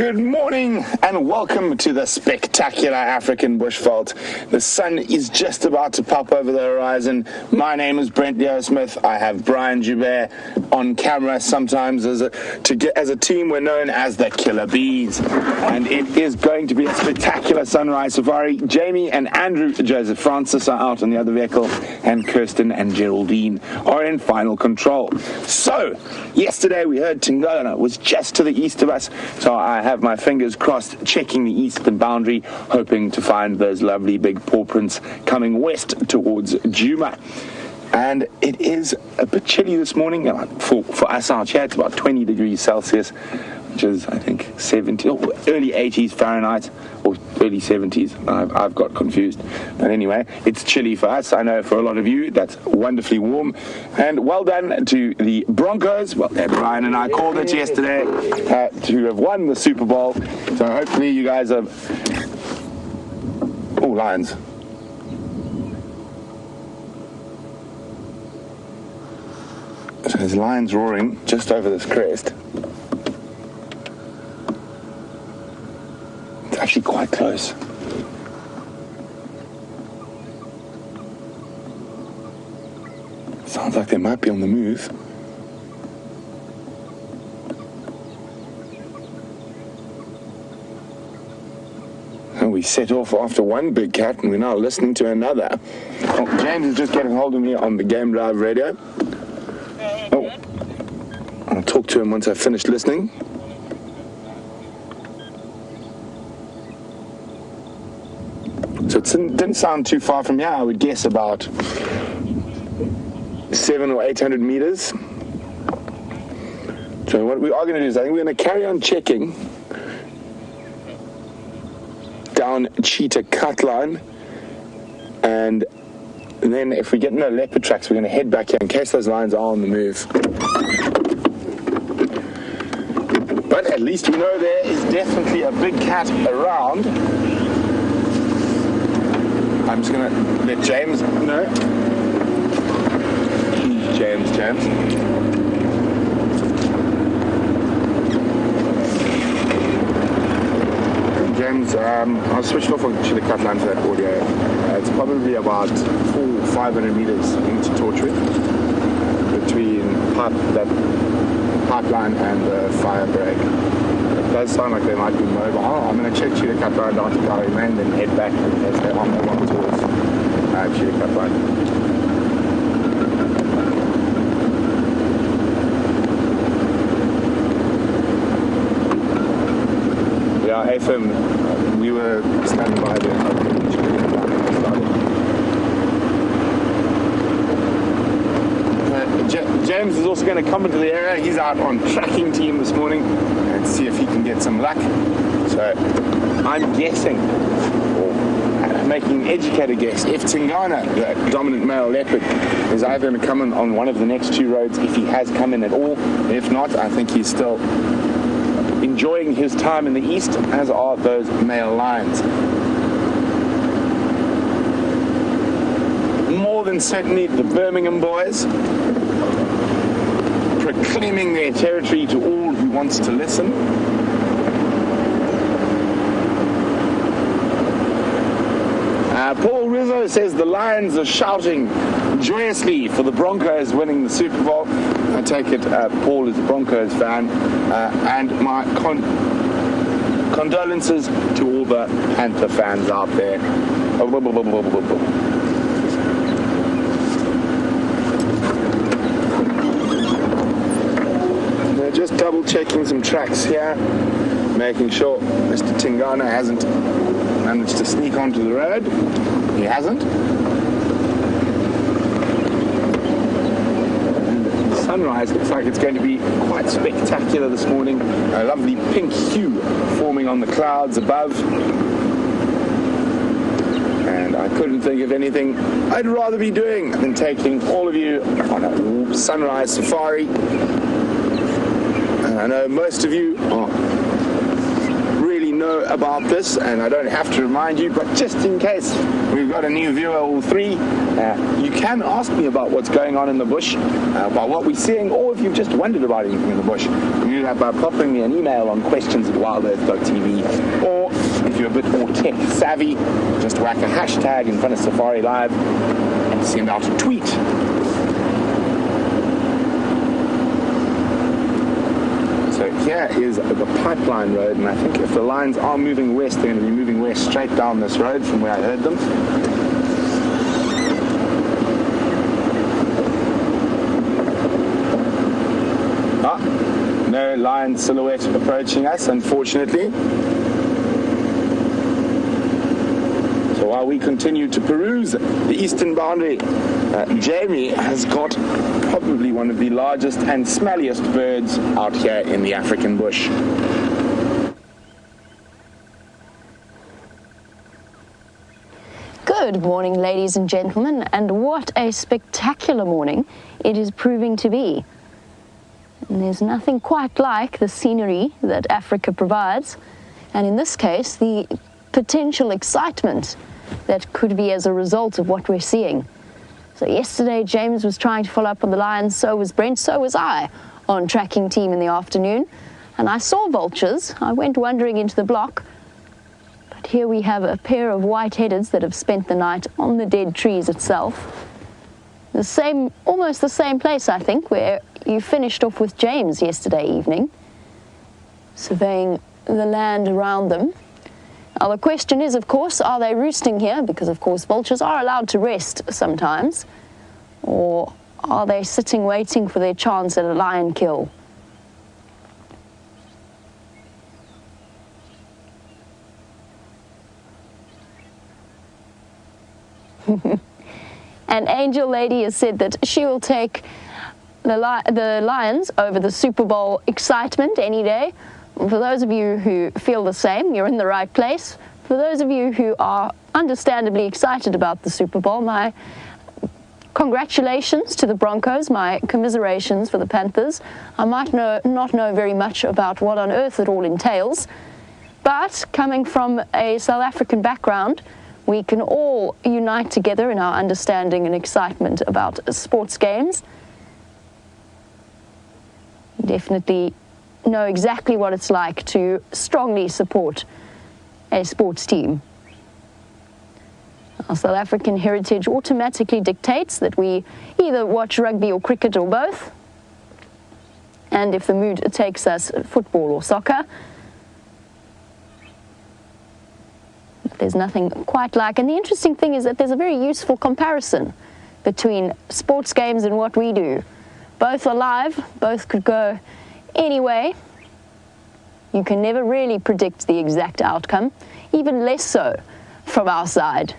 Good morning and welcome to the spectacular African bushveld. The sun is just about to pop over the horizon. My name is Brent Smith. I have Brian Joubert on camera. Sometimes as a team we're known as the Killer Bees. And it is going to be a spectacular sunrise safari. Jamie and Andrew Joseph Francis are out on the other vehicle, and Kirsten and Geraldine are in final control. So, yesterday we heard Nkuhuma was just to the east of us, so I have my fingers crossed, checking the eastern boundary, hoping to find those lovely big paw prints coming west towards Nkuhuma. And it is a bit chilly this morning. For us out here, it's about 20 degrees Celsius, which is, I think, 70, or early 80s Fahrenheit, or early 70s. I've got confused. But anyway, it's chilly for us. I know for a lot of you, that's wonderfully warm. And well done to the Broncos. Well, Brian and I called it yesterday, to have won the Super Bowl. So hopefully you guys have... Oh, Lions. So there's lions roaring just over this crest. It's actually quite close. Sounds like they might be on the move. And we set off after one big cat and we're now listening to another. Oh, James is just getting hold of me on the Game Drive radio. Oh, I'll talk to him once I've finished listening. So it didn't sound too far from here. I would guess about 700 or 800 meters. So what we are going to do is I think we're going to carry on checking down Cheetah Cut Line, and then if we get no leopard tracks, we're going to head back here in case those lions are on the move. But at least we know there is definitely a big cat around. I'm just going to let James know. James. James, I'll switch off to the cut line for that audio. It's probably about 400 or 500 meters into Torchwick between that pipeline and the fire break. It does sound like they might be mobile. I'm going to check Cheetah Cut Line down to Gary Man, then head back as they're on the one towards Cheetah Cut Line. Yeah, FM, we were standing by there. James is also going to come into the area. He's out on tracking team this morning and see if he can get some luck. So I'm guessing, or making an educated guess, if Nkuhuma, the dominant male leopard, is either going to come in on one of the next two roads, if he has come in at all. If not, I think he's still enjoying his time in the east, as are those male lions. More than certainly the Birmingham boys, proclaiming their territory to all who wants to listen. Paul Rizzo says the Lions are shouting joyously for the Broncos winning the Super Bowl. I take it Paul is a Broncos fan, and my condolences to all the Panther fans out there. Just double checking some tracks here, making sure Mr. Nkuhuma hasn't managed to sneak onto the road. He hasn't. And the sunrise looks like it's going to be quite spectacular this morning. A lovely pink hue forming on the clouds above. And I couldn't think of anything I'd rather be doing than taking all of you on a sunrise safari. I know most of you really know about this, and I don't have to remind you, but just in case we've got a new viewer or three, you can ask me about what's going on in the bush, about what we're seeing, or if you've just wondered about anything in the bush, you do that by popping me an email on questions@wildearth.tv, or if you're a bit more tech savvy, just whack a hashtag in front of Safari Live and send out a tweet. So here is the pipeline road, and I think if the lions are moving west, they're going to be moving west straight down this road from where I heard them. No lion silhouette approaching us, unfortunately. So while we continue to peruse the eastern boundary, Jamie has got probably one of the largest and smelliest birds out here in the African bush. Good morning, ladies and gentlemen, and what a spectacular morning it is proving to be. And there's nothing quite like the scenery that Africa provides, and in this case, the potential excitement that could be as a result of what we're seeing. So yesterday, James was trying to follow up on the lions, so was Brent, so was I on tracking team in the afternoon, and I saw vultures. I went wandering into the block, but here we have a pair of white-headeds that have spent the night on the dead trees itself. Almost the same place, I think, where you finished off with James yesterday evening, surveying the land around them. Now the question is, of course, are they roosting here? Because, of course, vultures are allowed to rest sometimes. Or are they sitting waiting for their chance at a lion kill? And Angel Lady has said that she will take the lions over the Super Bowl excitement any day. For those of you who feel the same, you're in the right place. For those of you who are understandably excited about the Super Bowl, my congratulations to the Broncos, my commiserations for the Panthers. I might not know very much about what on earth it all entails, but coming from a South African background, we can all unite together in our understanding and excitement about sports games. Definitely know exactly what it's like to strongly support a sports team. Our South African heritage automatically dictates that we either watch rugby or cricket or both, and if the mood takes us, football or soccer. There's nothing quite like, and the interesting thing is that there's a very useful comparison between sports games and what we do. Both are live, both could go any way. You can never really predict the exact outcome, even less so from our side.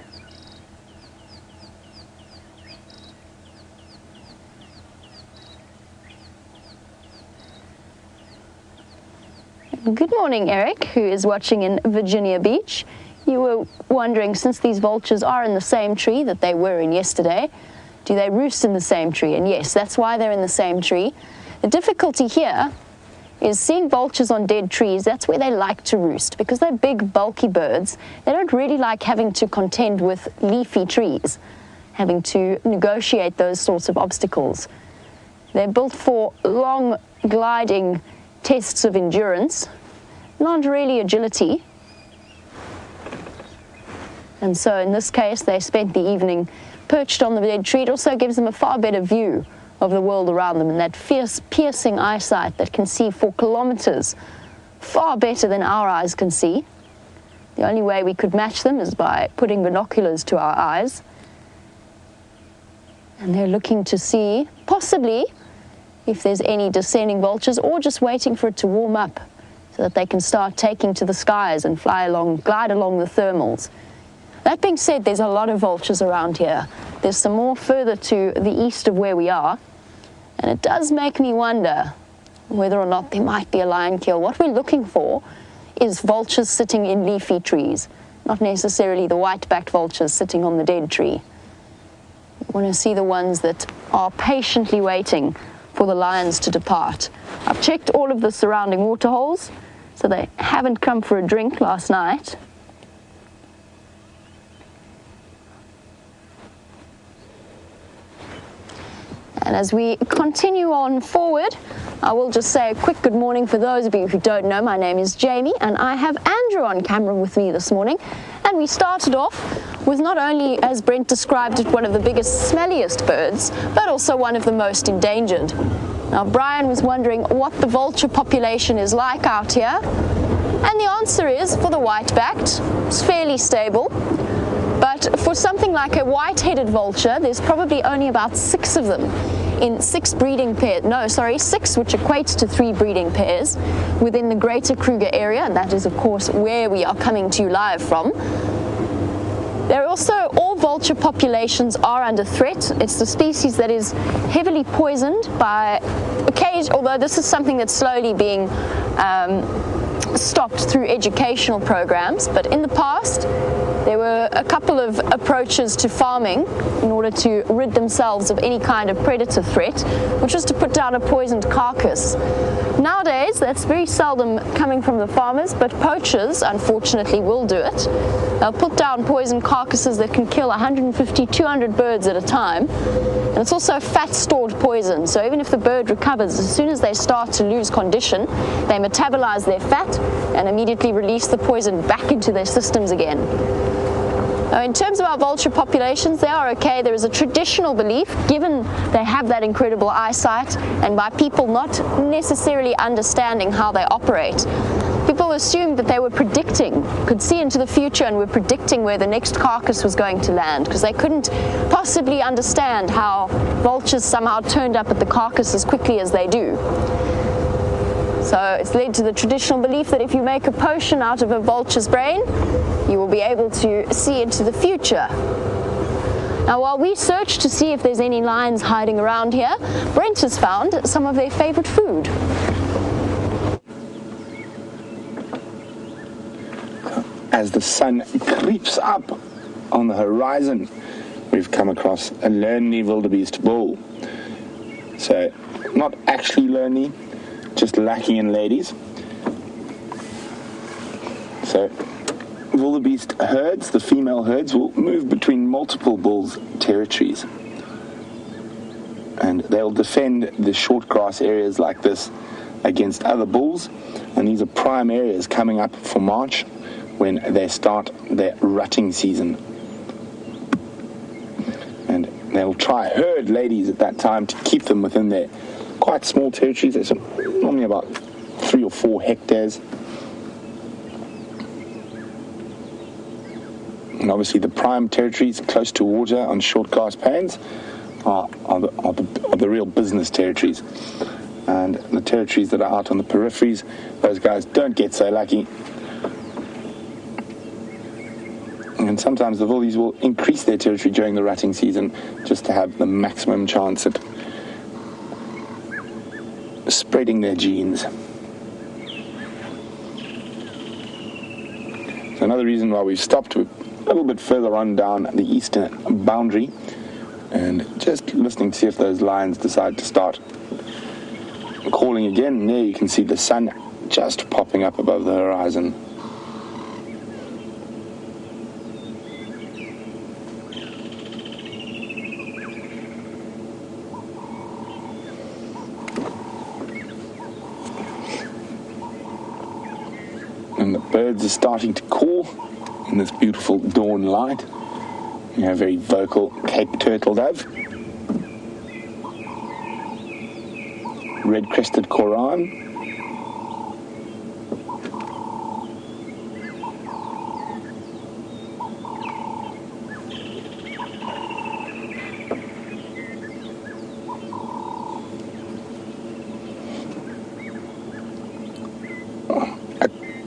Good morning, Eric, who is watching in Virginia Beach. You were wondering, since these vultures are in the same tree that they were in yesterday, do they roost in the same tree? And yes, that's why they're in the same tree. The difficulty here is seeing vultures on dead trees. That's where they like to roost, because they're big, bulky birds. They don't really like having to contend with leafy trees, having to negotiate those sorts of obstacles. They're built for long, gliding tests of endurance, not really agility. And so in this case, they spent the evening perched on the dead tree. It also gives them a far better view of the world around them, and that fierce, piercing eyesight that can see for kilometers, far better than our eyes can see. The only way we could match them is by putting binoculars to our eyes. And they're looking to see, possibly, if there's any descending vultures, or just waiting for it to warm up so that they can start taking to the skies and glide along the thermals. That being said, there's a lot of vultures around here. There's some more further to the east of where we are, and it does make me wonder whether or not there might be a lion kill. What we're looking for is vultures sitting in leafy trees, not necessarily the white-backed vultures sitting on the dead tree. We want to see the ones that are patiently waiting for the lions to depart. I've checked all of the surrounding waterholes, so so they haven't come for a drink last night. And as we continue on forward, I will just say a quick good morning for those of you who don't know. My name is Jamie, and I have Andrew on camera with me this morning. And we started off with not only, as Brent described it, one of the biggest, smelliest birds, but also one of the most endangered. Now, Brian was wondering what the vulture population is like out here. And the answer is, for the white-backed, it's fairly stable. But for something like a white-headed vulture, there's probably only about 6 of them in 6 breeding pairs. No, sorry, 6, which equates to 3 breeding pairs within the greater Kruger area, and that is, of course, where we are coming to you live from. There are also, all vulture populations are under threat. It's the species that is heavily poisoned by although this is something that's slowly being stopped through educational programs, but in the past there were a couple of approaches to farming in order to rid themselves of any kind of predator threat, which was to put down a poisoned carcass. Nowadays, that's very seldom coming from the farmers, but poachers, unfortunately, will do it. They'll put down poisoned carcasses that can kill 150, 200 birds at a time. And it's also fat-stored poison, so even if the bird recovers, as soon as they start to lose condition, they metabolize their fat and immediately release the poison back into their systems again. Now, in terms of our vulture populations, they are okay. There is a traditional belief, given they have that incredible eyesight, and by people not necessarily understanding how they operate. People assumed that they were could see into the future and were predicting where the next carcass was going to land, because they couldn't possibly understand how vultures somehow turned up at the carcass as quickly as they do. So it's led to the traditional belief that if you make a potion out of a vulture's brain, you will be able to see into the future. Now, while we search to see if there's any lions hiding around here, Brent has found some of their favorite food. As the sun creeps up on the horizon, we've come across a lonely wildebeest bull. So, not actually lonely, just lacking in ladies. So, wildebeest herds, the female herds, will move between multiple bulls' territories. And they'll defend the short grass areas like this against other bulls. And these are prime areas coming up for March, when they start their rutting season. And they'll try herd ladies at that time to keep them within their quite small territories. There's normally about 3 or 4 hectares. And obviously the prime territories close to water on short grass plains are the real business territories. And the territories that are out on the peripheries, those guys don't get so lucky. And sometimes the wildies will increase their territory during the rutting season just to have the maximum chance at spreading their genes. So another reason why we've stopped, we're a little bit further on down the eastern boundary and just listening to see if those lions decide to start calling again. And there you can see the sun just popping up above the horizon. And the birds are starting to call in this beautiful dawn light. You know, very vocal Cape turtle dove, red-crested koran,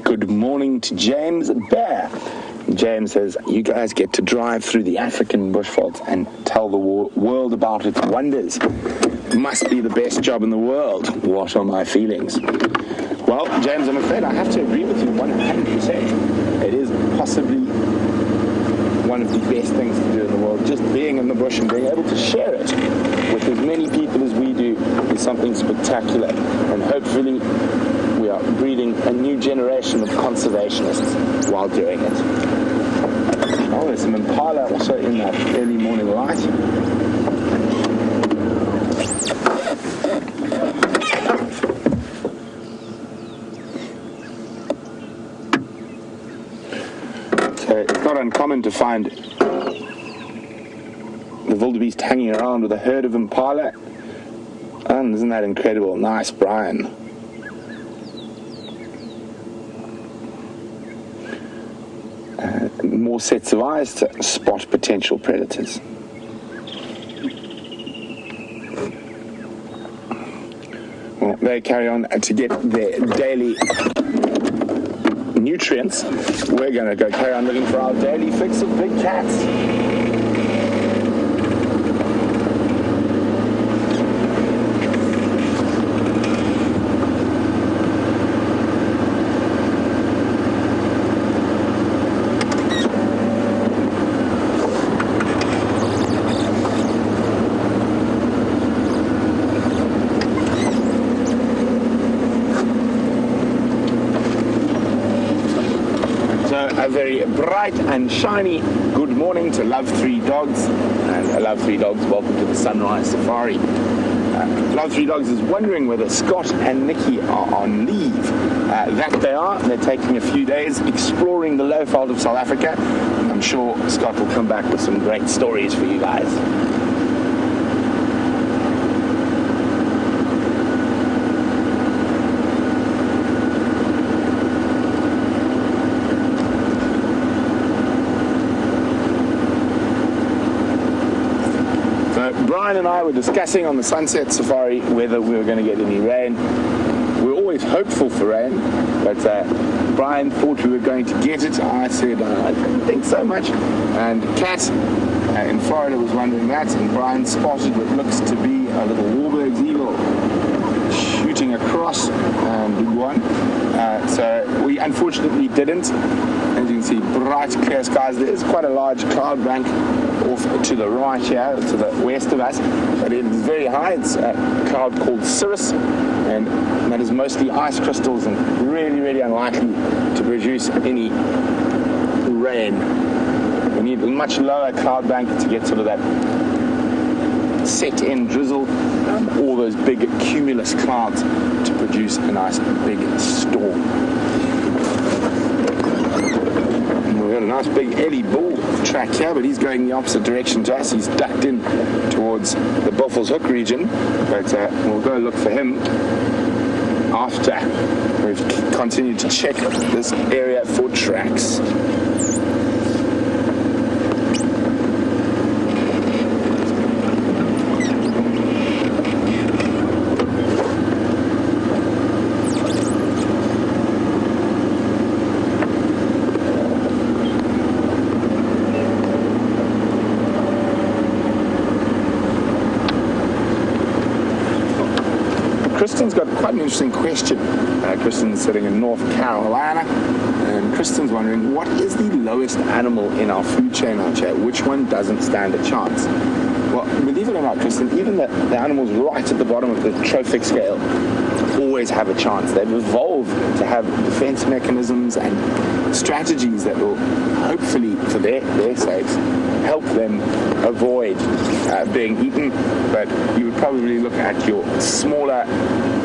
good morning to James Bear. James says, you guys get to drive through the African bushveld and tell the world about its wonders. Must be the best job in the world. What are my feelings? Well, James, I'm afraid I have to agree with you 100%. It is possibly one of the best things to do in the world. Just being in the bush and being able to share it with as many people as we do is something spectacular. And hopefully we we are breeding a new generation of conservationists while doing it. Oh, there's some impala also in that early morning light. So it's not uncommon to find the wildebeest hanging around with a herd of impala. And isn't that incredible? Nice, Brian. More sets of eyes to spot potential predators. Well, they carry on to get their daily nutrients. We're going to go carry on looking for our daily fix of big cats. A very bright and shiny good morning to Love 3 Dogs, and Love 3 Dogs, welcome to the Sunrise Safari. Love 3 Dogs is wondering whether Scott and Nikki are on leave. That they are. They're taking a few days exploring the lowveld of South Africa. I'm sure Scott will come back with some great stories for you guys. Brian and I were discussing on the Sunset Safari whether we were going to get any rain. We're always hopeful for rain, but Brian thought we were going to get it. I said, I don't think so much. And Kat in Florida was wondering that, and Brian spotted what looks to be a little Warburg's eagle shooting across Big One. So we unfortunately didn't. As you can see, bright clear skies. There is quite a large cloud bank off to the right here, to the west of us, but it is very high. It's a cloud called cirrus, and that is mostly ice crystals and really, really unlikely to produce any rain. We need a much lower cloud bank to get sort of that set-in drizzle, all those big cumulus clouds to produce a nice big storm. We've got a nice big Ellie bull track here, but he's going the opposite direction to us. He's ducked in towards the Buffels Hook region, but we'll go look for him after we've continued to check this area for tracks. Kristen's got quite an interesting question. Kristen's sitting in North Carolina, and Kristen's wondering, what is the lowest animal in our food chain out here? Which one doesn't stand a chance? Well, believe it or not, Kristen, even the animals right at the bottom of the trophic scale always have a chance. They've evolved to have defense mechanisms and strategies that will hopefully, for their sakes, help them avoid being eaten. But you would probably look at your smaller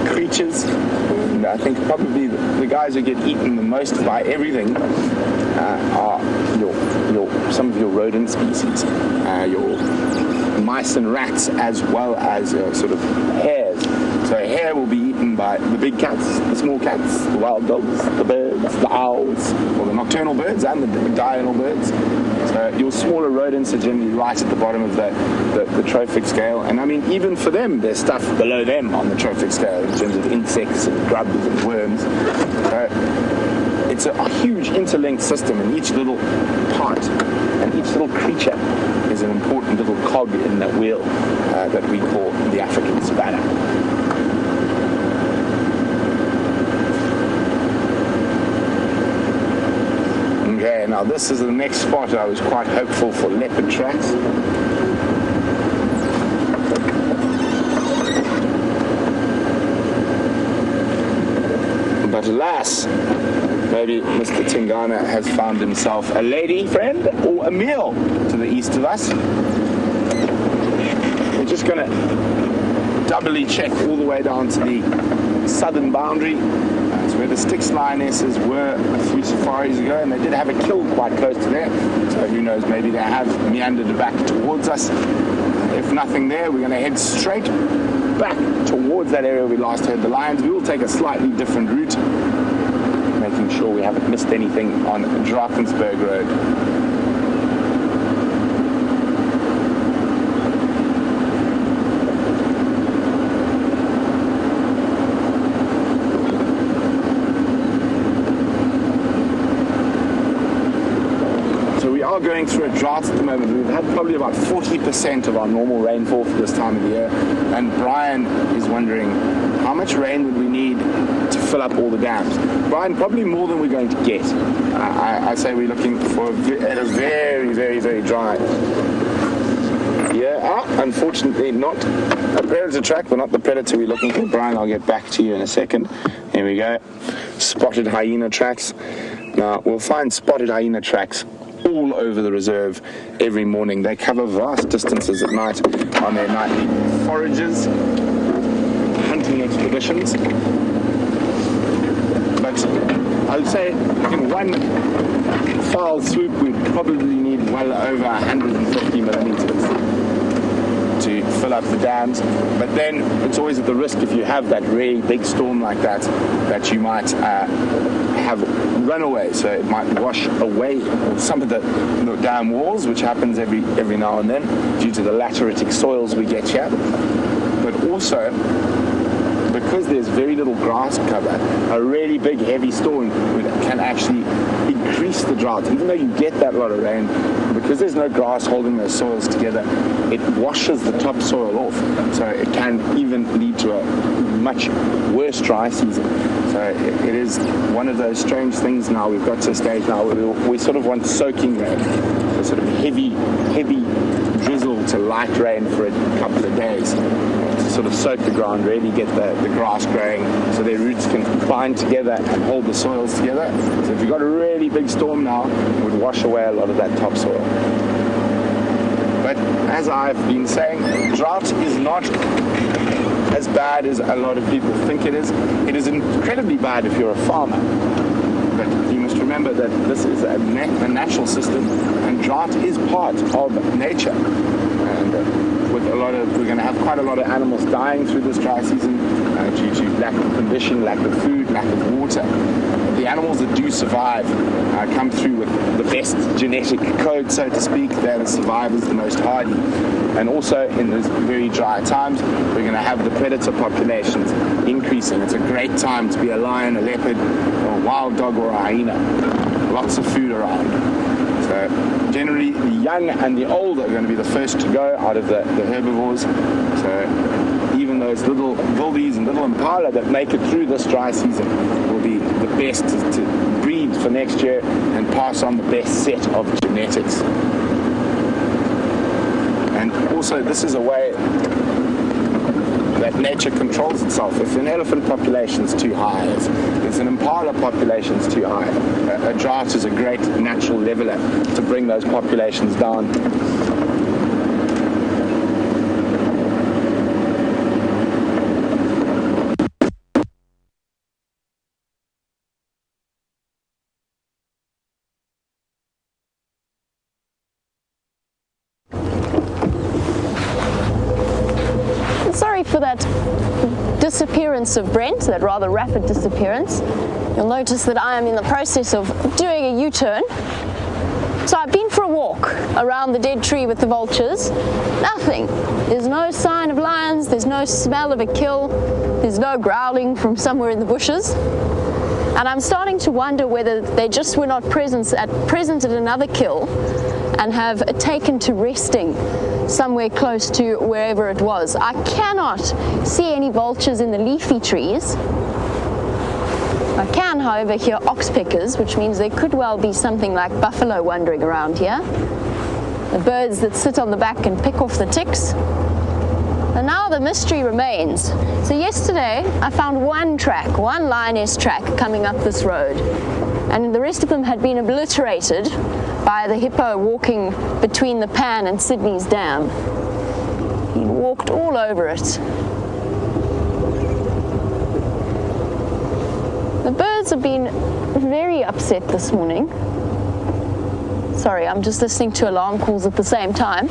creatures. And I think probably the guys who get eaten the most by everything are some of your rodent species, your mice and rats, as well as sort of hares. So a hare will be eaten by the big cats, the small cats, the wild dogs, the birds, the owls, or the nocturnal birds and the diurnal birds. So your smaller rodents are generally right at the bottom of the trophic scale. And I mean, even for them, there's stuff below them on the trophic scale in terms of insects and grubs and worms. It's a huge interlinked system, and each little part and each little creature is an important little cog in that wheel that we call the African savanna. Okay, now this is the next spot. I was quite hopeful for leopard tracks. But us. Maybe Mr. Tingana has found himself a lady friend or a meal to the east of us. We're just going to doubly check all the way down to the southern boundary. That's where the Styx lionesses were a few safaris ago, and they did have a kill quite close to there. So who knows, maybe they have meandered back towards us. If nothing there, we're going to head straight back towards that area we last heard the lions. We will take a slightly different route, making sure we haven't missed anything on Drakensberg Road. Are going through a drought at the moment. We've had probably about 40% of our normal rainfall for this time of the year, and Brian is wondering how much rain would we need to fill up all the dams. Brian, probably more than we're going to get. I say we're looking for a very, very, very dry year. Unfortunately not a predator track, but not the predator we're looking for. Brian, I'll get back to you in a second. Here we go. Spotted hyena tracks. Now, we'll find spotted hyena tracks all over the reserve every morning. They cover vast distances at night on their nightly forages, hunting expeditions. But I would say in one foul swoop we'd probably need well over 150 millimeters to fill up the dams. But then it's always at the risk, if you have that really big storm like that, that you might have runaway, so it might wash away some of the dam walls, which happens every now and then due to the lateritic soils we get here. But also, because there's very little grass cover, a really big heavy storm can actually increase the drought. Even though you get that lot of rain, because there's no grass holding those soils together, it washes the topsoil off. So it can even lead to a much worse dry season. So it is one of those strange things now. We've got to a stage now where we sort of want soaking rain, so sort of heavy drizzle to light rain for a couple of days, to sort of soak the ground, really get the grass growing so their roots can bind together and hold the soils together. So if you've got a really big storm now, it would wash away a lot of that topsoil. But as I've been saying, drought is not as bad as a lot of people think it is. It is incredibly bad if you're a farmer. But you must remember that this is a natural system, and drought is part of nature. And with we're going to have quite a lot of animals dying through this dry season due to lack of condition, lack of food, lack of water. The animals that do survive come through with the best genetic code, so to speak. They're the survivors, the most hardy. And also in these very dry times, we're going to have the predator populations increasing. It's a great time to be a lion, a leopard, or a wild dog, or a hyena. Lots of food around. So generally, the young and the old are going to be the first to go out of the herbivores. So even those little wildies and little impala that make it through this dry season will be the best to breed for next year and pass on the best set of genetics. And also, this is a way that nature controls itself. If an elephant population is too high, if an impala population is too high, a drought is a great natural leveler to bring those populations down. Sorry for that disappearance of Brent, that rather rapid disappearance. You'll notice that I am in the process of doing a U-turn. So I've been for a walk around the dead tree with the vultures. Nothing. There's no sign of lions, there's no smell of a kill, there's no growling from somewhere in the bushes. And I'm starting to wonder whether they just were not present at another kill and have taken to resting somewhere close to wherever it was. I cannot see any vultures in the leafy trees. I can, however, hear oxpeckers, which means there could well be something like buffalo wandering around here. The birds that sit on the back and pick off the ticks. And now the mystery remains. So yesterday I found one lioness track coming up this road, and the rest of them had been obliterated by the hippo walking between the Pan and Sydney's dam. He walked all over it. The birds have been very upset this morning. Sorry, I'm just listening to alarm calls at the same time.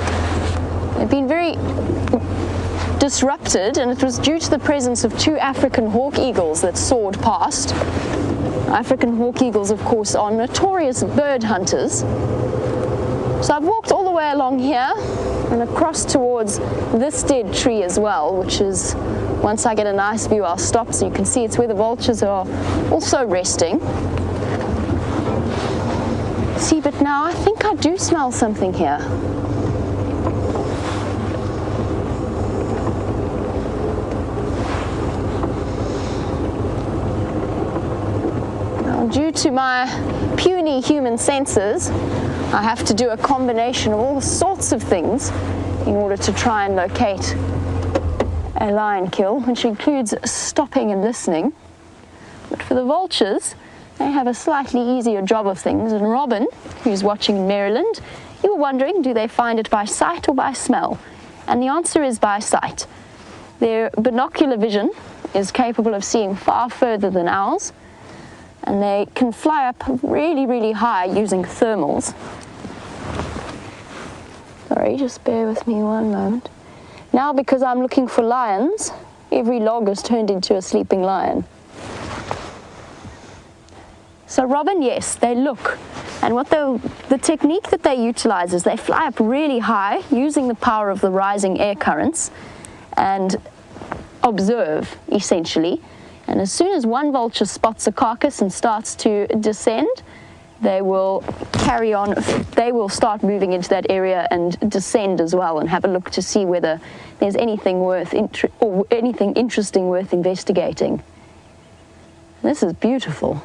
They've been very disrupted, and it was due to the presence of two African hawk eagles that soared past. African hawk eagles, of course, are notorious bird hunters. So I've walked all the way along here and across towards this dead tree as well, which is, once I get a nice view, I'll stop so you can see it's where the vultures are also resting. See, but now I think I do smell something here. Due to my puny human senses, I have to do a combination of all sorts of things in order to try and locate a lion kill, which includes stopping and listening. But for the vultures, they have a slightly easier job of things. And Robin, who's watching in Maryland, you were wondering, do they find it by sight or by smell? And the answer is by sight. Their binocular vision is capable of seeing far further than ours, and they can fly up really, really high using thermals. Sorry, just bear with me one moment. Now, because I'm looking for lions, every log has turned into a sleeping lion. So robin, yes, they look. And what the technique that they utilize is they fly up really high using the power of the rising air currents and observe, essentially. And as soon as one vulture spots a carcass and starts to descend, they will carry on, they will start moving into that area and descend as well and have a look to see whether there's anything anything interesting worth investigating. This is beautiful.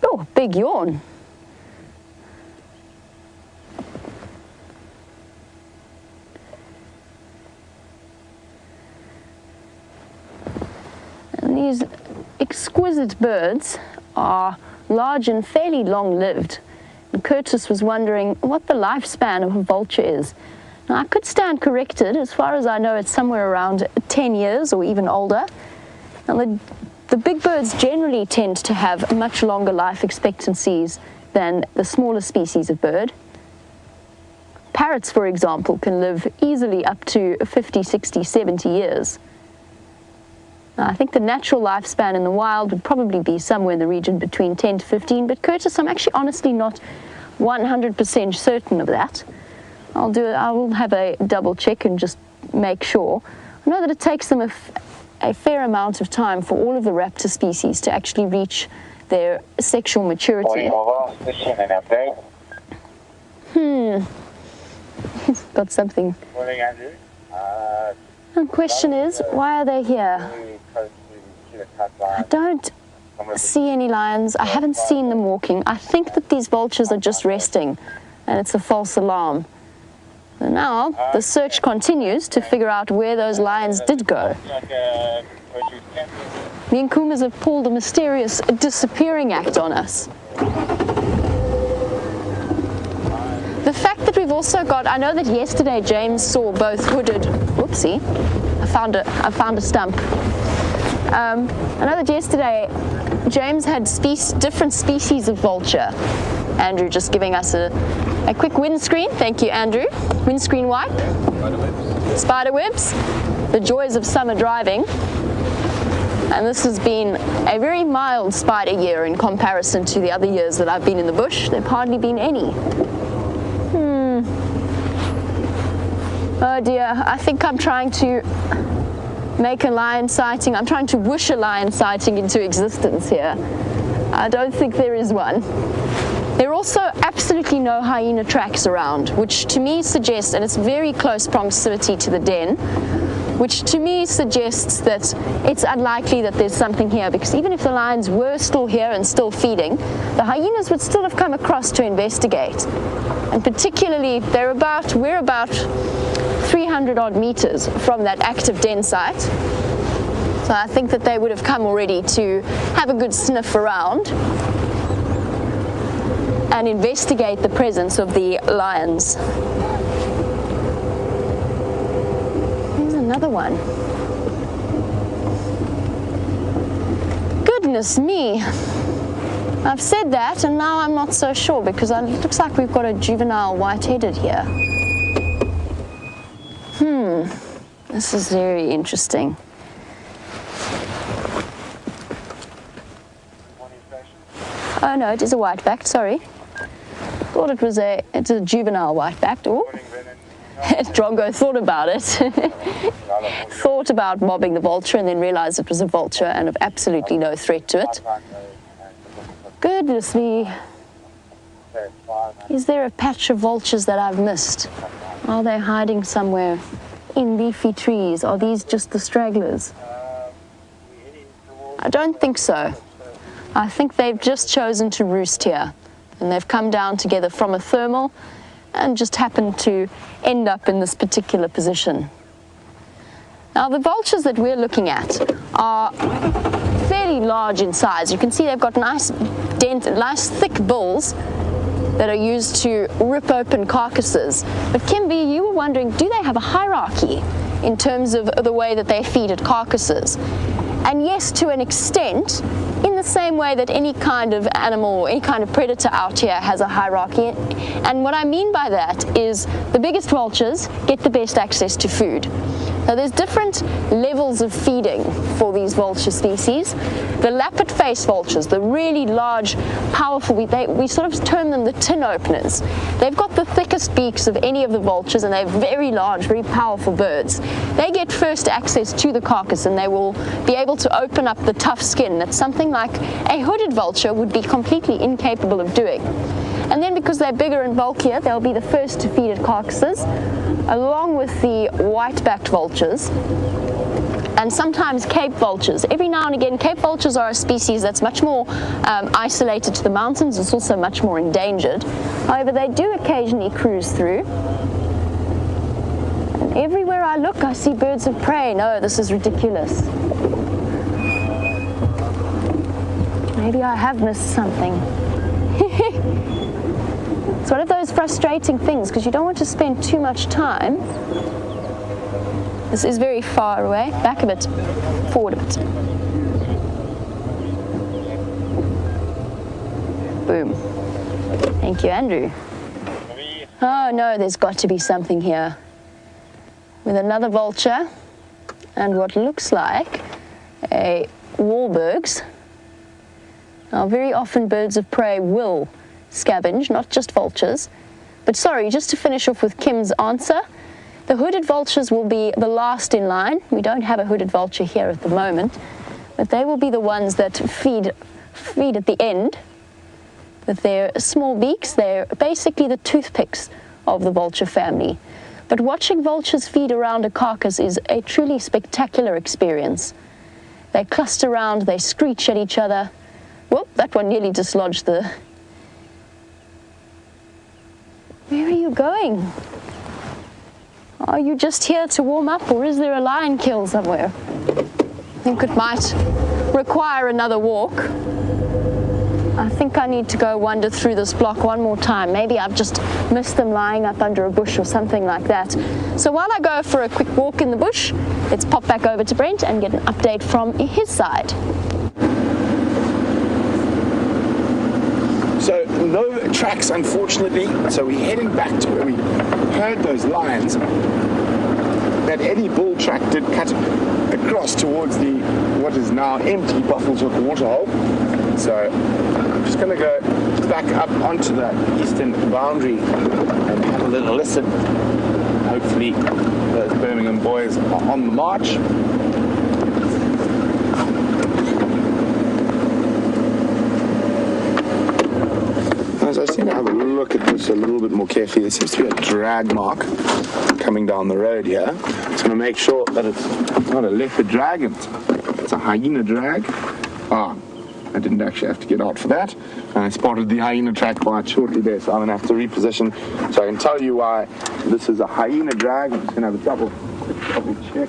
Oh, big yawn. And these exquisite birds are large and fairly long-lived. And Curtis was wondering what the lifespan of a vulture is. Now, I could stand corrected. As far as I know, it's somewhere around 10 years or even older. Now, the big birds generally tend to have much longer life expectancies than the smaller species of bird. Parrots, for example, can live easily up to 50, 60, 70 years. I think the natural lifespan in the wild would probably be somewhere in the region between 10 to 15, but Curtis, I'm actually honestly not 100% certain of that. I will have a double check and just make sure. I know that it takes them a fair amount of time for all of the raptor species to actually reach their sexual maturity. He's got something. Morning, Andrew. The question is, why are they here? I don't see any lions. I haven't seen them walking. I think that these vultures are just resting, and it's a false alarm. And now the search continues to figure out where those lions did go. The Nkuhumas have pulled a mysterious disappearing act on us. The fact that we've also got, I know that yesterday James saw both hooded, whoopsie, I found a stump. I know that yesterday James had different species of vulture. Andrew just giving us a quick windscreen. Thank you, Andrew. Windscreen wipe. Spider webs. The joys of summer driving. And this has been a very mild spider year in comparison to the other years that I've been in the bush. There've hardly been any. Oh dear, I think I'm trying to make a lion sighting. I'm trying to wish a lion sighting into existence here. I don't think there is one. There are also absolutely no hyena tracks around, which to me suggests, and it's very close proximity to the den, which to me suggests that it's unlikely that there's something here, because even if the lions were still here and still feeding, the hyenas would still have come across to investigate. And particularly, we're about 300 odd meters from that active den site. So I think that they would have come already to have a good sniff around and investigate the presence of the lions. Here's another one. Goodness me. I've said that and now I'm not so sure because it looks like we've got a juvenile white-headed here. This is very interesting. Oh no, it is a white-backed, sorry. Thought it was it's a juvenile white-backed. Oh, Drongo thought about it. Thought about mobbing the vulture and then realized it was a vulture and of absolutely no threat to it. Goodness me. Is there a patch of vultures that I've missed? Are they hiding somewhere in leafy trees? Are these just the stragglers? I don't think so. I think they've just chosen to roost here and they've come down together from a thermal and just happened to end up in this particular position. Now the vultures that we're looking at are fairly large in size. You can see they've got nice thick bills that are used to rip open carcasses. But Kimby, you were wondering, do they have a hierarchy in terms of the way that they feed at carcasses? And yes, to an extent, in the same way that any kind of animal or any kind of predator out here has a hierarchy. And what I mean by that is the biggest vultures get the best access to food. Now there's different levels of feeding for these vulture species. The lappet face vultures, the really large, powerful, we sort of term them the tin openers. They've got the thickest beaks of any of the vultures and they're very large, very powerful birds. They get first access to the carcass and they will be able to open up the tough skin that something like a hooded vulture would be completely incapable of doing. And then because they're bigger and bulkier, they'll be the first to feed at carcasses, along with the white-backed vultures, and sometimes Cape vultures. Every now and again, Cape vultures are a species that's much more isolated to the mountains. It's also much more endangered. However, they do occasionally cruise through. And everywhere I look, I see birds of prey. No, this is ridiculous. Maybe I have missed something. It's one of those frustrating things because you don't want to spend too much time. This is very far away. Back a bit, forward a bit. Boom. Thank you, Andrew. Oh no, there's got to be something here. With another vulture and what looks like a Wahlberg's. Now, very often birds of prey will scavenge, not just vultures. But sorry, just to finish off with Kim's answer, the hooded vultures will be the last in line. We don't have a hooded vulture here at the moment, but they will be the ones that feed at the end. With their small beaks, they're basically the toothpicks of the vulture family. But watching vultures feed around a carcass is a truly spectacular experience. They cluster around, they screech at each other. Whoop, that one nearly dislodged the... Where are you going? Are you just here to warm up, or is there a lion kill somewhere? I think it might require another walk. I think I need to go wander through this block one more time. Maybe I've just missed them lying up under a bush or something like that. So while I go for a quick walk in the bush, let's pop back over to Brent and get an update from his side. So no tracks, unfortunately. So we're heading back to where we heard those lions. That Eddie bull track did cut across towards the what is now empty Buffalo's Hook waterhole. So I'm just going to go back up onto the eastern boundary and have a little listen. Hopefully those Birmingham boys are on the march. As I seem to have a look at this a little bit more carefully, there seems to be a drag mark coming down the road here. I'm just going to make sure that it's not a leopard drag, it's a hyena drag. I didn't actually have to get out for that. And I spotted the hyena track quite shortly there, so I'm going to have to reposition so I can tell you why this is a hyena drag. I'm just going to have a double check.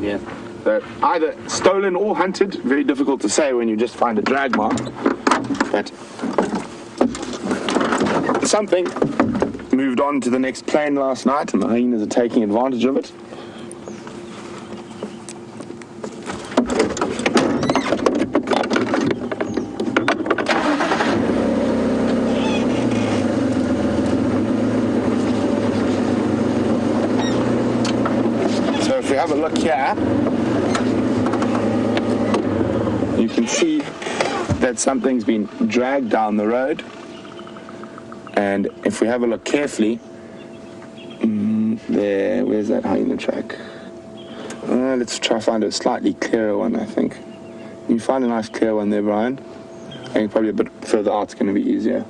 Yeah. So either stolen or hunted. Very difficult to say when you just find a drag mark. But something moved on to the next plane last night, and the hyenas are taking advantage of it. So if we have a look here, you can see that something's been dragged down the road. And if we have a look carefully, where's that hyena track? Let's try to find a slightly clearer one, I think. You find a nice clear one there, Brian? I think probably a bit further out is going to be easier.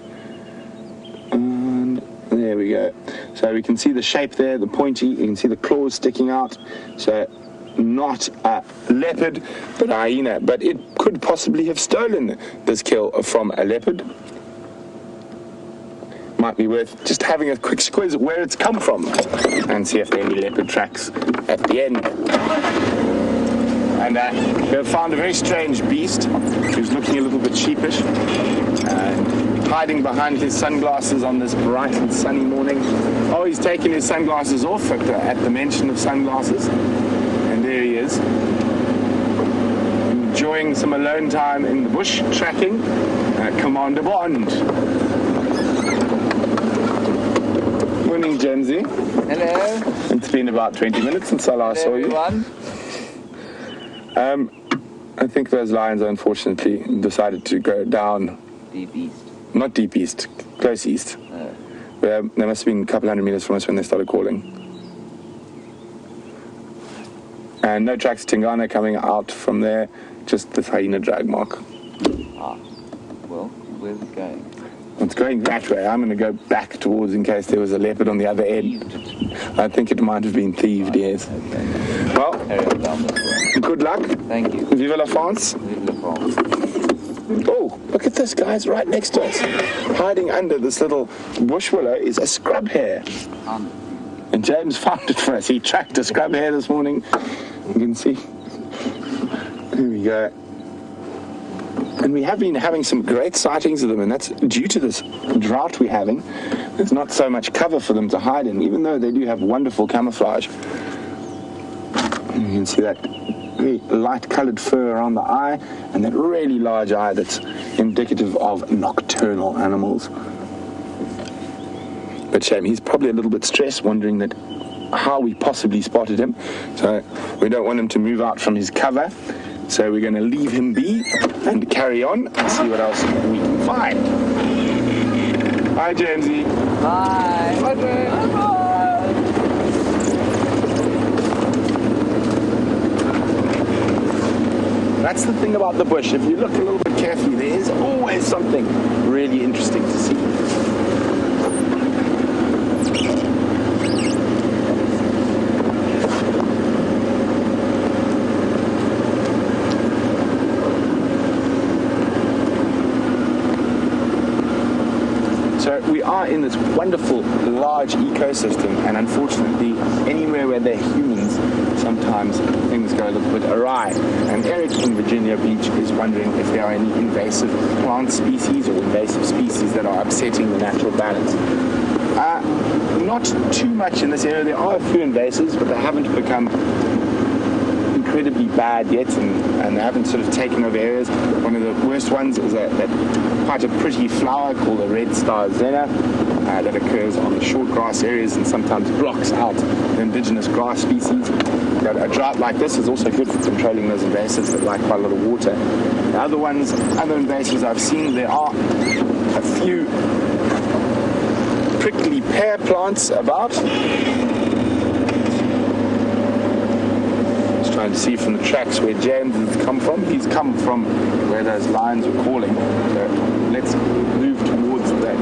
And there we go. So we can see the shape there, the pointy, you can see the claws sticking out. So not a leopard, but a hyena. But it could possibly have stolen this kill from a leopard. Might be worth just having a quick squiz at where it's come from and see if there are any leopard tracks at the end. And we found a very strange beast who's looking a little bit sheepish and hiding behind his sunglasses on this bright and sunny morning. Oh, he's taken his sunglasses off at the mention of sunglasses. And there he is, enjoying some alone time in the bush, tracking Commander Bond. Morning, Jamesy. Hello. It's been about 20 minutes since I last saw you. I think those lions, unfortunately, decided to go down. Deep east. Not deep east, close east. They must have been a couple hundred meters from us when they started calling. And no tracks of Tingana coming out from there, just this hyena drag mark. Ah, well, where's it going? It's going that way. I'm going to go back towards in case there was a leopard on the other end. I think it might have been thieved, yes. Okay. Well, Carry on down this way. good luck. Thank you. Vive la France. Vive la France. Oh, look at this, guys, right next to us. Hiding under this little bush willow is a scrub hare. And James found it for us. He tracked a scrub hare this morning. You can see. Here we go. And we have been having some great sightings of them, and that's due to this drought we're having. There's not so much cover for them to hide in, even though they do have wonderful camouflage. And you can see that very light-coloured fur around the eye, and that really large eye that's indicative of nocturnal animals. But shame, he's probably a little bit stressed, wondering that how we possibly spotted him. So we don't want him to move out from his cover. So we're going to leave him be and carry on and see what else we can find. Hi, Jamesy. Bye. Bye, Brent. Bye. That's the thing about the bush. If you look a little bit carefully, there is always something really interesting to see. So we are in this wonderful large ecosystem, and unfortunately anywhere where there are humans, sometimes things go a little bit awry. And Eric in Virginia Beach is wondering if there are any invasive plant species or invasive species that are upsetting the natural balance. Not too much in this area. There are a few invasives, but they haven't become incredibly bad yet, and they haven't sort of taken over areas. One of the worst ones is quite a pretty flower called a red star zena that occurs on the short grass areas and sometimes blocks out the indigenous grass species. A drought like this is also good for controlling those invasives that like quite a lot of water. The other invasives I've seen, there are a few prickly pear plants about. Trying to see from the tracks where James has come from. He's come from where those lions were calling. So let's move towards the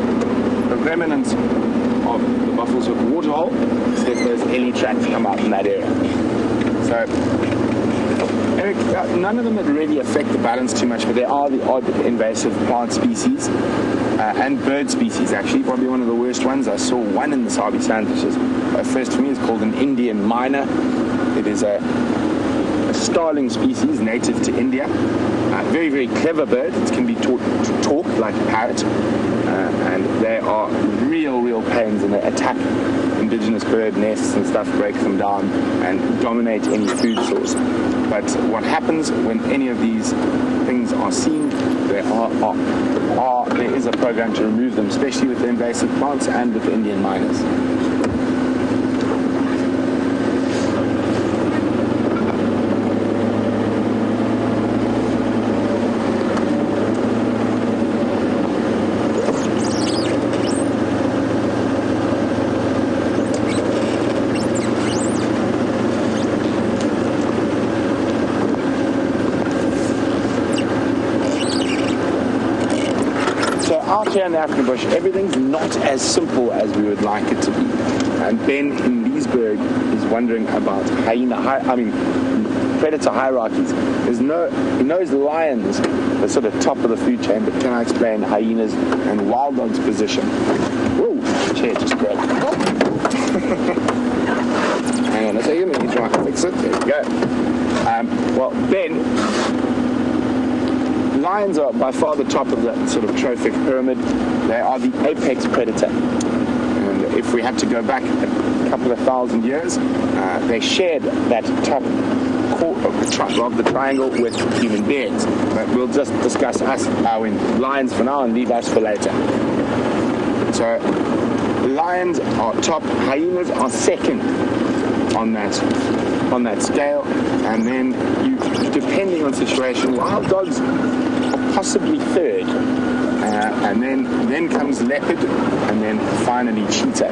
remnants of the Buffalo's Hook waterhole, see if those ellie tracks come out in that area. So Eric, none of them that really affect the balance too much, but there are the odd invasive plant species and bird species, actually. Probably one of the worst ones. I saw one in the Sabi Sands, which is first for me. It's called an Indian myna. It is a starling species native to India. Very, very clever bird. It can be taught to talk like a parrot. And they are real pains, and they attack indigenous bird nests and stuff, break them down, and dominate any food source. But what happens when any of these things are seen, there is a program to remove them, especially with the invasive plants and with the Indian mynas. Out here in the African bush, everything's not as simple as we would like it to be. And Ben in Leesburg is wondering about predator hierarchies. He knows lions, the sort of top of the food chain, but can I explain hyenas and wild dogs' position? Whoa, chair just broke. Hang on a second, let me try and fix it. There we go. Well, Ben, lions are by far the top of the sort of trophic pyramid. They are the apex predator. And if we had to go back a couple of thousand years, they shared that top of the triangle with human beings. But we'll just discuss lions for now and leave us for later. So lions are top, hyenas are second on that scale, and then depending on situation, wild dogs are possibly third, and then comes leopard, and then finally cheetah.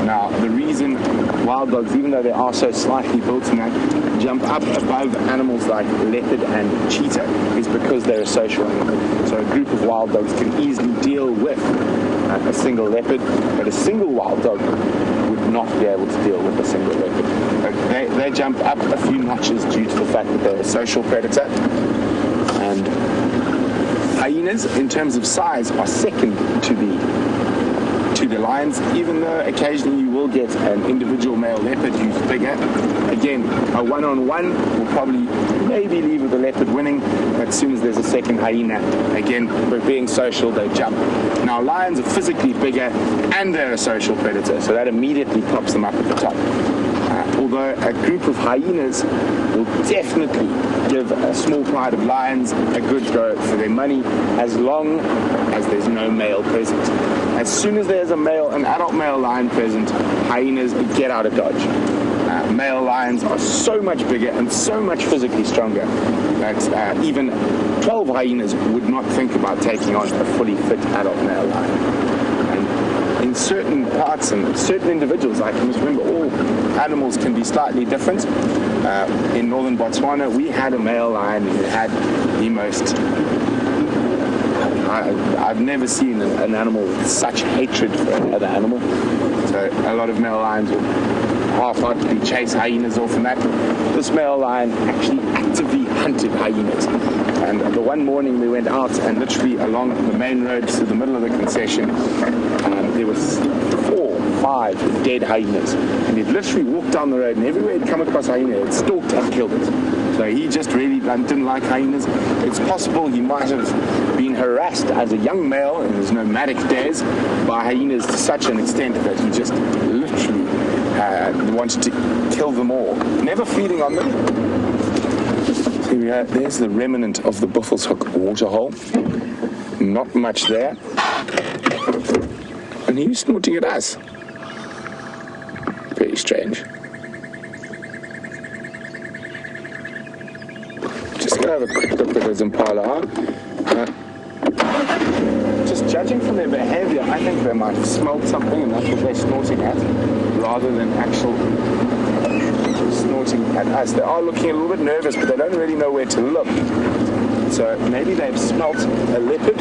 Now the reason wild dogs, even though they are so slightly built in that, jump up above animals like leopard and cheetah is because they're a social animal. So a group of wild dogs can easily deal with a single leopard, but a single wild dog would not be able to deal with a single leopard. They jump up a few notches due to the fact that they're a social predator. And hyenas, in terms of size, are second to the lions, even though occasionally you will get an individual male leopard who's bigger. Again, a one-on-one will probably maybe leave with the leopard winning, but as soon as there's a second hyena, again, but being social, they jump. Now, lions are physically bigger, and they're a social predator, so that immediately pops them up at the top. Although a group of hyenas will definitely give a small pride of lions a good go for their money, as long as there's no male present. As soon as there's an adult male lion present, hyenas get out of dodge. Male lions are so much bigger and so much physically stronger that even 12 hyenas would not think about taking on a fully fit adult male lion. And in certain parts and certain individuals, I can just remember all animals can be slightly different. In northern Botswana, we had a male lion who had the most... I've never seen an animal with such hatred for another animal. So a lot of male lions will half-heartedly chase hyenas off, and that this male lion actually actively hunted hyenas. And the one morning we went out, and literally along the main road to the middle of the concession, there was 4 or 5 dead hyenas. And he'd literally walked down the road, and everywhere he'd come across a hyena, he'd stalked and killed it. So he just really didn't like hyenas. It's possible he might have been harassed as a young male in his nomadic days by hyenas to such an extent that he just literally wanted to kill them all. Never feeding on them. Here we are. There's the remnant of the Buffelshoek waterhole. Not much there. And he was snorting at us. Very strange. Just going to have a quick look at those impala. Just judging from their behavior, I think they might have smelled something and that's what they're snorting at, rather than actual snorting at us. They are looking a little bit nervous, but they don't really know where to look. So maybe they've smelt a leopard.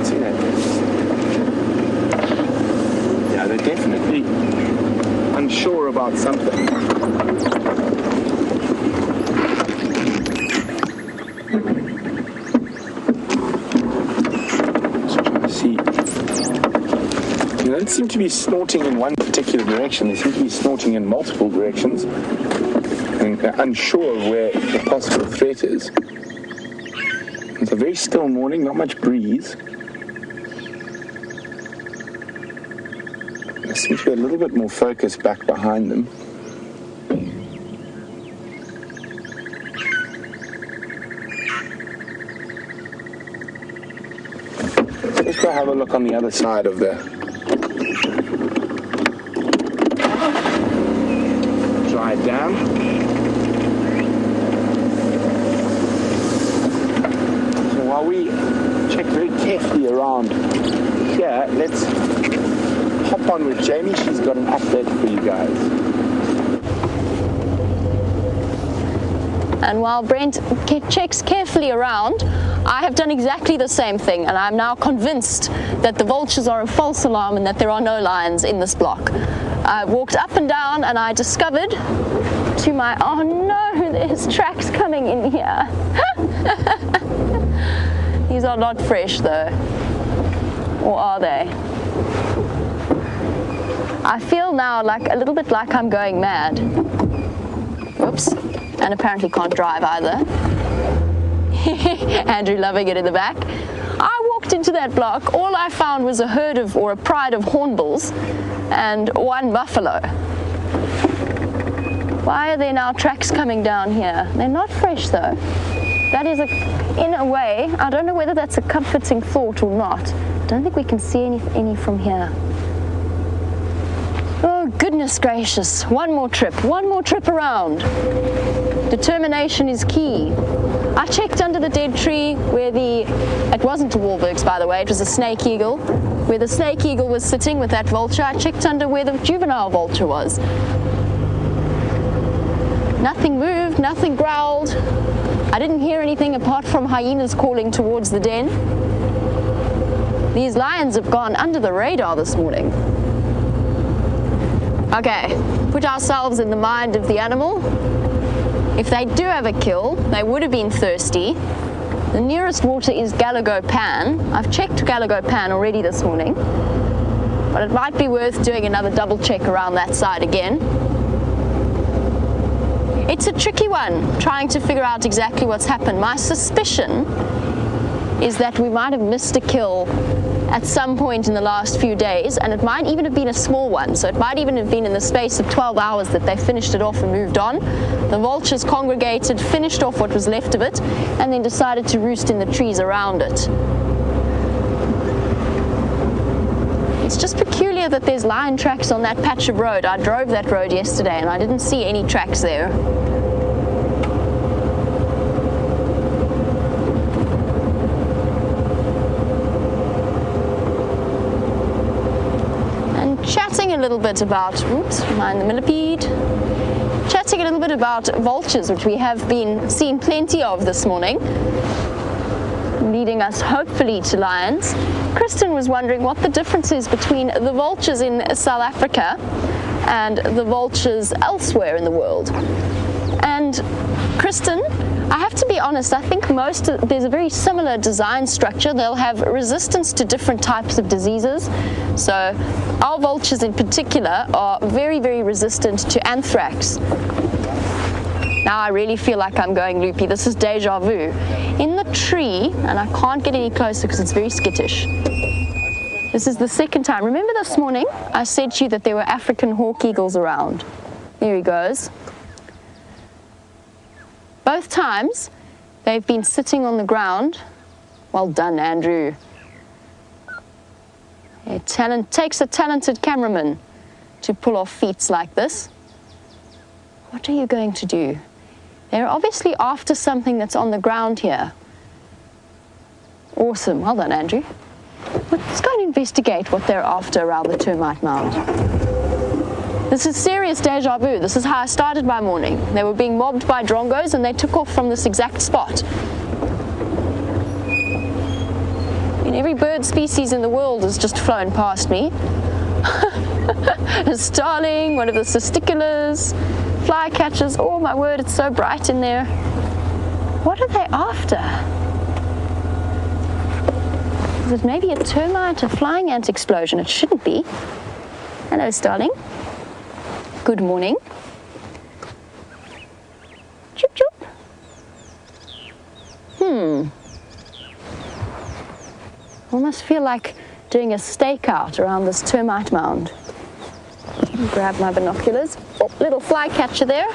See that? Yeah, they're definitely unsure about something. don't seem to be snorting in one particular direction. They seem to be snorting in multiple directions. And they're unsure of where the possible threat is. It's a very still morning, not much breeze. There seems to be a little bit more focus back behind them. Let's go have a look on the other side of the dry dam. So while we check very carefully around here, let's hop on with Jamie. She's got an update for you guys. And while Brent checks carefully around, I have done exactly the same thing, and I'm now convinced that the vultures are a false alarm and that there are no lions in this block. I walked up and down and I discovered to my, oh no, there's tracks coming in here. These are not fresh though, or are they? I feel now like a little bit like I'm going mad. Whoops, and apparently can't drive either. Andrew loving it in the back. I walked into that block, all I found was a herd of, or a pride of hornbills and one buffalo. Why are there now tracks coming down here? They're not fresh though. That is, in a way, I don't know whether that's a comforting thought or not. I don't think we can see any from here. Oh goodness gracious, one more trip around. Determination is key. I checked under the dead tree where it wasn't a Wahlberg's by the way, it was a snake eagle. Where the snake eagle was sitting with that vulture, I checked under where the juvenile vulture was. Nothing moved, nothing growled. I didn't hear anything apart from hyenas calling towards the den. These lions have gone under the radar this morning. Okay, put ourselves in the mind of the animal. If they do have a kill, they would have been thirsty. The nearest water is Galago Pan. I've checked Galago Pan already this morning, but it might be worth doing another double check around that side again. It's a tricky one, trying to figure out exactly what's happened. My suspicion is that we might have missed a kill at some point in the last few days, and it might even have been a small one. So it might even have been in the space of 12 hours that they finished it off and moved on. The vultures congregated, finished off what was left of it, and then decided to roost in the trees around it. It's just peculiar that there's lion tracks on that patch of road. I drove that road yesterday and I didn't see any tracks there. Chatting a little bit about, oops, mind the millipede. Chatting a little bit about vultures, which we have been seeing plenty of this morning, leading us hopefully to lions. Kristen was wondering what the difference is between the vultures in South Africa and the vultures elsewhere in the world. And Kristen, I have to be honest, I think there's a very similar design structure. They'll have resistance to different types of diseases. So our vultures in particular are very, very resistant to anthrax. Now I really feel like I'm going loopy. This is deja vu. In the tree, and I can't get any closer because it's very skittish. This is the second time. Remember this morning I said to you that there were African hawk eagles around. There he goes. Both times, they've been sitting on the ground. Well done, Andrew. It takes a talented cameraman to pull off feats like this. What are you going to do? They're obviously after something that's on the ground here. Awesome. Well done, Andrew. Let's go and investigate what they're after around the termite mound. This is serious deja vu. This is how I started my morning. They were being mobbed by drongos and they took off from this exact spot. And every bird species in the world has just flown past me. A starling, one of the cisticolas, flycatchers. Oh my word, it's so bright in there. What are they after? Is it maybe a termite, a flying ant explosion? It shouldn't be. Hello, Starling. Good morning. Choop, choop. Almost feel like doing a stakeout around this termite mound. Grab my binoculars. Oh, little flycatcher there.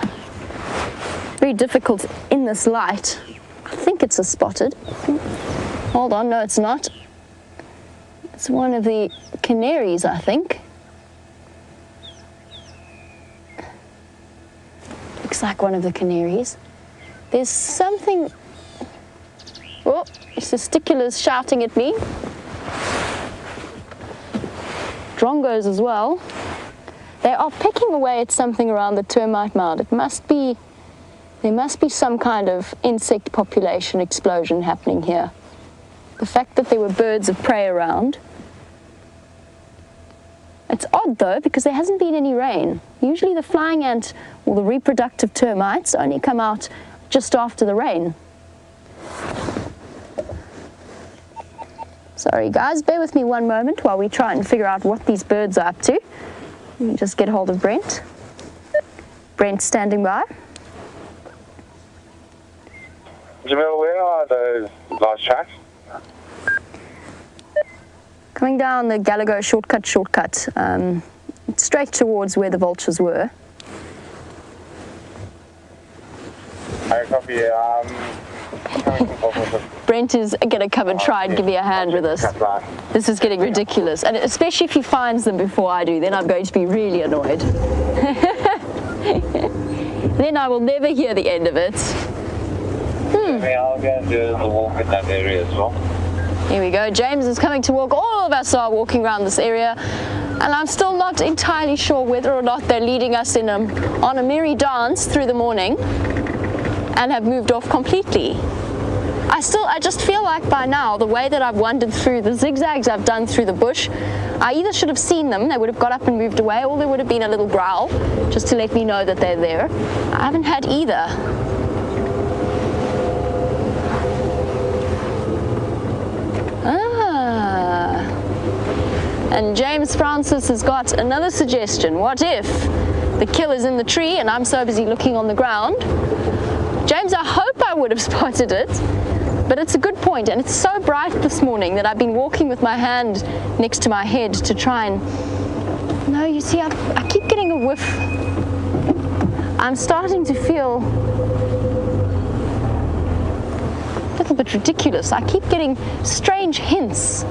Very difficult in this light. I think it's a spotted. Hold on, no, it's not. It's one of the canaries, I think. Looks like one of the canaries. There's something. Oh, testicula's shouting at me. Drongos as well. They are pecking away at something around the termite mound. There must be some kind of insect population explosion happening here. The fact that there were birds of prey around. It's odd though, because there hasn't been any rain. Usually the flying ant or the reproductive termites only come out just after the rain. Sorry guys, bear with me one moment while we try and figure out what these birds are up to. Let me just get hold of Brent. Brent standing by. Jamil, where are those last tracks? Coming down the Gallagher shortcut, straight towards where the vultures were. I copy. Brent is going to come and try and give me a hand with this. This is getting ridiculous, and especially if he finds them before I do, then I'm going to be really annoyed. Then I will never hear the end of it. I'll go and do a walk in that area as well. Here we go. James is coming to walk. All of us are walking around this area, and I'm still not entirely sure whether or not they're leading us on a merry dance through the morning and have moved off completely. I just feel like by now, the way that I've wandered through the zigzags I've done through the bush, I either should have seen them, they would have got up and moved away, or there would have been a little growl just to let me know that they're there. I haven't had either. And James Francis has got another suggestion. What if the kill is in the tree and I'm so busy looking on the ground? James, I hope I would have spotted it, but it's a good point, and it's so bright this morning that I've been walking with my hand next to my head to try and... No, you see, I keep getting a whiff. I'm starting to feel a little bit ridiculous. I keep getting strange hints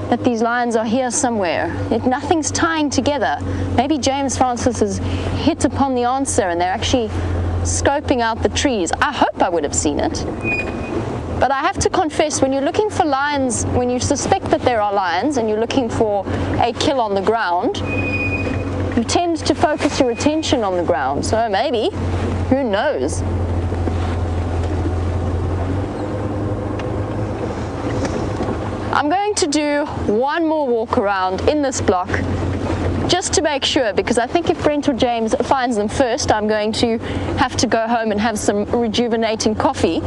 that these lions are here somewhere. Nothing's tying together. Maybe James Francis has hit upon the answer and they're actually scoping out the trees. I hope I would have seen it. But I have to confess, when you're looking for lions, when you suspect that there are lions and you're looking for a kill on the ground, you tend to focus your attention on the ground. So maybe, who knows? I'm going to do one more walk around in this block just to make sure, because I think if Brent or James finds them first, I'm going to have to go home and have some rejuvenating coffee.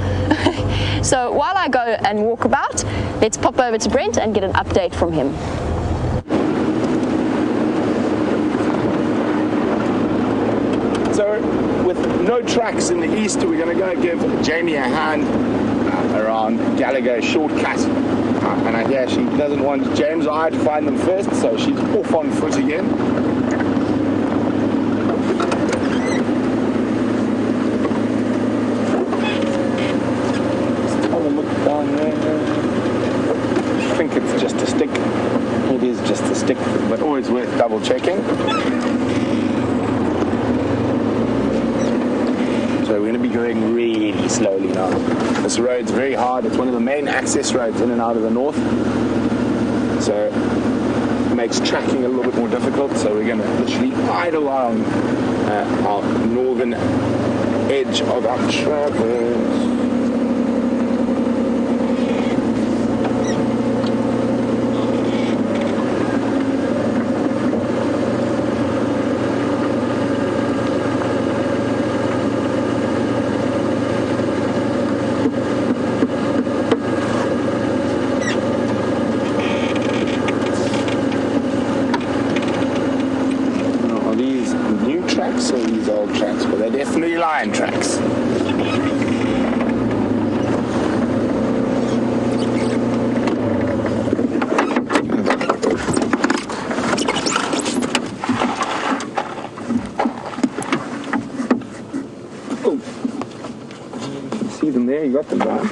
So while I go and walk about, let's pop over to Brent and get an update from him. So with no tracks in the east, we're going to go give Jamie a hand around Gallagher shortcut. And I hear she doesn't want James or I to find them first, so she's off on foot again. Just have a look down there. I think it's just a stick. It is just a stick, but always worth double checking. So we're going to be going really slowly now. This road's very hard. It's one of the main access roads in and out of the north. So it makes tracking a little bit more difficult. So we're going to literally ride along our northern edge of our traverse. tracks or these old tracks? But they're definitely lion tracks. Oh, see them there? You got them, Brian.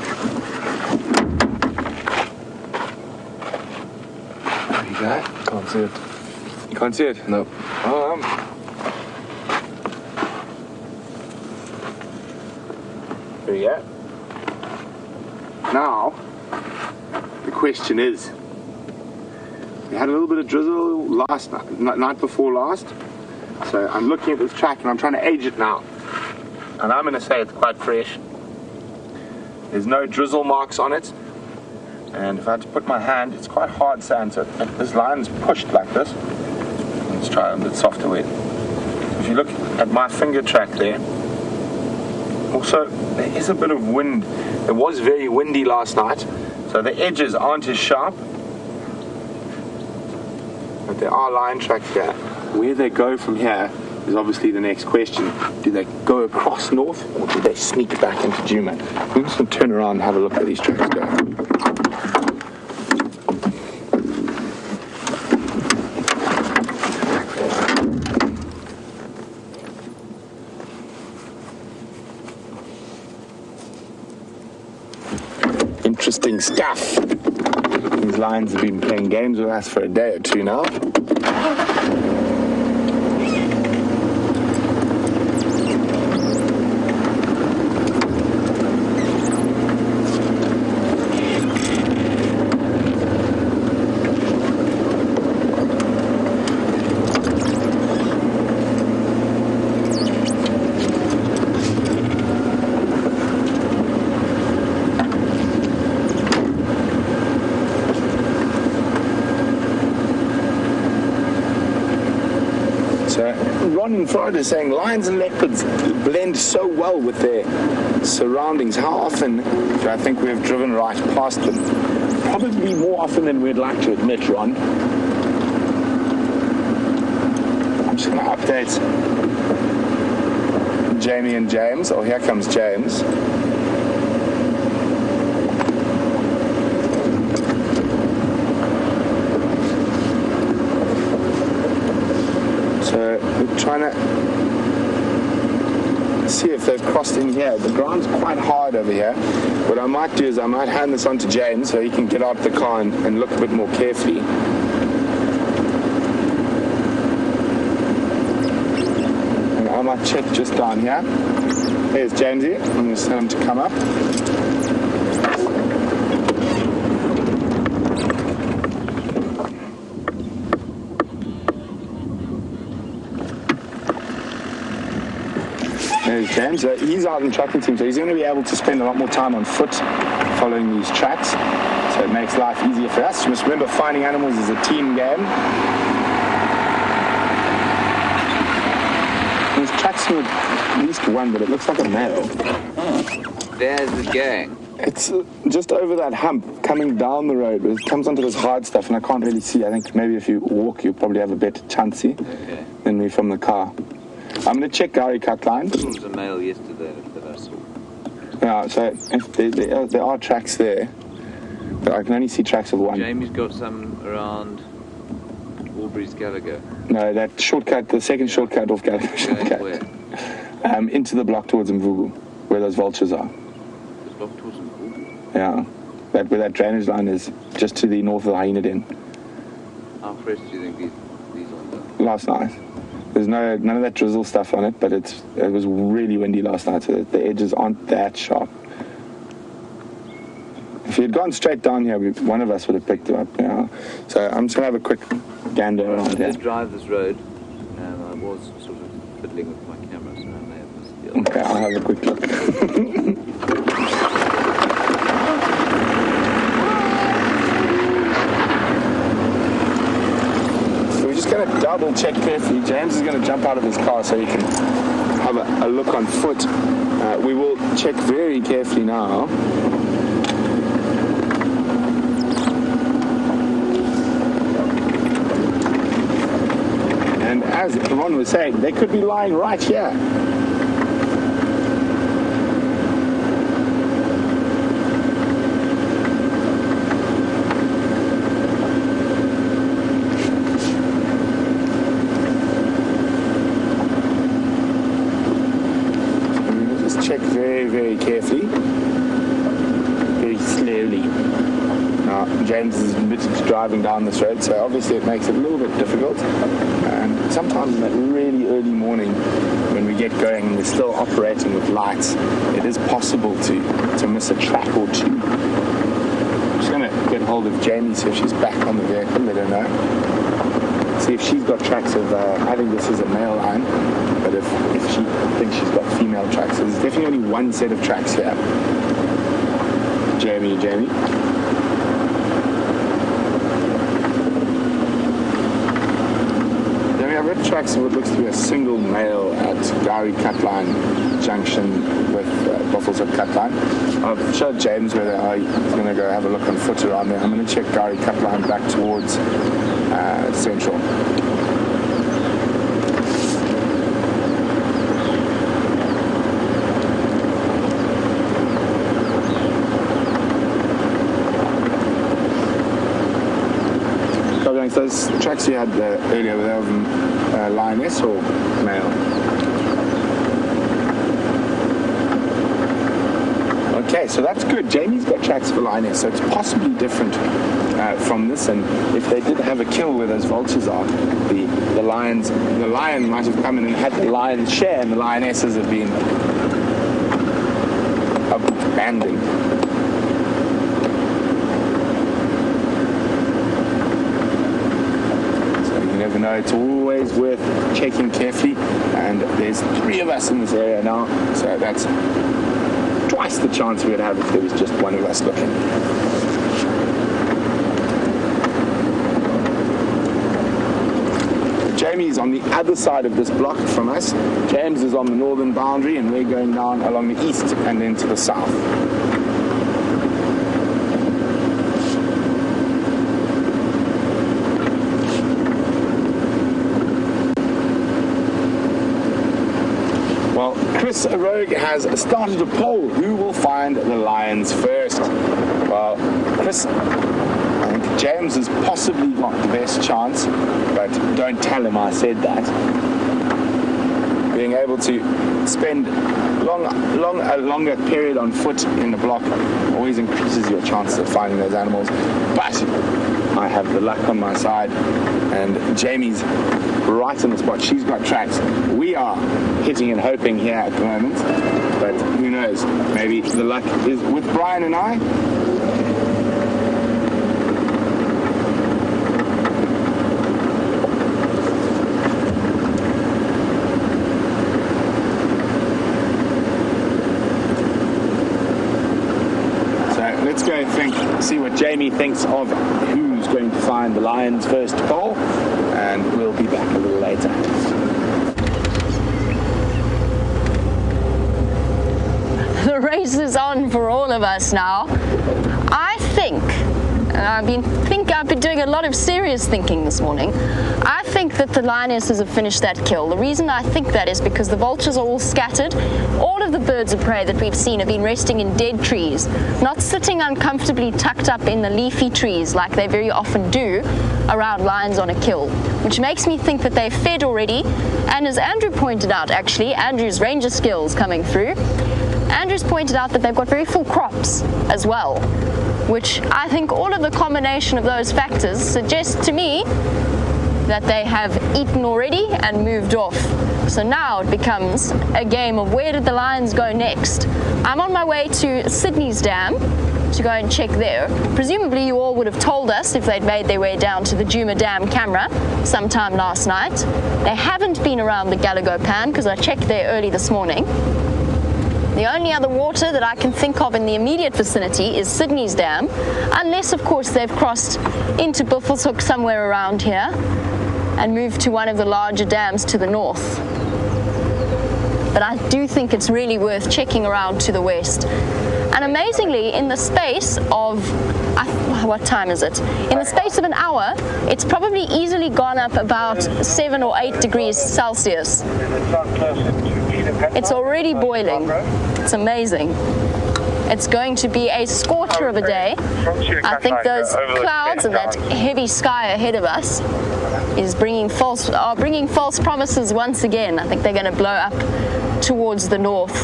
There you go. Can't see it. You can't see it? Nope. There you go. Now, the question is, we had a little bit of drizzle last night before last, so I'm looking at this track and I'm trying to age it now. And I'm going to say it's quite fresh. There's no drizzle marks on it. And if I had to put my hand, it's quite hard sand, so if this line's pushed like this. Let's try a bit softer wet. If you look at my finger track there, also there is a bit of wind. It was very windy last night, so the edges aren't as sharp. But there are line tracks here. Where they go from here is obviously the next question. Do they go across north or do they sneak back into Nkuhuma? I'm just going to turn around and have a look at these tracks go. Interesting stuff. These lions have been playing games with us for a day or two now. Ron in Florida is saying lions and leopards blend so well with their surroundings. How often do I think we have driven right past them? Probably more often than we'd like to admit, Ron. I'm just going to update Jamie and James. Oh, here comes James. So we're trying to see if they've crossed in here. The ground's quite hard over here. What I might do is I might hand this on to James so he can get out the car and look a bit more carefully. And I might check just down here. There's Jamesy. I'm going to tell him to come up. There's James. He's out in the tracking team, so he's going to be able to spend a lot more time on foot following these tracks. So it makes life easier for us. Just remember, finding animals is a team game. There's tracks with at least one, but it looks like a male. There's the gang. It's just over that hump, coming down the road. It comes onto this hard stuff, and I can't really see. I think maybe if you walk, you'll probably have a better chancey than me from the car. I'm going to check Gary cut line. There was a male yesterday that I saw. Yeah, so if there are tracks there, but I can only see tracks of one. Jamie's got some around Aubrey's Gallagher. No, that shortcut, the second shortcut off Gallagher shortcut. Where? Into the block towards Mvubu, where those vultures are. There's block towards Nkuhuma. Yeah, where that drainage line is, just to the north of the hyena den. How fresh do you think these ones are? Last night. There's none of that drizzle stuff on it, but it was really windy last night, so the edges aren't that sharp. If he had gone straight down here, one of us would have picked him up. Yeah. So I'm just going to have a quick gander around I here. did drive this road, and I was sort of fiddling with my camera, so I may have missed the other. Okay, I'll have a quick look. Going to double check carefully. James is going to jump out of his car so he can have a look on foot. We will check very carefully now. And as Ron was saying, they could be lying right here. Check very, very carefully, very slowly. Now, James is admitted to driving down this road, so obviously it makes it a little bit difficult. And sometimes in that really early morning, when we get going and we're still operating with lights, it is possible to miss a track or two. I'm just going to get hold of Jamie, see if she's back on the vehicle, let her know. See if she's got tracks of, I think this is a male lion, but if she thinks she's got female tracks, so there's definitely only one set of tracks here. Jamie. Jamie, I've got tracks of what looks to be a single male at Gowrie Cutline Junction with Buffalo's at Cutline. I've showed James where they are. He's going to go have a look on foot around there. I'm going to check Gowrie Cutline back towards Central. Those tracks you had earlier, were they of lioness or male? Okay, so that's good. Jamie's got tracks for lioness, so it's possibly different from this. And if they did have a kill where those vultures are, the lion might have come in and had the lion's share, and the lionesses have been abandoned. No, it's always worth checking carefully, and there's 3 of us in this area now, so that's twice the chance we'd have if there was just one of us looking. Jamie's on the other side of this block from us. James is on the northern boundary, and we're going down along the east and then to the south. Chris Rogue has started a poll. Who will find the lions first? Well, Chris, I think James has possibly got the best chance, but don't tell him I said that. Being able to spend a longer period on foot in the block always increases your chances of finding those animals. But I have the luck on my side, and Jamie's right on the spot. She's got tracks. We are hitting and hoping here at the moment, but who knows? Maybe the luck is with Brian and I. So let's go and see what Jamie thinks of who's going to find the lions first poll, and we'll be back a little later. The race is on for all of us now. I think, and I've been doing a lot of serious thinking this morning, I think that the lionesses have finished that kill. The reason I think that is because the vultures are all scattered. All of the birds of prey that we've seen have been resting in dead trees, not sitting uncomfortably tucked up in the leafy trees like they very often do around lions on a kill, which makes me think that they've fed already. And as Andrew pointed out, actually, Andrew's ranger skills coming through, Andrew's pointed out that they've got very full crops as well, which I think all of the combination of those factors suggests to me that they have eaten already and moved off. So now it becomes a game of where did the lions go next. I'm on my way to Sydney's dam to go and check there. Presumably you all would have told us if they'd made their way down to the Nkuhuma Dam camera sometime last night. They haven't been around the Galago Pan because I checked there early this morning. The only other water that I can think of in the immediate vicinity is Sydney's dam, unless of course they've crossed into Buffelshoek somewhere around here and moved to one of the larger dams to the north. But I do think it's really worth checking around to the west. And amazingly, in the space of what time is it? In the space of an hour, it's probably easily gone up about 7 or 8 degrees Celsius. It's already boiling. It's amazing. It's going to be a scorcher of a day. I think those clouds and that heavy sky ahead of us is bringing false promises once again. I think they're going to blow up towards the north.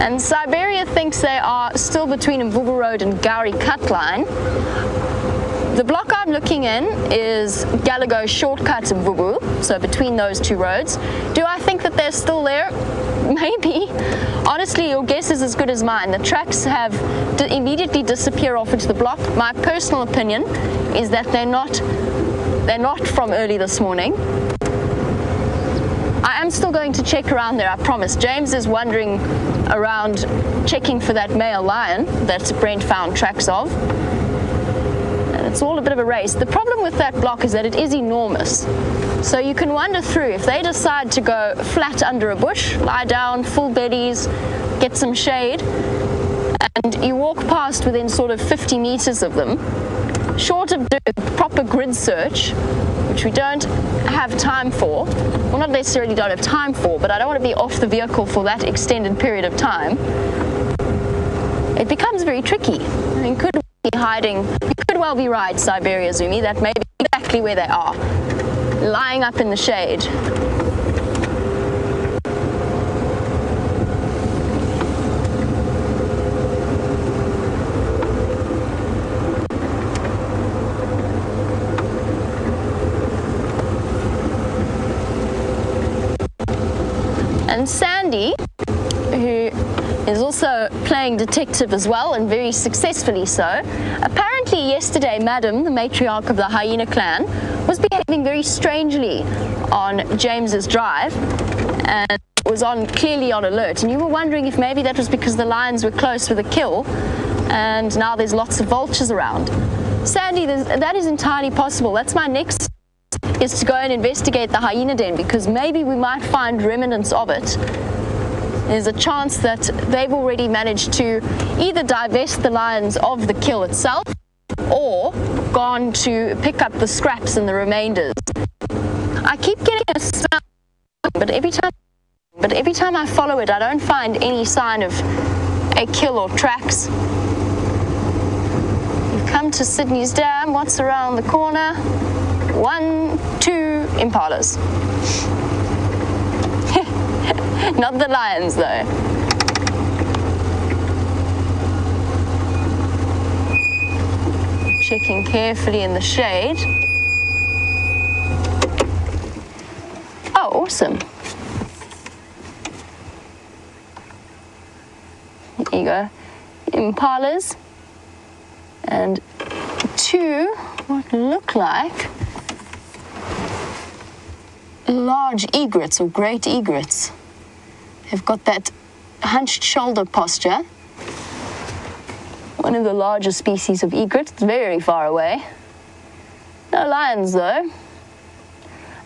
And Siberia thinks they are still between Mvubu Road and Gowrie Cut Line. The block I'm looking in is Galago Shortcut Mvubu, so between those two roads. Do I think that they're still there? Maybe. Honestly, your guess is as good as mine. The tracks have immediately disappear off into the block. My personal opinion is that they're not from early this morning. I am still going to check around there, I promise. James is wandering around checking for that male lion that Brent found tracks of. And it's all a bit of a race. The problem with that block is that it is enormous. So you can wander through. If they decide to go flat under a bush, lie down, full bellies, get some shade, and you walk past within sort of 50 meters of them, short of doing a proper grid search, which we don't have time for, well, not necessarily don't have time for, but I don't want to be off the vehicle for that extended period of time, it becomes very tricky. I mean, could we be hiding? You could well be right, Siberia Zumi, that may be exactly where they are, lying up in the shade. And Sandy, who is also playing detective as well, and very successfully so, apparently yesterday Madam, the matriarch of the hyena clan, was behaving very strangely on James's drive and was clearly on alert. And you were wondering if maybe that was because the lions were close with a kill and now there's lots of vultures around. Sandy, that is entirely possible. That's my next is to go and investigate the hyena den, because maybe we might find remnants of it. There's a chance that they've already managed to either divest the lions of the kill itself or gone to pick up the scraps and the remainders. I keep getting a smell, but every time I follow it, I don't find any sign of a kill or tracks. We've come to Sydney's Dam. What's around the corner? 1, 2 impalas. Not the lions, though. Checking carefully in the shade. Oh, awesome. There you go. Impalas. And 2, what look like large egrets or great egrets. They've got that hunched shoulder posture. One of the larger species of egret, very far away. No lions though.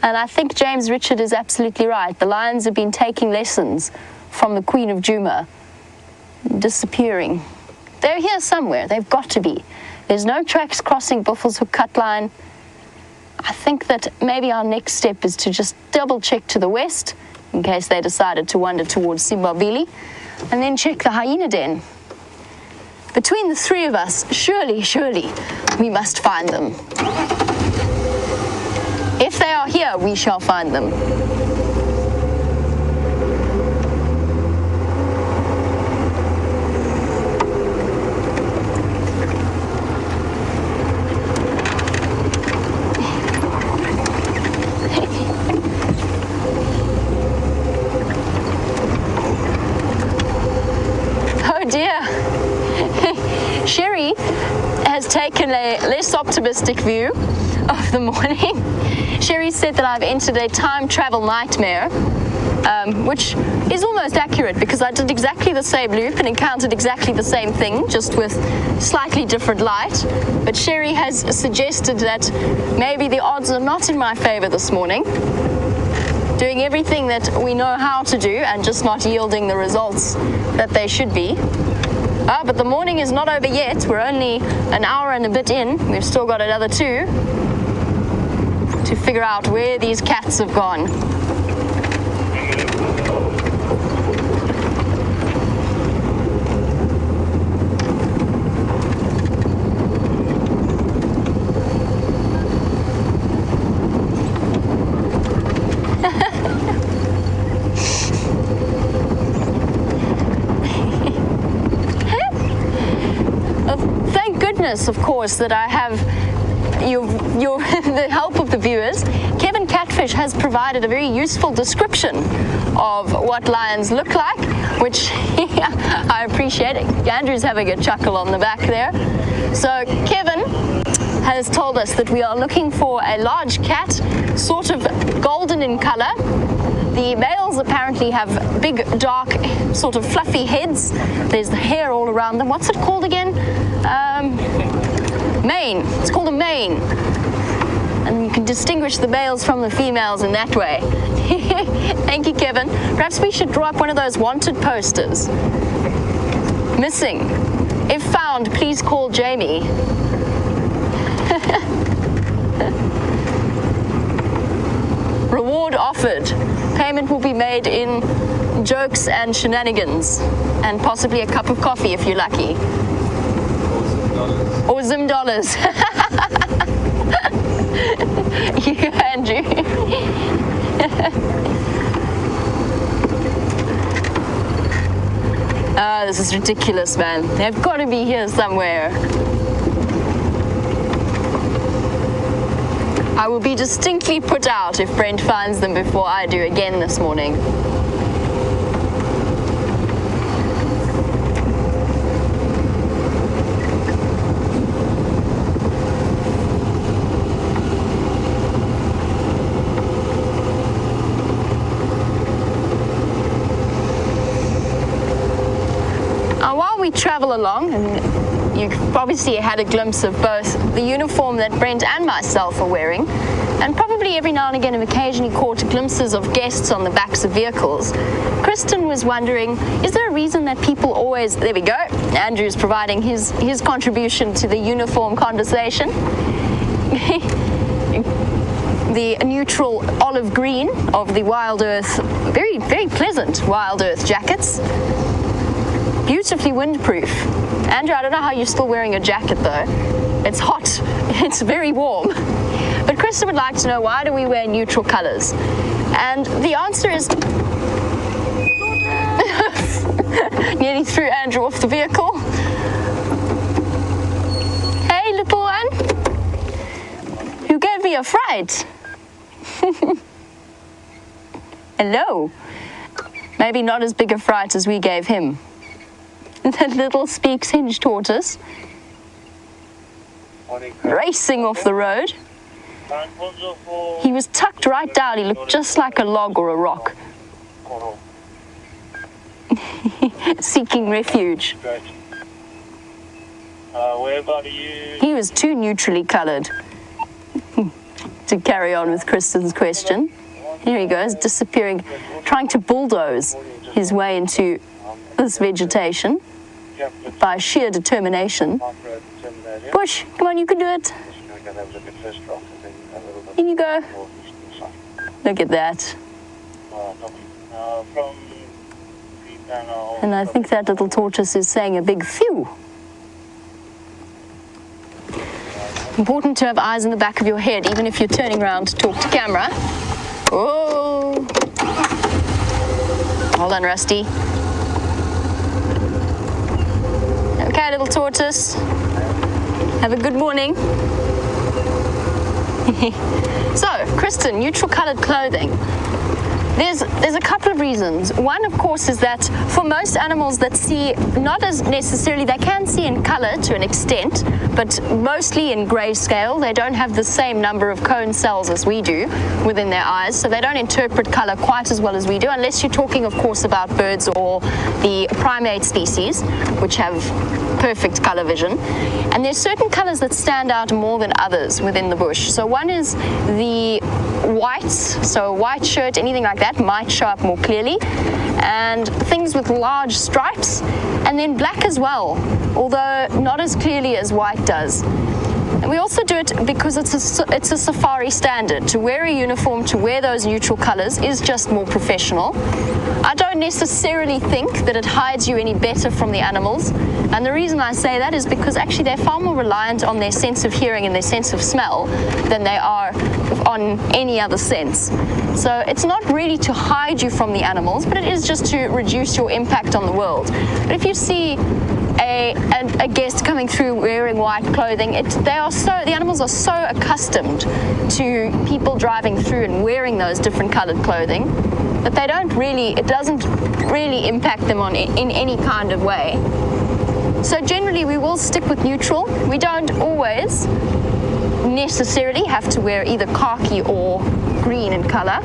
And I think James Richard is absolutely right. The lions have been taking lessons from the Queen of Juma, disappearing. They're here somewhere, they've got to be. There's no tracks crossing Buffels Hook Cut Line. I think that maybe our next step is to just double check to the west in case they decided to wander towards Simbabili, and then check the hyena den. Between the three of us, surely we must find them. If they are here, we shall find them. Sherry has taken a less optimistic view of the morning. Sherry said that I've entered a time travel nightmare which is almost accurate because I did exactly the same loop and encountered exactly the same thing, just with slightly different light. But Sherry has suggested that maybe the odds are not in my favor this morning, doing everything that we know how to do and just not yielding the results that they should be. But the morning is not over yet. We're only an hour and a bit in. We've still got another 2 to figure out where these cats have gone. Of course, that I have the help of the viewers. Kevin Catfish has provided a very useful description of what lions look like, which I appreciate. Andrew's having a chuckle on the back there. So Kevin has told us that we are looking for a large cat, sort of golden in color. The males apparently have big, dark, sort of fluffy heads. There's the hair all around them. What's it called again? Mane. It's called a mane. And you can distinguish the males from the females in that way. Thank you, Kevin. Perhaps we should draw up one of those wanted posters. Missing. If found, please call Jamie. Reward offered. Payment will be made in jokes and shenanigans, and possibly a cup of coffee if you're lucky. Or Zim dollars. You go, Andrew. This is ridiculous, man. They've got to be here somewhere. I will be distinctly put out if Brent finds them before I do again this morning. While we travel along, and you've obviously had a glimpse of both the uniform that Brent and myself are wearing, and probably every now and again have occasionally caught glimpses of guests on the backs of vehicles. Kristen was wondering, is there a reason that people always, there we go, Andrew's providing his contribution to the uniform conversation. The neutral olive green of the WildEarth, very, very pleasant WildEarth jackets. Beautifully windproof. Andrew, I don't know how you're still wearing a jacket though. It's hot. It's very warm. But Krista would like to know, why do we wear neutral colors? And the answer is nearly threw Andrew off the vehicle. Hey, little one. Who gave me a fright? Hello. Maybe not as big a fright as we gave him. That little Speaks Hinge tortoise racing off the road. He was tucked right down. He looked just like a log or a rock. Seeking refuge. He was too neutrally coloured to carry on with Kristen's question. Here he goes, disappearing, trying to bulldoze his way into this vegetation by sheer determination. Push, come on, you can do it. In you go. Look at that. And I think that little tortoise is saying a big phew. Important to have eyes in the back of your head, even if you're turning around to talk to camera. Oh. Hold on, Rusty. Okay, little tortoise. Have a good morning. So, Kristen, neutral colored clothing. There's a couple of reasons. One, of course, is that for most animals that see, not as necessarily, they can see in color to an extent, but mostly in grayscale. They don't have the same number of cone cells as we do within their eyes, so they don't interpret color quite as well as we do, unless you're talking, of course, about birds or the primate species, which have perfect color vision. And there's certain colors that stand out more than others within the bush. So one is the whites, so a white shirt, anything like that might show up more clearly, and things with large stripes, and then black as well, although not as clearly as white does. And we also do it because it's a safari standard. To wear a uniform, to wear those neutral colors is just more professional. I don't necessarily think that it hides you any better from the animals, and the reason I say that is because actually they're far more reliant on their sense of hearing and their sense of smell than they are on any other sense. So it's not really to hide you from the animals, but it is just to reduce your impact on the world. But if you see a guest coming through wearing white clothing, the animals are so accustomed to people driving through and wearing those different colored clothing that it doesn't really impact them in any kind of way. So generally we will stick with neutral. We don't always necessarily have to wear either khaki or green in color.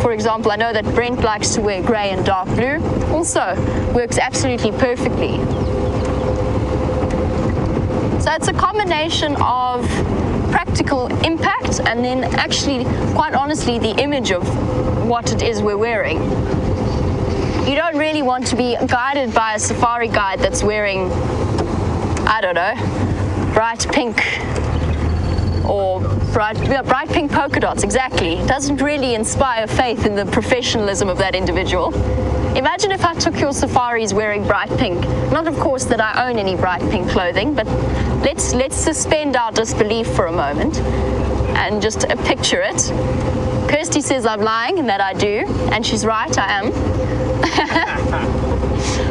For example, I know that Brent likes to wear gray and dark blue. Also works absolutely perfectly. So it's a combination of practical impact and then actually, quite honestly, the image of what it is we're wearing. You don't really want to be guided by a safari guide that's wearing, I don't know, bright pink or bright pink polka dots, exactly. It doesn't really inspire faith in the professionalism of that individual. Imagine if I took your safaris wearing bright pink. Not, of course, that I own any bright pink clothing, but let's suspend our disbelief for a moment and just picture it. Kirsty says I'm lying, and that I do, and she's right, I am.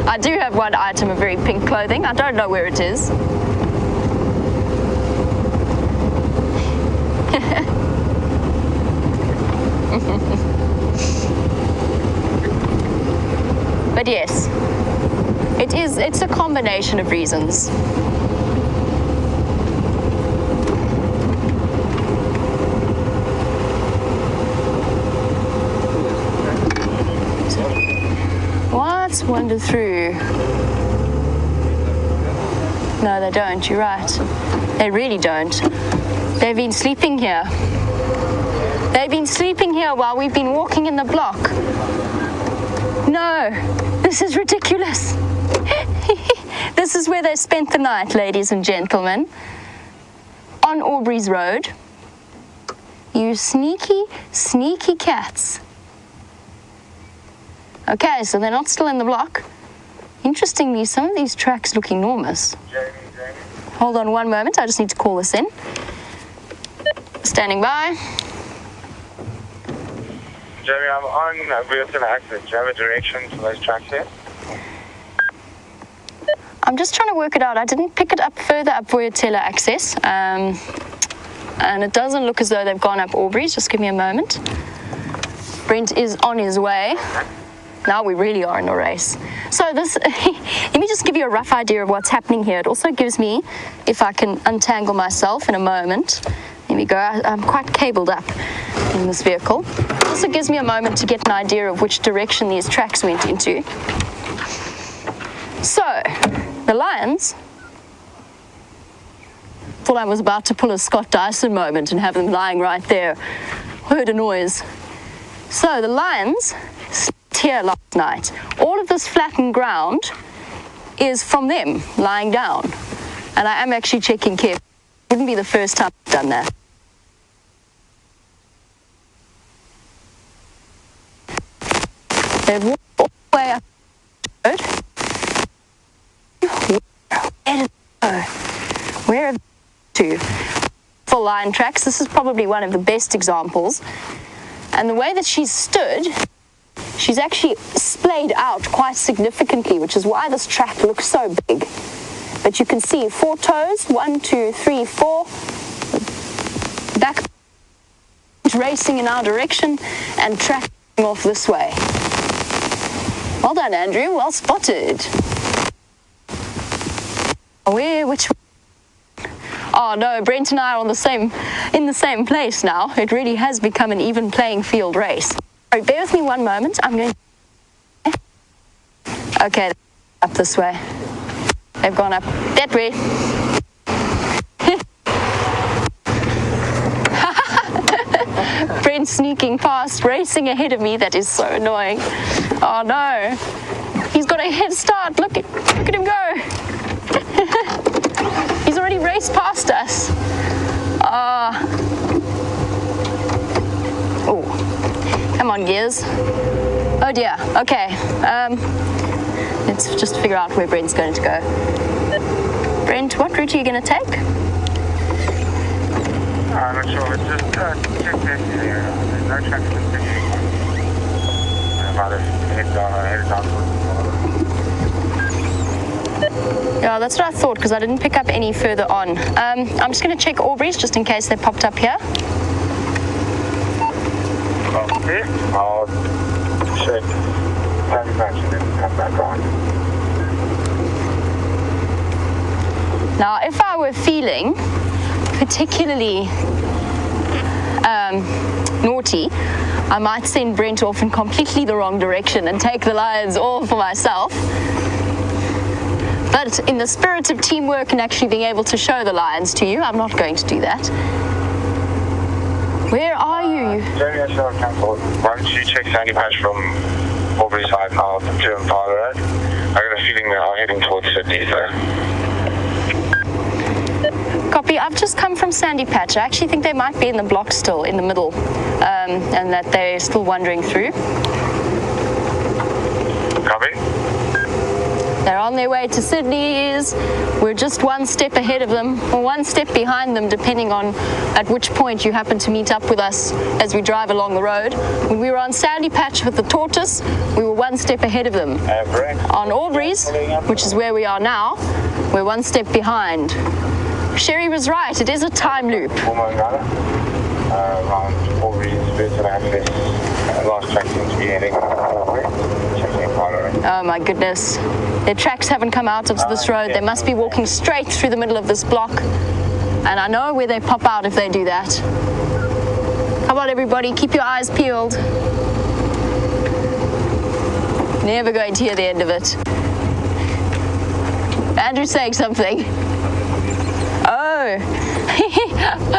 I do have one item of very pink clothing. I don't know where it is. But yes, it's a combination of reasons. Let's wander through. No, they don't, you're right. They really don't. They've been sleeping here. They've been sleeping here while we've been walking in the block. No, this is ridiculous. This is where they spent the night, ladies and gentlemen. On Aubrey's Road. You sneaky, sneaky cats. Okay, so they're not still in the block. Interestingly, some of these tracks look enormous. Jamie. Hold on one moment, I just need to call this in. Standing by. Jamie, I'm on WildEarth access. Do you have a direction for those tracks here? I'm just trying to work it out. I didn't pick it up further up WildEarth access. And it doesn't look as though they've gone up Aubrey's. Just give me a moment. Brent is on his way. Now we really are in a race. So this, let me just give you a rough idea of what's happening here. It also gives me, if I can untangle myself in a moment. There we go. I'm quite cabled up in this vehicle. It also gives me a moment to get an idea of which direction these tracks went into. So, the lions, thought I was about to pull a Scott Dyson moment and have them lying right there. Heard a noise. So the lions here last night. All of this flattened ground is from them lying down. And I am actually checking carefully. It wouldn't be the first time I've done that. They've walked all the way up the road. Where did they go? Where have they to? For lion tracks, this is probably one of the best examples. And the way that she's stood, she's actually splayed out quite significantly, which is why this track looks so big. But you can see 4 toes, 1, 2, 3, 4. Back racing in our direction and track off this way. Well done, Andrew. Well spotted. Which way? Oh no, Brent and I are in the same place now. It really has become an even playing field race. Right, bear with me one moment. I'm going. Okay, up this way. They've gone up that way. Brent sneaking past, racing ahead of me. That is so annoying. Oh no, he's got a head start. Look at him go. He's already raced past us. Oh, come on, gears. Oh dear. Okay. Let's just figure out where Brent's going to go. Brent, what route are you going to take? I'm not sure. It's just check this here. There's no tracks continuing. I'm about to head down towards the border. Yeah, that's what I thought, because I didn't pick up any further on. I'm just going to check Aubrey's just in case they popped up here. Okay, I'll check Sandy Patch and then come back on. Now, if I were feeling particularly naughty, I might send Brent off in completely the wrong direction and take the lions all for myself. But in the spirit of teamwork and actually being able to show the lions to you, I'm not going to do that. Where are you? Jamie, I should have cancelled. Why don't you check Sandy Patch from Aubrey side now to Impala Road? I got a feeling they are heading towards Sydney, so. Copy. I've just come from Sandy Patch. I actually think they might be in the block still, in the middle, and that they're still wandering through. Copy. They're on their way to Sydney's. We're just one step ahead of them, or one step behind them, depending on at which point you happen to meet up with us as we drive along the road. When we were on Sandy Patch with the tortoise, we were one step ahead of them. On Aubrey's, which is where we are now, we're one step behind. Sherry was right, it is a time loop. Around Aubrey's vertical access, last track seems to be heading checking Impala. Oh my goodness. Their tracks haven't come out onto this road. They must be walking straight through the middle of this block. And I know where they pop out if they do that. Come on everybody, keep your eyes peeled. Never going to hear the end of it. Andrew's saying something. Oh.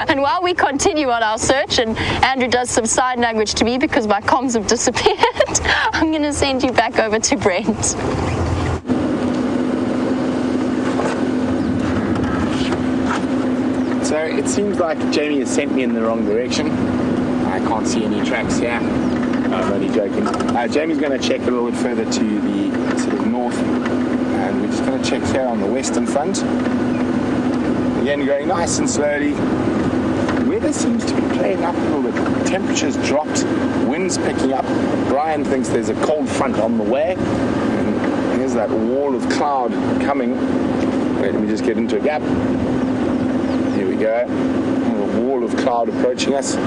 And while we continue on our search and Andrew does some sign language to me because my comms have disappeared, I'm going to send you back over to Brent. So it seems like Jamie has sent me in the wrong direction. I can't see any tracks here. I'm only joking. Jamie's going to check a little bit further to the sort of north, and we're just going to check here on the western front. Again, going nice and slowly. Weather seems to be playing up a little bit. Temperatures dropped, winds picking up. Brian thinks there's a cold front on the way. And here's that wall of cloud coming. Wait, let me just get into a gap. Here we go. A wall of cloud approaching us.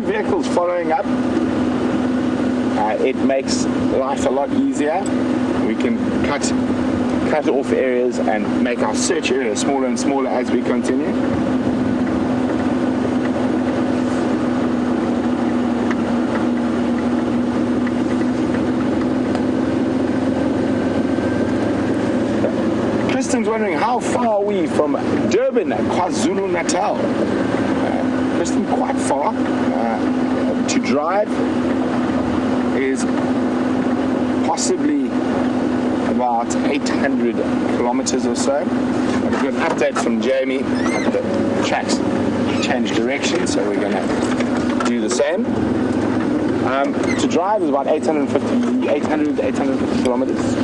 Vehicles following up, it makes life a lot easier. We can cut off areas and make our search area smaller and smaller as we continue. Kristen's wondering how far are we from Durban, KwaZulu-Natal? Kristen, quite far. To drive is possibly about 800 kilometers or so. I've got an update from Jamie. The tracks changed direction, so we're going to do the same. To drive is about 850 kilometers.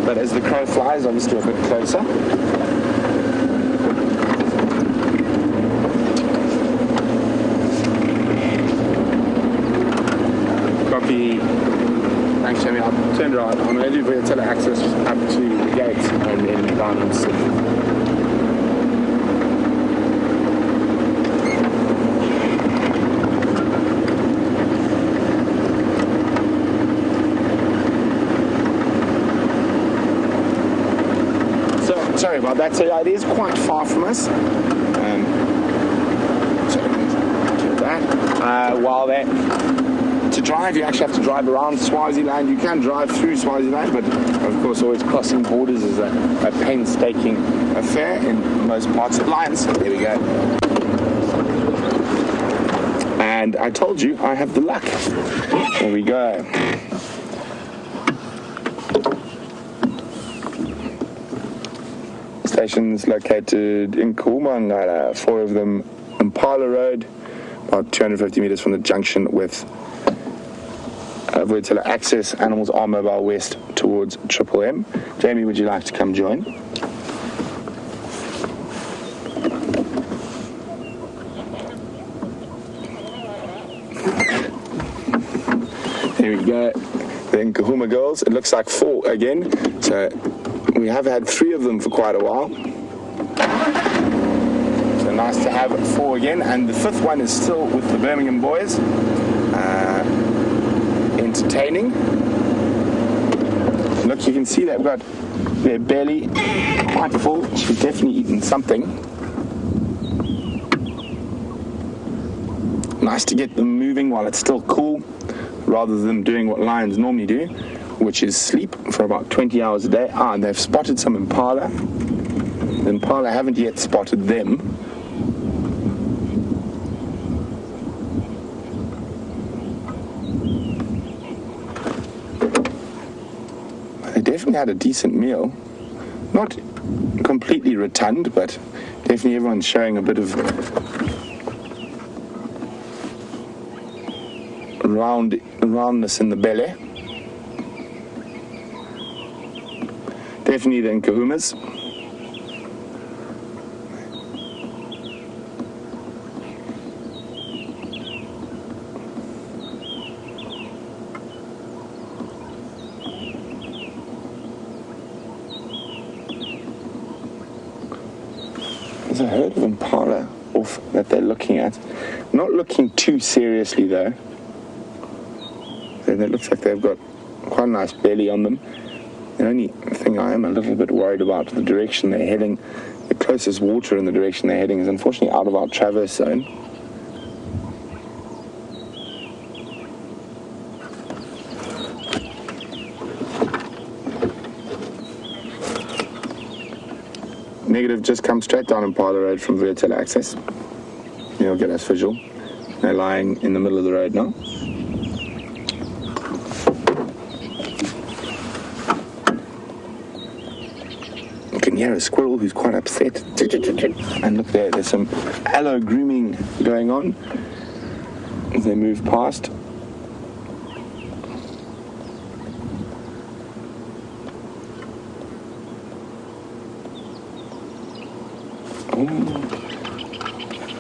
But as the crow flies, obviously a bit closer. Thanks, Jamie. I'll turn around. I'm going to do vertical access up to like that. So yeah, it is quite far from us. So do that. While there, to drive, you actually have to drive around Swaziland. You can drive through Swaziland, but of course, always crossing borders is a painstaking affair in most parts of Lions. There we go. And I told you, I have the luck. There we go. Stations located in Nkuhuma, 4 of them Impala Road, about 250 meters from the junction with Vultures access. Animals are mobile west towards Triple M. Jamie, would you like to come join? There we go. The Nkuhuma girls. It looks like 4 again. So we have had 3 of them for quite a while. So nice to have 4 again. And the 5th one is still with the Birmingham boys. Entertaining. Look, you can see they've got their belly quite full. She's definitely eaten something. Nice to get them moving while it's still cool, rather than doing what lions normally do, which is sleep for about 20 hours a day. And they've spotted some impala. The impala haven't yet spotted them. They definitely had a decent meal. Not completely rotund, but definitely everyone's showing a bit of roundness in the belly. Definitely the Nkuhumas. There's a herd of impala off that they're looking at. Not looking too seriously though. It looks like they've got quite a nice belly on them. The only thing I am a little bit worried about the direction they're heading. The closest water in the direction they're heading is unfortunately out of our traverse zone. Negative, just come straight down Impala Road from Vultures access. You'll get us visual. They're lying in the middle of the road now. You can hear a squirrel who's quite upset. And look there, there's some aloe grooming going on as they move past.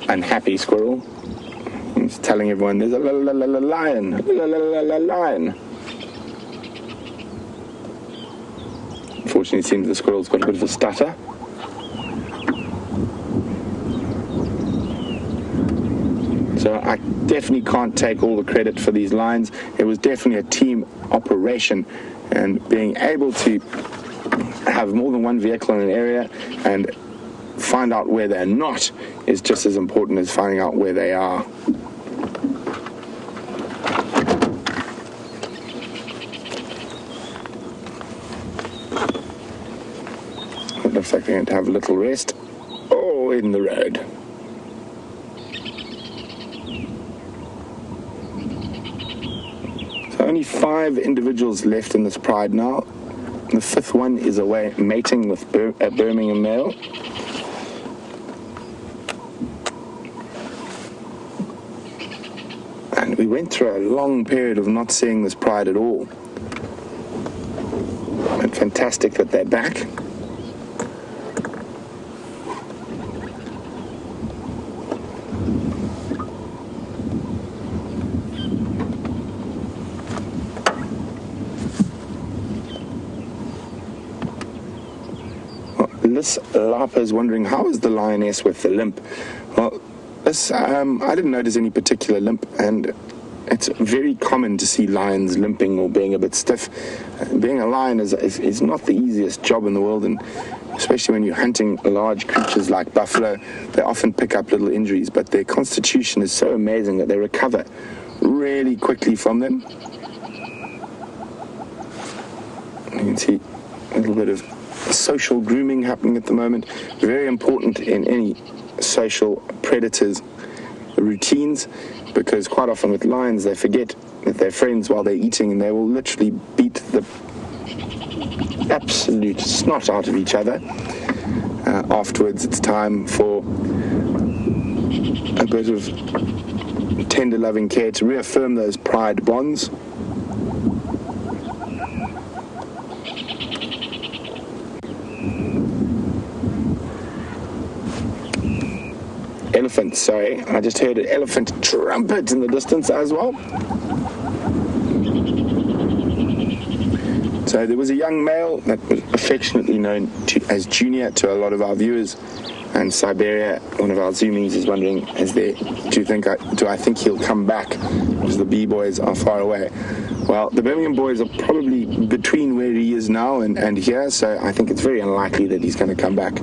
Unhappy squirrel. He's telling everyone there's a lion. Lion. Unfortunately, it seems the squirrel's got a bit of a stutter. So I definitely can't take all the credit for these lions. It was definitely a team operation, and being able to have more than one vehicle in an area and find out where they're not is just as important as finding out where they are. It looks like they're going to have a little rest. Oh, in the road. So only 5 individuals left in this pride now. The 5th one is away mating with a Birmingham male. And we went through a long period of not seeing this pride at all. And fantastic that they're back. This Lapa is wondering, how is the lioness with the limp? Well, this, I didn't notice any particular limp, and it's very common to see lions limping or being a bit stiff. Being a lion is not the easiest job in the world, and especially when you're hunting large creatures like buffalo, they often pick up little injuries, but their constitution is so amazing that they recover really quickly from them. You can see a little bit of social grooming happening at the moment. Very important in any social predators' routines, because quite often with lions they forget that they're friends while they're eating, and they will literally beat the absolute snot out of each other. Afterwards it's time for a bit of tender loving care to reaffirm those pride bonds. Elephant, sorry, I just heard an elephant trumpet in the distance as well. So there was a young male that was affectionately known as Junior to a lot of our viewers, and Siberia, one of our Zoomings, is wondering, do I think he'll come back, because the B-boys are far away? Well, the Birmingham boys are probably between where he is now and here, so I think it's very unlikely that he's going to come back.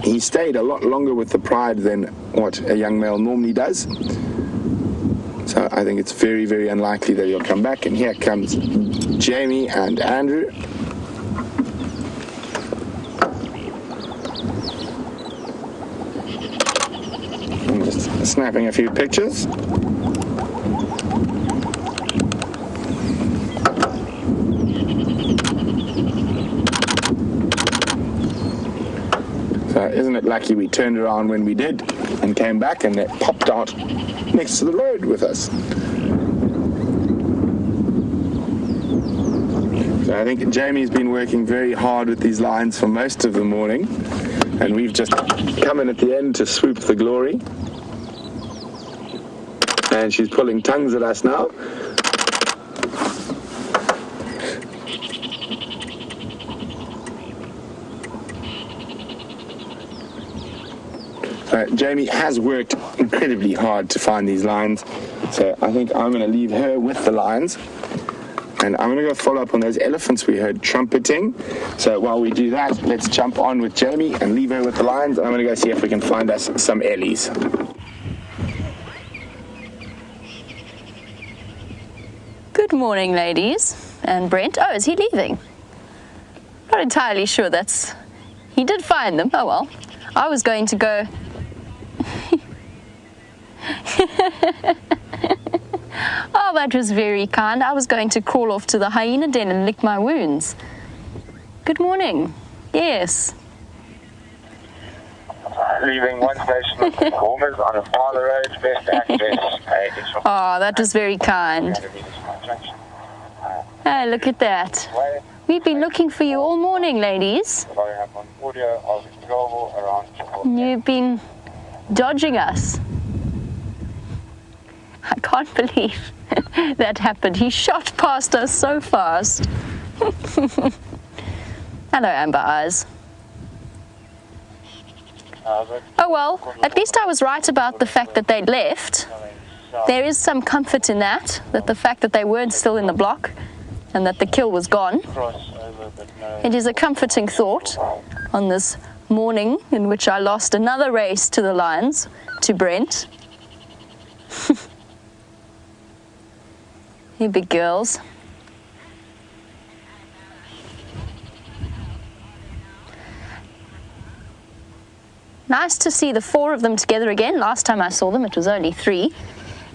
He stayed a lot longer with the pride than what a young male normally does. So I think it's very, very unlikely that he'll come back. And here comes Jamie and Andrew. I'm just snapping a few pictures. Isn't it lucky we turned around when we did and came back and it popped out next to the road with us. So I think Jamie's been working very hard with these lines for most of the morning, and we've just come in at the end to swoop the glory. And she's pulling tongues at us now. Jamie has worked incredibly hard to find these lions, so I think I'm going to leave her with the lions, and I'm going to go follow up on those elephants we heard trumpeting. So while we do that, let's jump on with Jamie and leave her with the lions, and I'm going to go see if we can find us some ellies. Good morning, ladies. And Brent, oh, is he leaving? Not entirely sure he did find them. Oh well. I was going to go oh, that was very kind. I was going to crawl off to the hyena den and lick my wounds. Good morning. Yes. Leaving one station of Nkuhuma on a farther road, best access. Oh, that was very kind. Hey, look at that. We've been looking for you all morning, ladies. You've been dodging us. I can't believe that happened. He shot past us so fast. Hello, Amber Eyes. Oh well, at least I was right about the fact that they'd left. There is some comfort in that the fact that they weren't still in the block and that the kill was gone. It is a comforting thought on this morning in which I lost another race to the lions, to Brent. You big girls. Nice to see the 4 of them together again. Last time I saw them, it was only 3.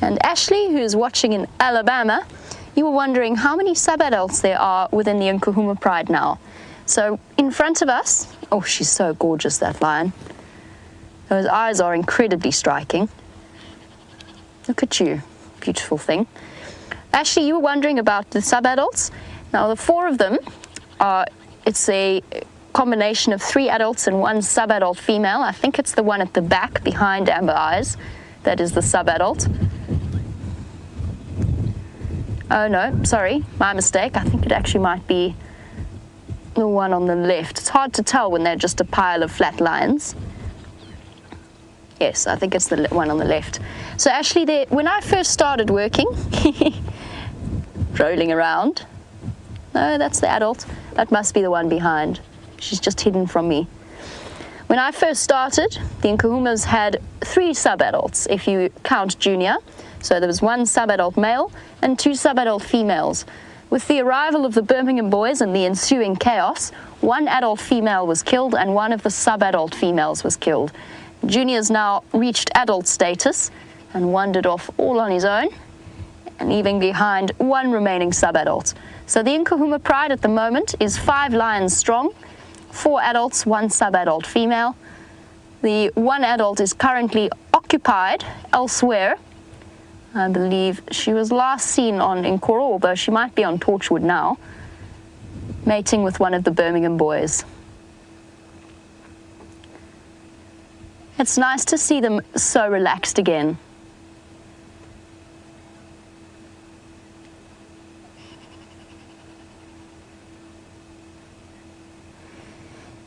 And Ashley, who's watching in Alabama, you were wondering how many sub-adults there are within the Nkuhuma Pride now. So in front of us, oh, she's so gorgeous, that lion. Those eyes are incredibly striking. Look at you, beautiful thing. Ashley, you were wondering about the sub-adults. Now the 4 of them it's a combination of 3 adults and 1 sub-adult female. I think it's the one at the back behind Amber Eyes that is the sub-adult. Oh no, sorry, my mistake. I think it actually might be the one on the left. It's hard to tell when they're just a pile of flat lines. Yes, I think it's the one on the left. So actually there, when I first started working, rolling around, no, that's the adult. That must be the one behind. She's just hidden from me. When I first started, the Nkuhumas had 3 sub-adults, if you count Junior. So there was 1 sub-adult male and 2 sub-adult females. With the arrival of the Birmingham boys and the ensuing chaos, 1 adult female was killed and 1 of the sub-adult females was killed. Junior's now reached adult status and wandered off all on his own, and leaving behind 1 remaining sub-adult. So the Nkuhuma pride at the moment is 5 lions strong, 4 adults, 1 sub-adult female. The 1 adult is currently occupied elsewhere. I believe she was last seen on Nkuhuma, although she might be on Torchwood now, mating with 1 of the Birmingham boys. It's nice to see them so relaxed again.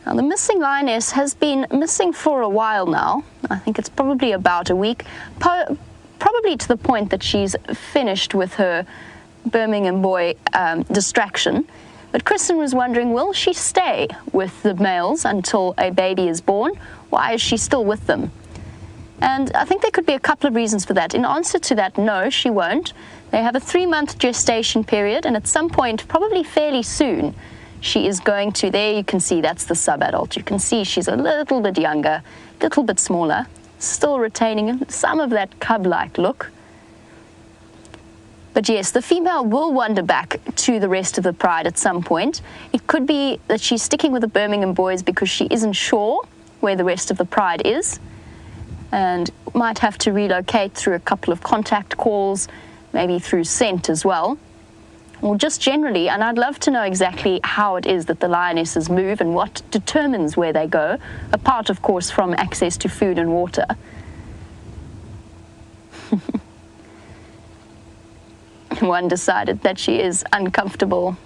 Now, the missing lioness has been missing for a while now. I think it's probably about a week, probably to the point that she's finished with her Birmingham boy distraction. But Kristen was wondering, will she stay with the males until a baby is born? Why is she still with them? And I think there could be a couple of reasons for that. In answer to that, no, she won't. They have a 3-month gestation period, and at some point, probably fairly soon, she is going to, there you can see that's the sub-adult. You can see she's a little bit younger, a little bit smaller, still retaining some of that cub-like look. But yes, the female will wander back to the rest of the pride at some point. It could be that she's sticking with the Birmingham boys because she isn't sure where the rest of the pride is, and might have to relocate through a couple of contact calls, maybe through scent as well. Or just generally, and I'd love to know exactly how it is that the lionesses move and what determines where they go, apart, of course, from access to food and water. One decided that she is uncomfortable.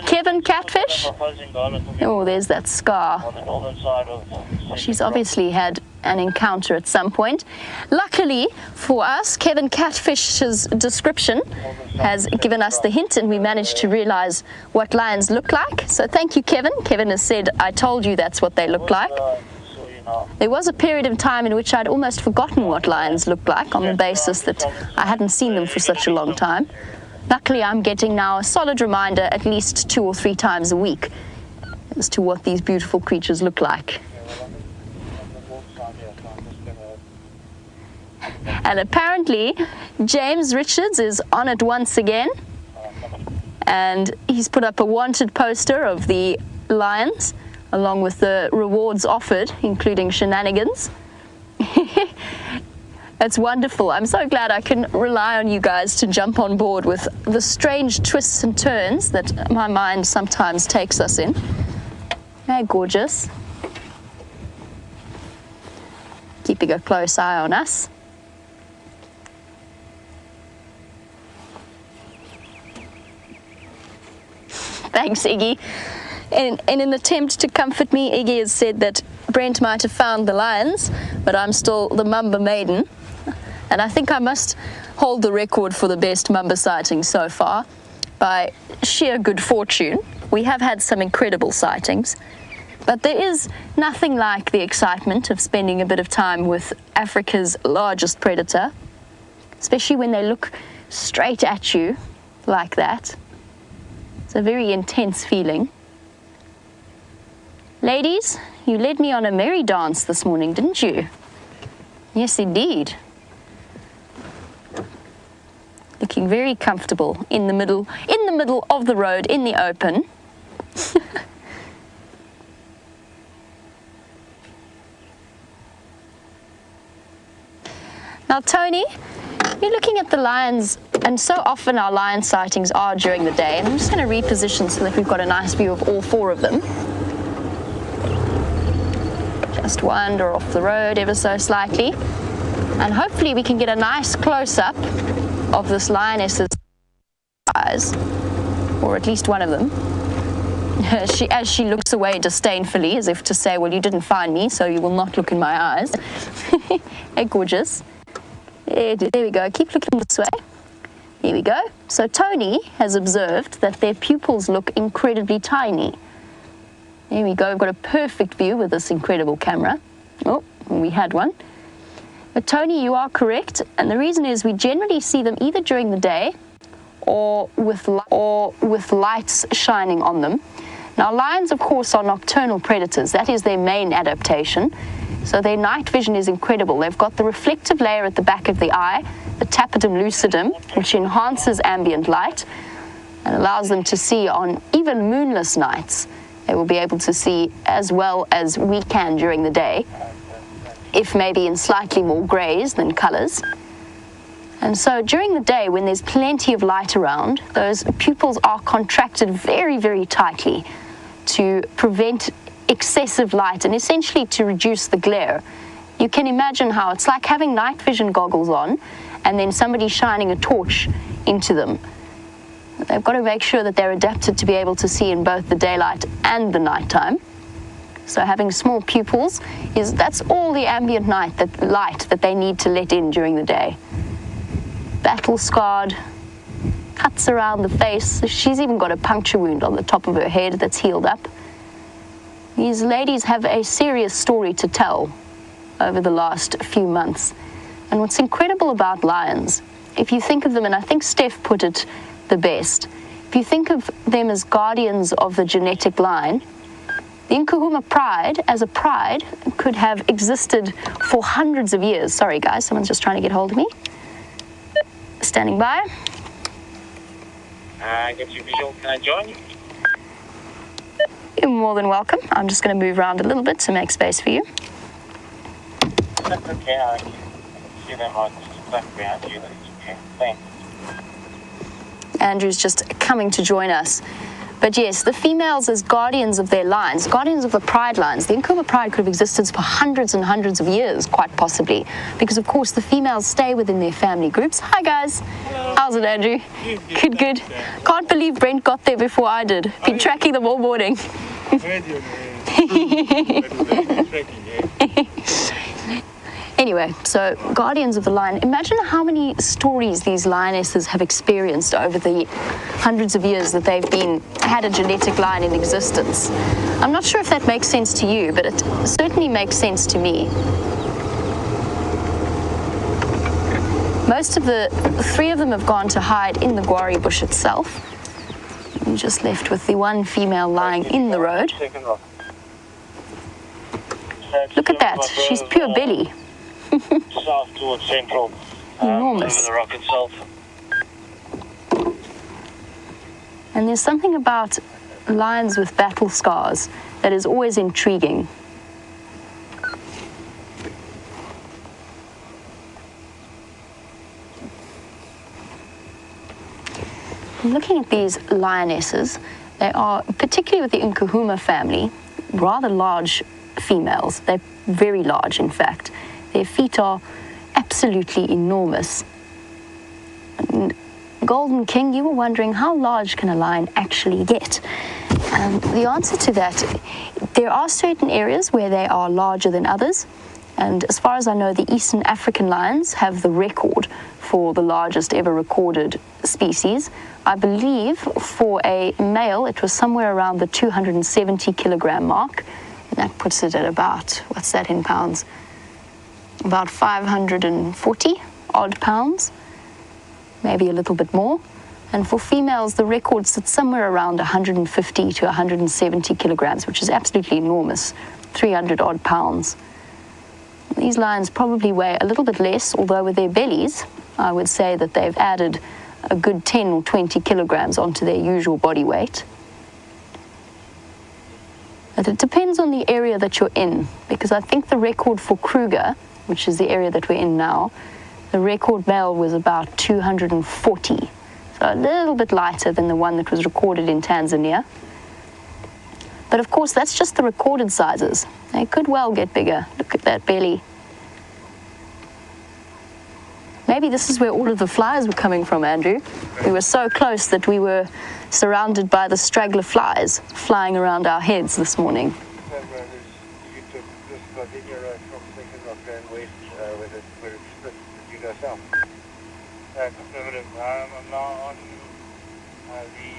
Kevin Catfish? Oh, there's that scar. She's obviously had an encounter at some point. Luckily for us, Kevin Catfish's description has given us the hint, and we managed to realize what lions look like. So thank you, Kevin. Kevin has said, I told you that's what they look like. There was a period of time in which I'd almost forgotten what lions looked like on the basis that I hadn't seen them for such a long time. Luckily, I'm getting now a solid reminder at least 2 or 3 times a week as to what these beautiful creatures look like. And apparently, James Richards is on it once again, and he's put up a wanted poster of the lions, along with the rewards offered, including shenanigans. It's wonderful. I'm so glad I can rely on you guys to jump on board with the strange twists and turns that my mind sometimes takes us in. Hey, gorgeous. Keeping a close eye on us. Thanks, Iggy. In an attempt to comfort me, Iggy has said that Brent might have found the lions, but I'm still the mamba maiden. And I think I must hold the record for the best mamba sighting so far by sheer good fortune. We have had some incredible sightings, but there is nothing like the excitement of spending a bit of time with Africa's largest predator, especially when they look straight at you like that. It's a very intense feeling. Ladies, you led me on a merry dance this morning, didn't you? Yes, indeed. Looking very comfortable in the middle of the road, in the open. Now, Tony, you're looking at the lions, and so often our lion sightings are during the day, and I'm just going to reposition so that we've got a nice view of all 4 of them. Just wander off the road ever so slightly, and hopefully we can get a nice close-up of this lioness's eyes, or at least one of them. As she looks away disdainfully, as if to say, well, you didn't find me, so you will not look in my eyes. Hey, gorgeous. There we go. Keep looking this way. Here we go. So Tony has observed that their pupils look incredibly tiny. There we go. We've got a perfect view with this incredible camera. Oh, we had one. But Tony, you are correct. And the reason is we generally see them either during the day or with lights shining on them. Now, lions, of course, are nocturnal predators. That is their main adaptation. So their night vision is incredible. They've got the reflective layer at the back of the eye, the tapetum lucidum, which enhances ambient light and allows them to see on even moonless nights. They will be able to see as well as we can during the day, if maybe in slightly more grays than colors. And so during the day, when there's plenty of light around, those pupils are contracted very, very tightly to prevent excessive light and essentially to reduce the glare. You can imagine how it's like having night vision goggles on and then somebody shining a torch into them. They've got to make sure that they're adapted to be able to see in both the daylight and the nighttime. So having small pupils that's all the ambient light that they need to let in during the day. Battle scarred, cuts around the face. She's even got a puncture wound on the top of her head that's healed up. These ladies have a serious story to tell over the last few months. And what's incredible about lions, if you think of them, and I think Steph put it the best, if you think of them as guardians of the genetic line, the Nkuhuma pride, as a pride, could have existed for hundreds of years. Sorry, guys, someone's just trying to get hold of me. Standing by. Get your visual. Can I join you? You're more than welcome. I'm just going to move around a little bit to make space for you. That's okay. I can see them on left behind you. That's okay. Thanks. Andrew's just coming to join us. But yes, the females as guardians of their lines, guardians of the pride lines. The Nkuhuma pride could have existed for hundreds and hundreds of years, quite possibly, because of course the females stay within their family groups. Hi guys. Hello. How's it, Andrew? Good. Can't believe Brent got there before I did. Been tracking them all morning. Anyway, so guardians of the lion. Imagine how many stories these lionesses have experienced over the hundreds of years that they've had a genetic line in existence. I'm not sure if that makes sense to you, but it certainly makes sense to me. Most of the three of them have gone to hide in the guarri bush itself. I'm just left with the one female lying in the road. Look at that, she's pure belly. South towards Central. Enormous. Over the rock itself. And there's something about lions with battle scars that is always intriguing. Looking at these lionesses, they are, particularly with the Nkuhuma family, rather large females. They're very large, in fact. Their feet are absolutely enormous. And Golden King, you were wondering how large can a lion actually get? And the answer to that, there are certain areas where they are larger than others. And as far as I know, the Eastern African lions have the record for the largest ever recorded species. I believe for a male, it was somewhere around the 270 kilogram mark. And that puts it at about, what's that in pounds? About 540 odd pounds, maybe a little bit more. And for females, the record sits somewhere around 150 to 170 kilograms, which is absolutely enormous, 300 odd pounds. These lions probably weigh a little bit less, although with their bellies, I would say that they've added a good 10 or 20 kilograms onto their usual body weight. But it depends on the area that you're in, because I think the record for Kruger, which is the area that we're in now, the record male was about 240. So a little bit lighter than the one that was recorded in Tanzania. But of course, that's just the recorded sizes. They could well get bigger. Look at that belly. Maybe this is where all of the flies were coming from, Andrew. We were so close that we were surrounded by the straggler flies flying around our heads this morning. Affirmative. I'm now on the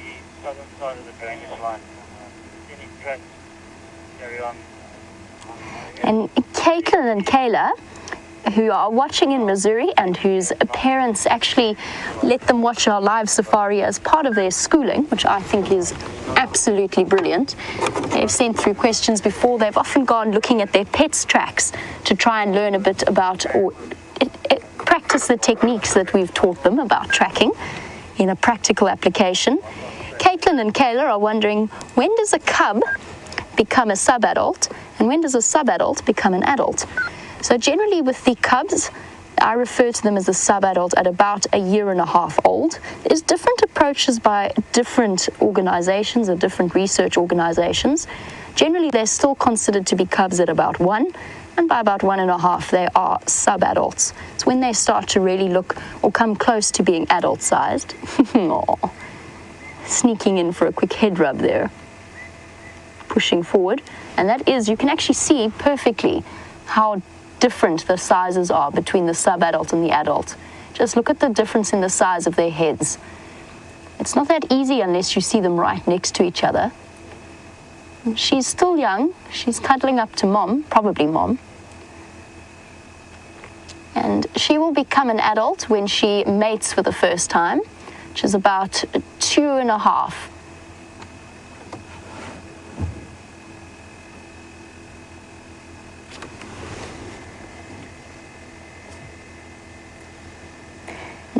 southern side of the drainage line. Any tracks? Carry on. And Caitlin and Kayla, who are watching in Missouri and whose parents actually let them watch our live safari as part of their schooling, which I think is absolutely brilliant. They've sent through questions before. They've often gone looking at their pets' tracks to try and learn a bit about or practice the techniques that we've taught them about tracking in a practical application. Caitlin and Kayla are wondering, when does a cub become a sub-adult and when does a sub-adult become an adult? So generally with the cubs, I refer to them as a sub-adult at about 1.5 years old. There's different approaches by different organizations or different research organizations. Generally, they're still considered to be cubs at about 1, and by about 1.5, they are sub-adults. It's when they start to really look or come close to being adult-sized. Sneaking in for a quick head rub there. Pushing forward. And that is, you can actually see perfectly how different the sizes are between the sub-adult and the adult. Just look at the difference in the size of their heads. It's not that easy unless you see them right next to each other. She's still young. She's cuddling up to mom, probably mom. And she will become an adult when she mates for the first time, which is about 2.5.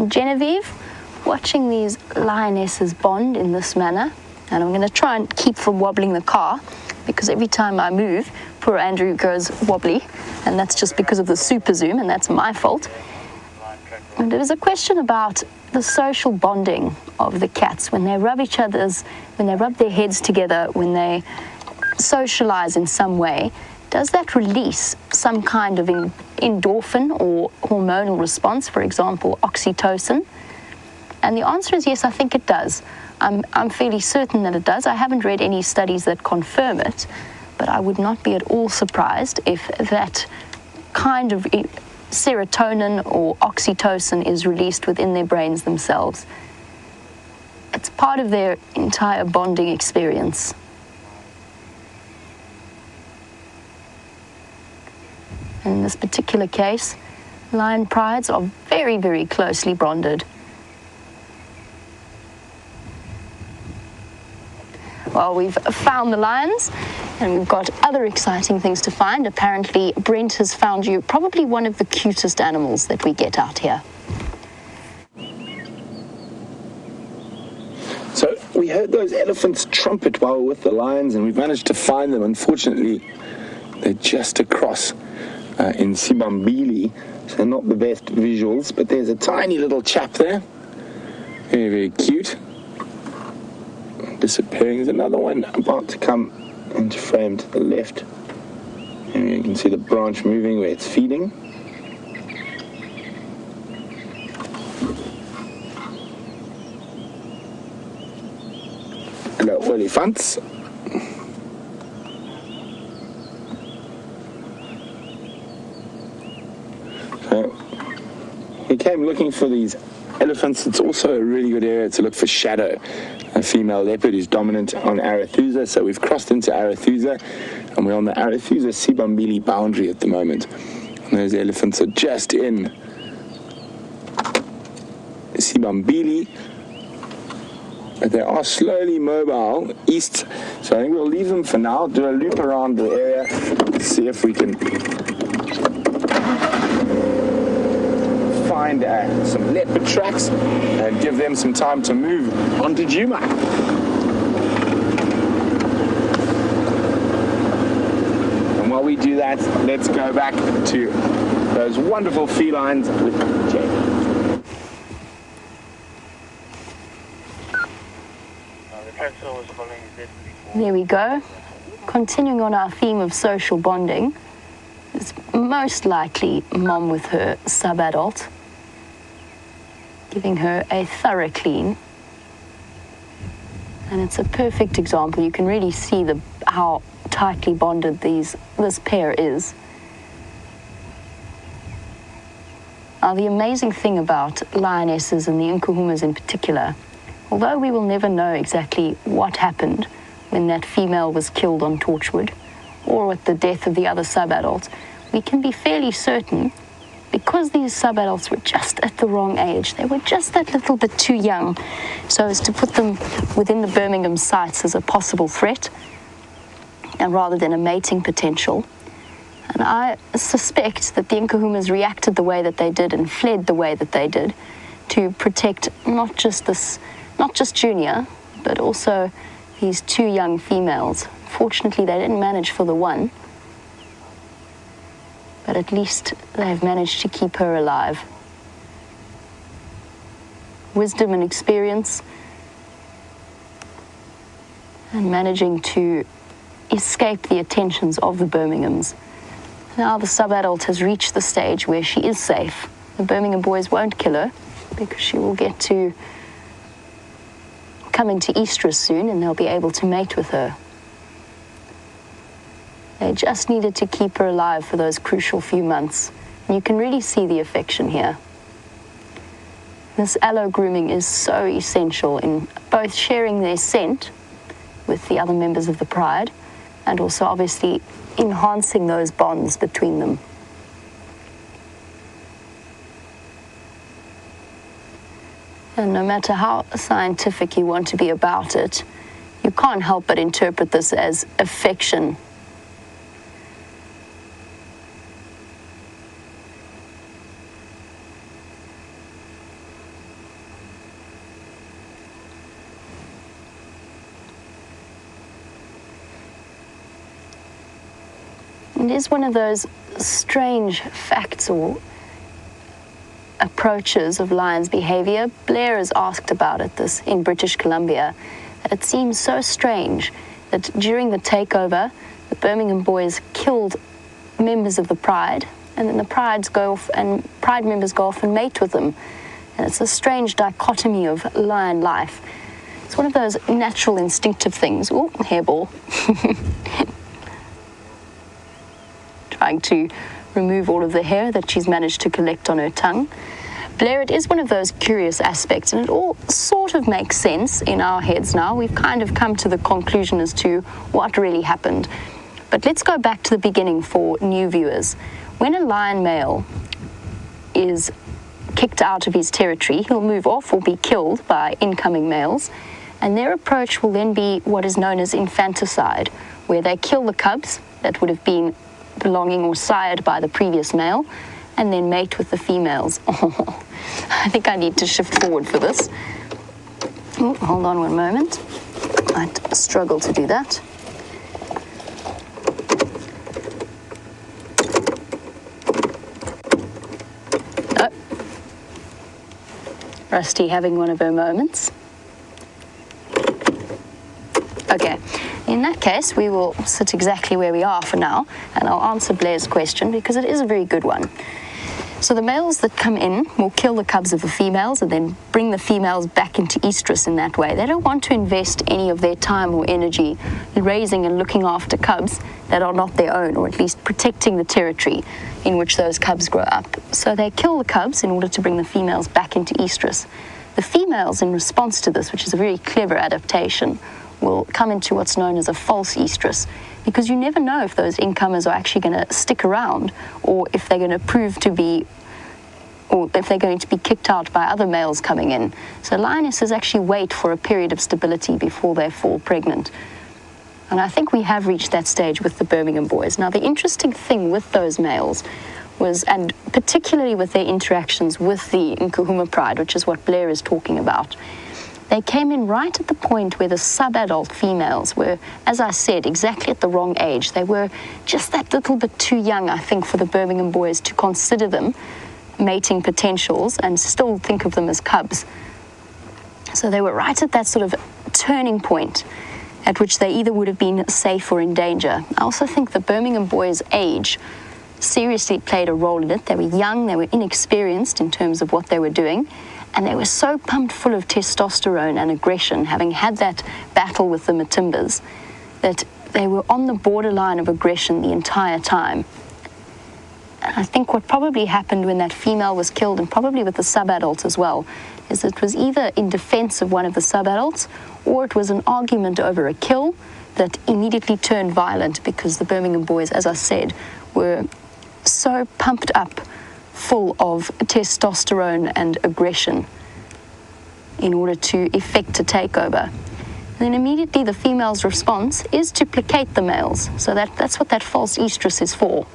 Genevieve, watching these lionesses bond in this manner, and I'm going to try and keep from wobbling the car because every time I move, poor Andrew goes wobbly, and that's just because of the super zoom, and that's my fault. And there was a question about the social bonding of the cats when they rub when they rub their heads together, when they socialize in some way. Does that release some kind of endorphin or hormonal response, for example, oxytocin? And the answer is yes, I think it does. I'm fairly certain that it does. I haven't read any studies that confirm it, but I would not be at all surprised if that kind of serotonin or oxytocin is released within their brains themselves. It's part of their entire bonding experience. In this particular case, lion prides are very, very closely bonded. Well, we've found the lions, and we've got other exciting things to find. Apparently, Brent has found you probably one of the cutest animals that we get out here. So we heard those elephants trumpet while we were with the lions, and we've managed to find them. Unfortunately, they're just across in Sibambili, so not the best visuals, but there's a tiny little chap there. Very, very cute. Disappearing. There's another one about to come into frame to the left. And you can see the branch moving where it's feeding. Hello, elephants. So we came looking for these elephants. It's also a really good area to look for shadow. A female leopard is dominant on Arathusa, so we've crossed into Arathusa, and we're on the Arathusa-Sibambili boundary at the moment. And those elephants are just in Sibambili, but they are slowly mobile east, so I think we'll leave them for now, do a loop around the area, see if we can find some leopard tracks and give them some time to move on to Nkuhuma. And while we do that, let's go back to those wonderful felines with Jay. There we go. Continuing on our theme of social bonding, it's most likely mom with her sub-adult. giving her a thorough clean. And it's a perfect example. You can really see how tightly bonded this pair is. Now, the amazing thing about lionesses and the Nkuhumas in particular, although we will never know exactly what happened when that female was killed on Torchwood, or with the death of the other subadults, we can be fairly certain, because these subadults were just at the wrong age, they were just that little bit too young so as to put them within the Birmingham sights as a possible threat, and rather than a mating potential. And I suspect that the Nkuhumas reacted the way that they did and fled the way that they did to protect not just Junior, but also these two young females. Fortunately, they didn't manage for the one, but at least they've managed to keep her alive. Wisdom and experience, and managing to escape the attentions of the Birminghams. Now the subadult has reached the stage where she is safe. The Birmingham boys won't kill her because she will get to come into estrus soon and they'll be able to mate with her. They just needed to keep her alive for those crucial few months. And you can really see the affection here. This allo grooming is so essential in both sharing their scent with the other members of the pride and also obviously enhancing those bonds between them. And no matter how scientific you want to be about it, you can't help but interpret this as affection. It is one of those strange facts or approaches of lions' behavior. Blair is asked about it in British Columbia, that it seems so strange that during the takeover, the Birmingham boys killed members of the pride, and then the pride members go off and mate with them. And it's a strange dichotomy of lion life. It's one of those natural instinctive things. Oh, hairball. Trying to remove all of the hair that she's managed to collect on her tongue. Blair, it is one of those curious aspects, and it all sort of makes sense in our heads now. We've kind of come to the conclusion as to what really happened. But let's go back to the beginning for new viewers. When a lion male is kicked out of his territory, he'll move off or be killed by incoming males, and their approach will then be what is known as infanticide, where they kill the cubs that would have been belonging or sired by the previous male, and then mate with the females. Oh, I think I need to shift forward for this. Oh, hold on one moment. I'd struggle to do that. Oh. Rusty having one of her moments. Okay, in that case, we will sit exactly where we are for now, and I'll answer Blair's question because it is a very good one. So the males that come in will kill the cubs of the females and then bring the females back into estrus in that way. They don't want to invest any of their time or energy in raising and looking after cubs that are not their own, or at least protecting the territory in which those cubs grow up. So they kill the cubs in order to bring the females back into estrus. The females, in response to this, which is a very clever adaptation, will come into what's known as a false estrus, because you never know if those incomers are actually going to stick around, or if they're going to prove to be, or if they're going to be kicked out by other males coming in. So lionesses actually wait for a period of stability before they fall pregnant. And I think we have reached that stage with the Birmingham boys. Now, the interesting thing with those males was, and particularly with their interactions with the Nkuhuma pride, which is what Blair is talking about, they came in right at the point where the subadult females were, as I said, exactly at the wrong age. They were just that little bit too young, I think, for the Birmingham boys to consider them mating potentials and still think of them as cubs. So they were right at that sort of turning point at which they either would have been safe or in danger. I also think the Birmingham boys' age seriously played a role in it. They were young, they were inexperienced in terms of what they were doing, And they were so pumped full of testosterone and aggression, having had that battle with the Matimbas, that they were on the borderline of aggression the entire time. And I think what probably happened when that female was killed, and probably with the subadult as well, is it was either in defense of one of the subadults, or it was an argument over a kill that immediately turned violent, because the Birmingham boys, as I said, were so pumped up, full of testosterone and aggression in order to effect a takeover. And then immediately the female's response is to placate the males. So that's what that false estrus is for.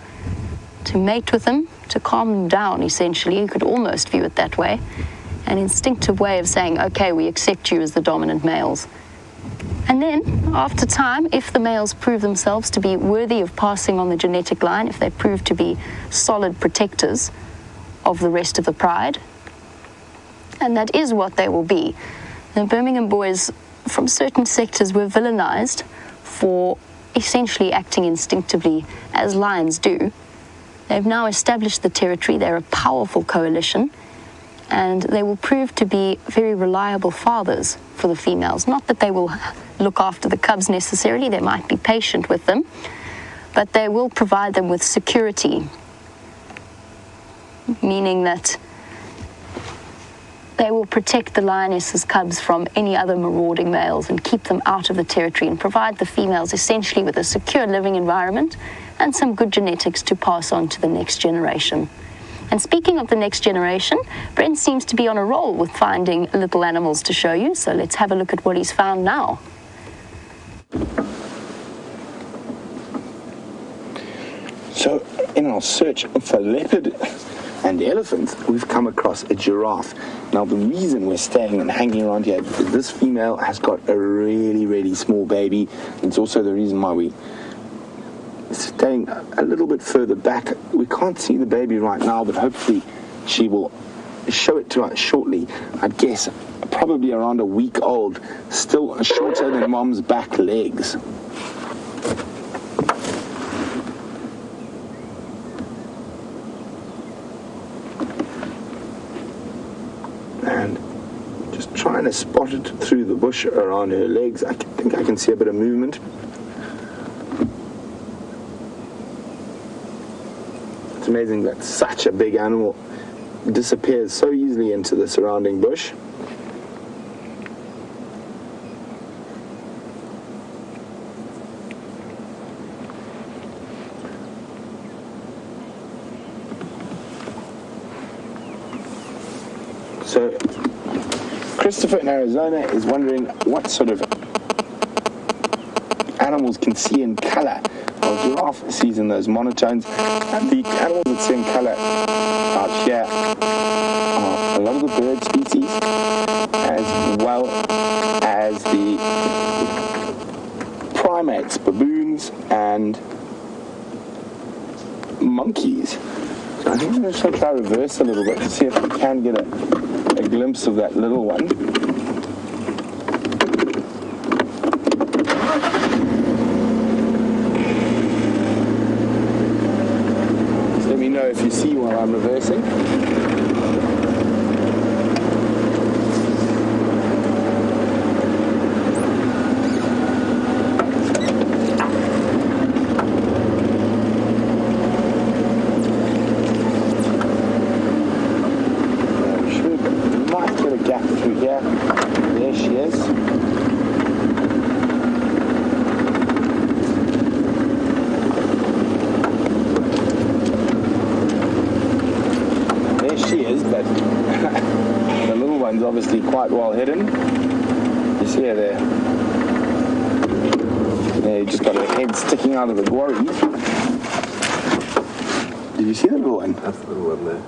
To mate with them, to calm them down, essentially. You could almost view it that way. An instinctive way of saying, okay, we accept you as the dominant males. And then, after time, if the males prove themselves to be worthy of passing on the genetic line, if they prove to be solid protectors of the rest of the pride, and that is what they will be. The Birmingham boys from certain sectors were villainized for essentially acting instinctively as lions do. They've now established the territory. They're a powerful coalition, and they will prove to be very reliable fathers for the females. Not that they will look after the cubs necessarily, they might be patient with them, but they will provide them with security, meaning that they will protect the lionesses' cubs from any other marauding males and keep them out of the territory, and provide the females essentially with a secure living environment and some good genetics to pass on to the next generation. And speaking of the next generation, Brent seems to be on a roll with finding little animals to show you, so let's have a look at what he's found now. So in our search for leopard and elephants, we've come across a giraffe. Now the reason we're staying and hanging around here is this female has got a really, really small baby. It's also the reason why we're staying a little bit further back. We can't see the baby right now, but hopefully she will show it to us shortly. I guess probably around a week old, still shorter than mom's back legs. And just trying to spot it through the bush around her legs. I think I can see a bit of movement. It's amazing that such a big animal disappears so easily into the surrounding bush. So Christopher in Arizona is wondering what sort of animals can see in color. Well, giraffe sees in those monotones, and the animals that see in color out here are a lot of the bird species, as well as the primates, baboons, and monkeys. So I think I'm just going to try reverse a little bit to see if we can get a glimpse of that little one. Just let me know if you see while I'm reversing. Obviously quite well hidden. You see her there. There, just got her head sticking out of the quarry. Did you see the little one? That's the little one there.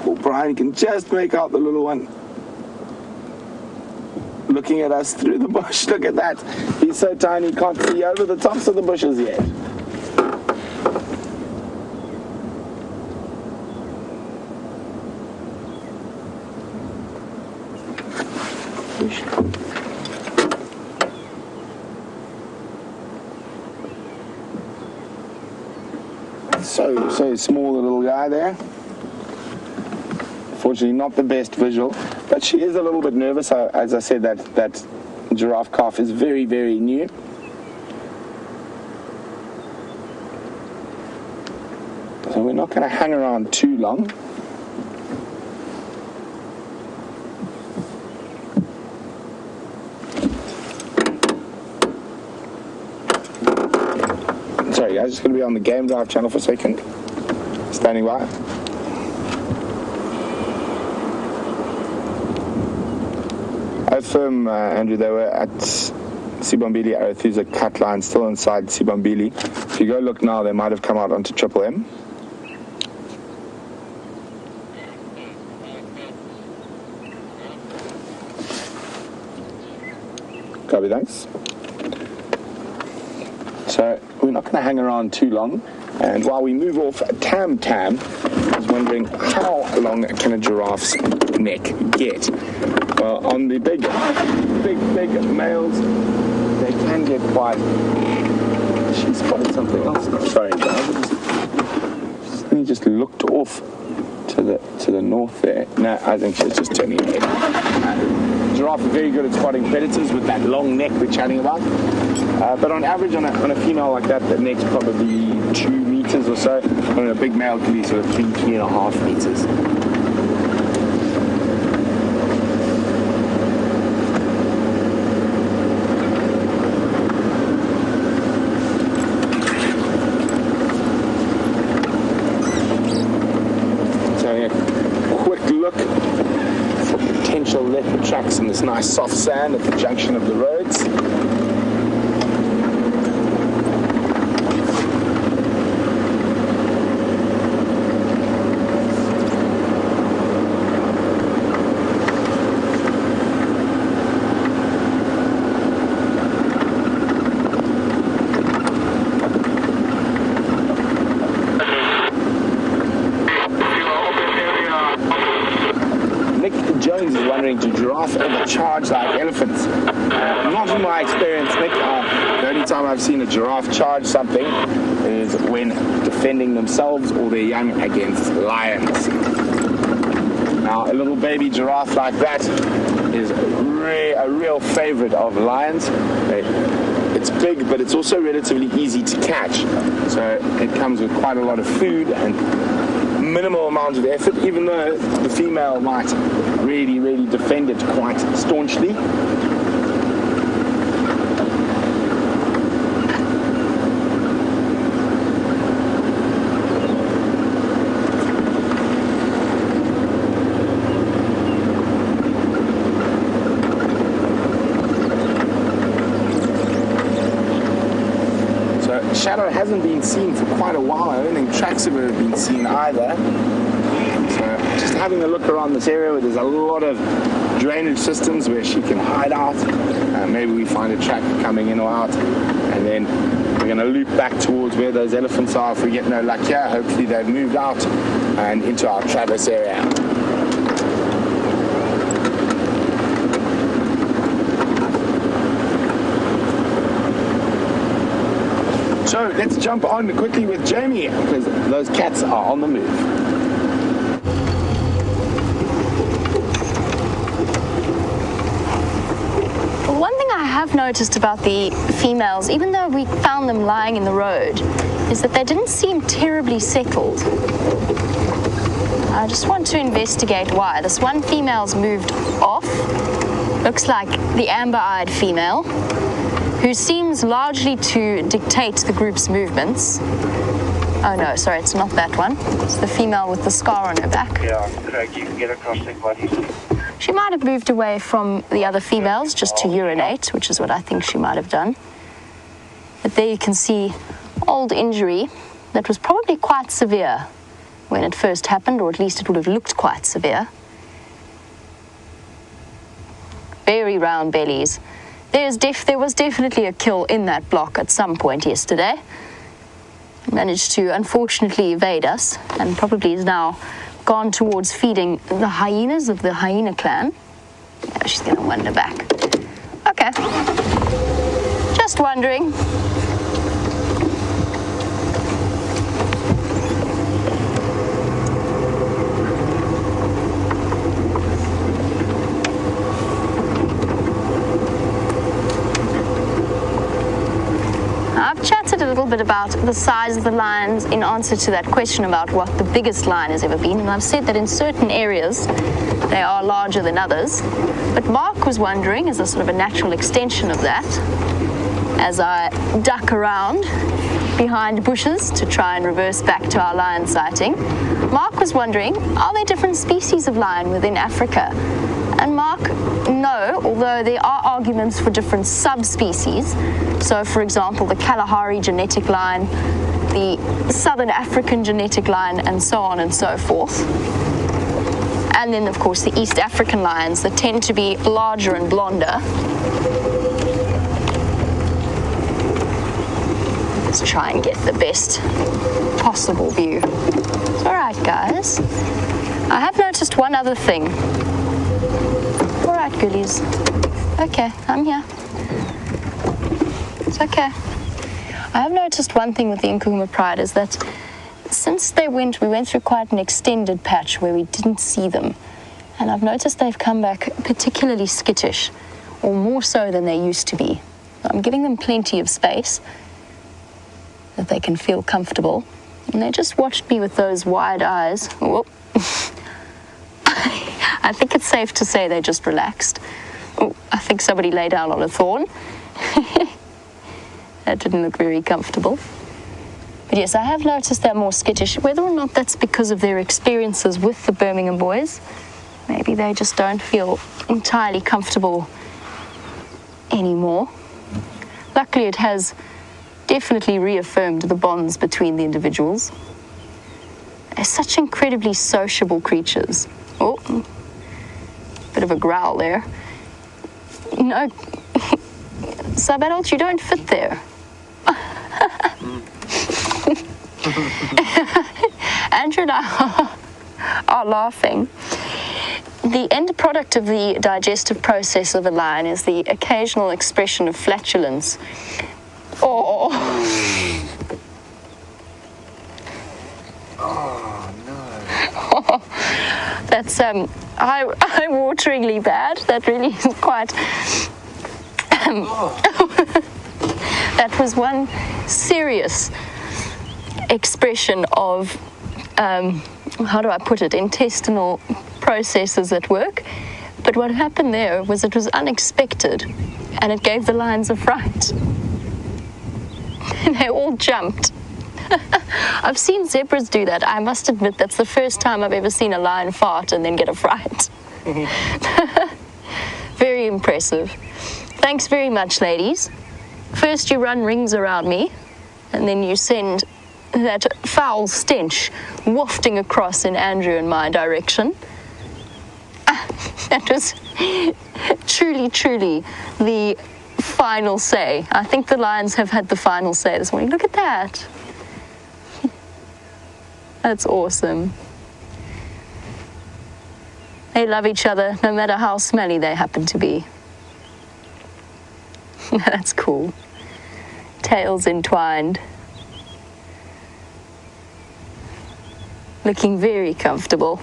Well, Brian can just make out the little one looking at us through the bush. Look at that. He's so tiny, can't see over the tops of the bushes yet. So small, the little guy there. unfortunately not the best visual, but she is a little bit nervous. As I said, that giraffe calf is very, very new. So we're not going to hang around too long. Sorry guys, just going to be on the Game Drive channel for a second. Standing by. I affirm, Andrew, they were at Sibombili Arethusa cut line, still inside Sibombili. If you go look now, they might have come out onto Triple M. Copy, thanks. So we're not going to hang around too long, and while we move off, Tam is wondering how long can a giraffe's neck get? Well, on the big males, they can get quite... She spotted something else. Sorry guys, he just looked off to the north there. No, I think she's just turning her head. Giraffe are very good at spotting predators with that long neck we're chatting about. But on average, on a female like that, the neck's probably 2 meters or so. On a big male, it can be sort of 3.5 meters. So a quick look for potential leopard tracks in this nice soft sand at the junction of the roads. Do giraffes ever charge like elephants? Not in my experience, Nick. The only time I've seen a giraffe charge something is when defending themselves or their young against lions. Now, a little baby giraffe like that is a real favorite of lions. It's big, but it's also relatively easy to catch. So it comes with quite a lot of food and minimal amount of effort, even though the female might really defend it quite staunchly. So shadow hasn't been seen for quite a while. I don't think tracks have ever been seen either. So just having a look around this area where there's a lot of drainage systems where she can hide out. Maybe we find a track coming in or out, and then we're going to loop back towards where those elephants are. If we get no luck here, hopefully they've moved out and into our Travis area. So let's jump on quickly with Jamie, because those cats are on the move. One thing I have noticed about the females, even though we found them lying in the road, is that they didn't seem terribly settled. I just want to investigate why. This one female's moved off. Looks like the amber-eyed female, who seems largely to dictate the group's movements. Oh no, sorry, it's not that one. It's the female with the scar on her back. Yeah, Craig, you can get across the body. She might have moved away from the other females just to urinate, which is what I think she might have done. But there you can see old injury that was probably quite severe when it first happened, or at least it would have looked quite severe. Very round bellies. There was definitely a kill in that block at some point yesterday. Managed to unfortunately evade us, and probably is now gone towards feeding the hyenas of the hyena clan. Yeah, she's going to wander back. Okay. Just wondering. little bit about the size of the lions in answer to that question about what the biggest lion has ever been. And I've said that in certain areas, they are larger than others. But Mark was wondering, as a sort of a natural extension of that, as I duck around behind bushes to try and reverse back to our lion sighting, Mark was wondering, are there different species of lion within Africa? And Mark, no, although there are arguments for different subspecies. So, for example, the Kalahari genetic lion, the Southern African genetic lion, and so on and so forth. And then, of course, the East African lions that tend to be larger and blonder. Let's try and get the best possible view. It's all right, guys. I have noticed one other thing. All right, girlies. Okay, I'm here. It's okay. I have noticed one thing with the Nkuhuma pride is that since we went through quite an extended patch where we didn't see them, and I've noticed they've come back particularly skittish, or more so than they used to be. I'm giving them plenty of space that they can feel comfortable, and they just watched me with those wide eyes. Whoop. I think it's safe to say they just relaxed. Oh, I think somebody lay down on a thorn. That didn't look very comfortable. But yes, I have noticed they're more skittish. Whether or not that's because of their experiences with the Birmingham boys, maybe they just don't feel entirely comfortable anymore. Luckily, it has definitely reaffirmed the bonds between the individuals. They're such incredibly sociable creatures. Oh, bit of a growl there. No, sub-adults, you don't fit there. Andrew and I are laughing. The end product of the digestive process of a lion is the occasional expression of flatulence. Oh. Oh, no. Oh, that's eye-wateringly bad. That really is quite... That was one serious expression of, how do I put it, intestinal processes at work. But what happened there was it was unexpected, and it gave the lions a fright. And they all jumped. I've seen zebras do that. I must admit that's the first time I've ever seen a lion fart and then get a fright. Very impressive. Thanks very much, ladies. First you run rings around me, and then you send that foul stench wafting across in Andrew and my direction. That was truly, truly the final say. I think the lions have had the final say this morning. Look at that. That's awesome. They love each other no matter how smelly they happen to be. That's cool. Tails entwined. Looking very comfortable.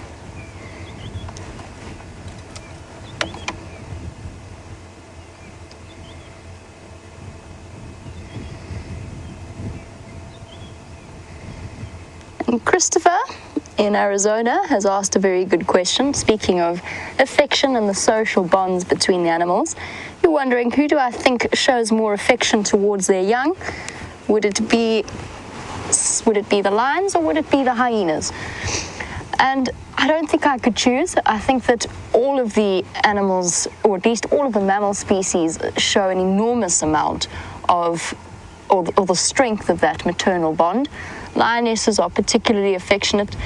And Christopher in Arizona has asked a very good question. Speaking of affection and the social bonds between the animals, you're wondering, who do I think shows more affection towards their young? Would it be the lions or would it be the hyenas? And I don't think I could choose. I think that all of the animals, or at least all of the mammal species, show an enormous amount of, or the strength of that maternal bond. Lionesses are particularly affectionate.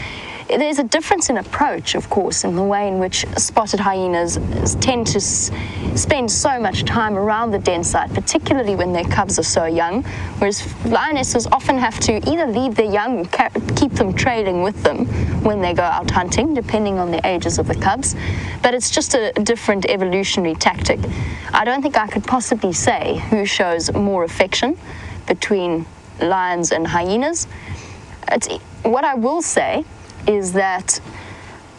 There's a difference in approach, of course, in the way in which spotted hyenas tend to spend so much time around the den site, particularly when their cubs are so young, whereas lionesses often have to either leave their young or keep them trailing with them when they go out hunting, depending on the ages of the cubs. But it's just a different evolutionary tactic. I don't think I could possibly say who shows more affection between lions and hyenas. What I will say is that